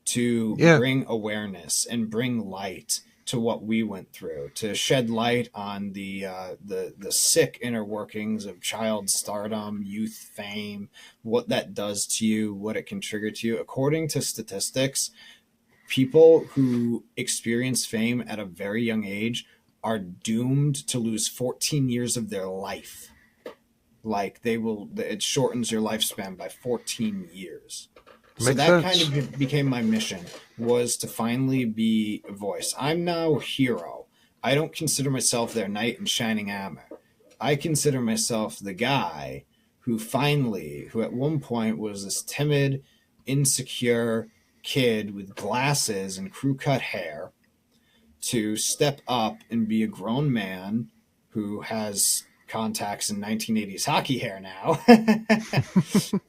To bring awareness and bring light to what we went through, to shed light on the sick inner workings of child stardom, youth fame, what that does to you, what it can trigger to you. According to statistics, people who experience fame at a very young age are doomed to lose 14 years of their life. Like it shortens your lifespan by 14 years. So that kind of became my mission, was to finally be a voice. I'm now a hero. I don't consider myself their knight in shining armor. I consider myself the guy who at one point was this timid, insecure kid with glasses and crew-cut hair, to step up and be a grown man who has contacts and 1980s hockey hair now,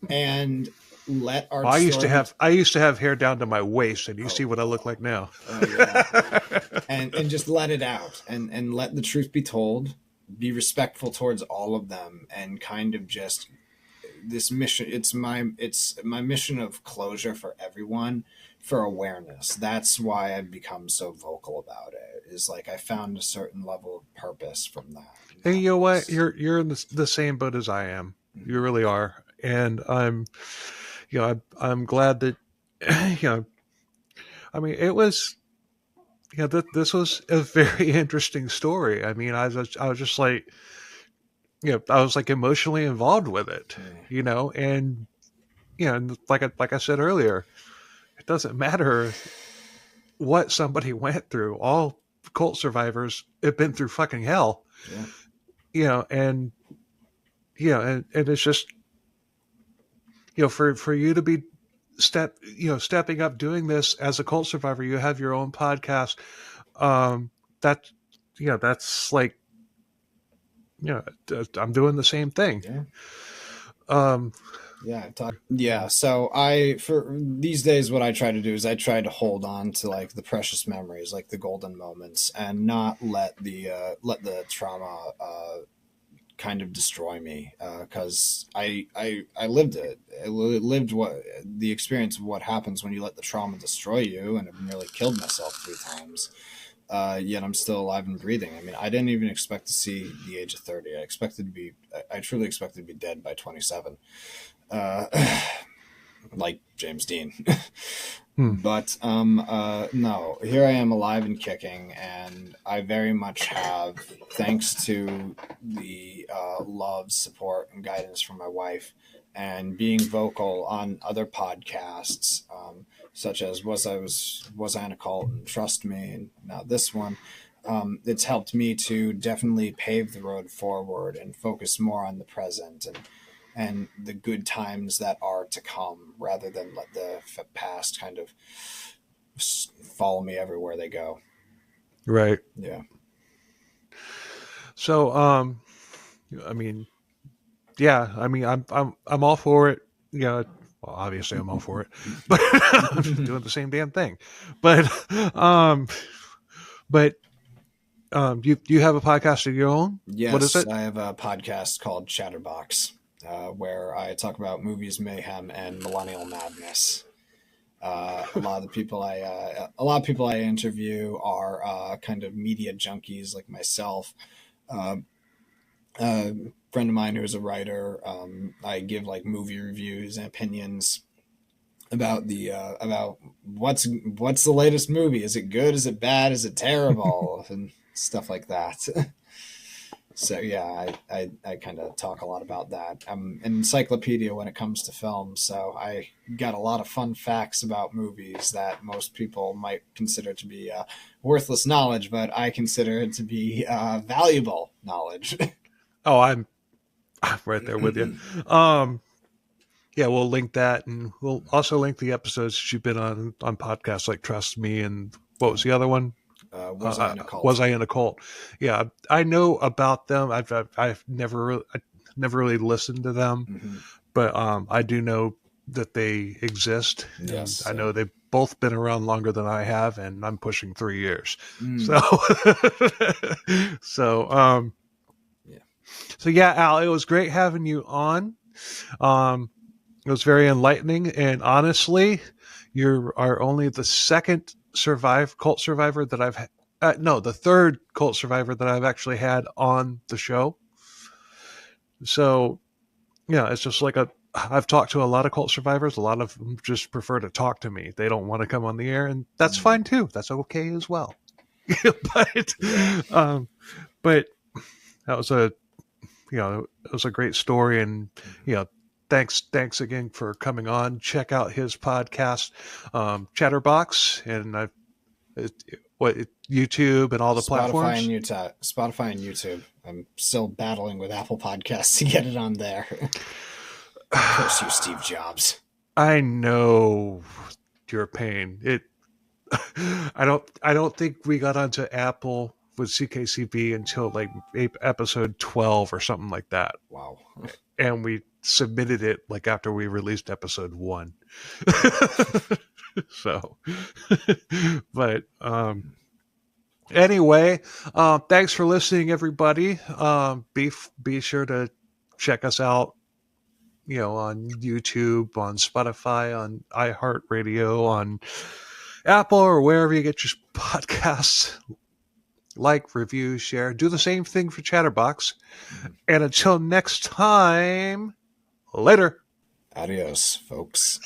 and let our. I used to have hair down to my waist, and you see what I look like now. and just let it out, and let the truth be told. Be respectful towards all of them, and kind of just this mission. It's my mission of closure for everyone. For awareness. That's why I've become so vocal about it. Is like I found a certain level of purpose from that. And you know what? You're in the same boat as I am. Mm-hmm. You really are. And I'm glad that I mean, it was this was a very interesting story. I mean, I was just like I was like emotionally involved with it, and and like I said earlier, it doesn't matter what somebody went through. All cult survivors have been through fucking hell. And it's just, for you to be stepping up, doing this as a cult survivor. You have your own podcast. That, that's like, I'm doing the same thing. Yeah. So for these days, what I try to do is I try to hold on to like the precious memories, like the golden moments, and not let the trauma kind of destroy me, because I lived it. I lived what the experience of what happens when you let the trauma destroy you, and I've nearly killed myself 3 times. Yet I'm still alive and breathing. I mean, I didn't even expect to see the age of 30. I truly expected to be dead by 27. Like James Dean. But no, here I am alive and kicking, and I very much have, thanks to the love, support, and guidance from my wife, and being vocal on other podcasts, such as Was I in a Cult and Trust Me, and now this one. It's helped me to definitely pave the road forward and focus more on the present and the good times that are to come, rather than let the past kind of follow me everywhere they go. Right. Yeah. So, I mean, I'm all for it. Well, obviously I'm all for it, but I'm just doing the same damn thing. But, you have a podcast of your own? Yes, what is it? I have a podcast called Chatterbox, where I talk about movies, mayhem, and millennial madness. A lot of people I interview are kind of media junkies like myself. A friend of mine who's a writer, I give like movie reviews and opinions about about what's the latest movie. Is it good? Is it bad? Is it terrible? And stuff like that. So yeah, I kind of talk a lot about that. I'm an encyclopedia when it comes to film, so I got a lot of fun facts about movies that most people might consider to be worthless knowledge, but I consider it to be valuable knowledge. Oh, I'm right there with you. Yeah, we'll link that, and we'll also link the episodes that you've been on podcasts like Trust Me, and what was the other one? Was I in a Cult? Was I in a Cult? Yeah, I know about them. I've never really listened to them, Mm-hmm. but I do know that they exist. Yes, I know they've both been around longer than I have, and I'm pushing 3 years. So, So yeah, Al, it was great having you on. It was very enlightening, and honestly, you are only the second cult survivor that I've the third cult survivor that I've actually had on the show. So, it's just like I've talked to a lot of cult survivors. A lot of them just prefer to talk to me. They don't want to come on the air, and that's fine too. That's okay as well. But that was it was a great story, and thanks again for coming on. Check out his podcast, Chatterbox, and YouTube and all the platforms. Spotify and YouTube. I'm still battling with Apple Podcasts to get it on there. Curse you, Steve Jobs. I know your pain. I don't think we got onto Apple with CKCB until like episode 12 or something like that. Wow. And we submitted it like after we released episode 1. So, but anyway, thanks for listening, everybody. Be sure to check us out, on YouTube, on Spotify, on iHeartRadio, on Apple, or wherever you get your podcasts. Like, review, share. Do the same thing for Chatterbox. And until next time, later. Adios, folks.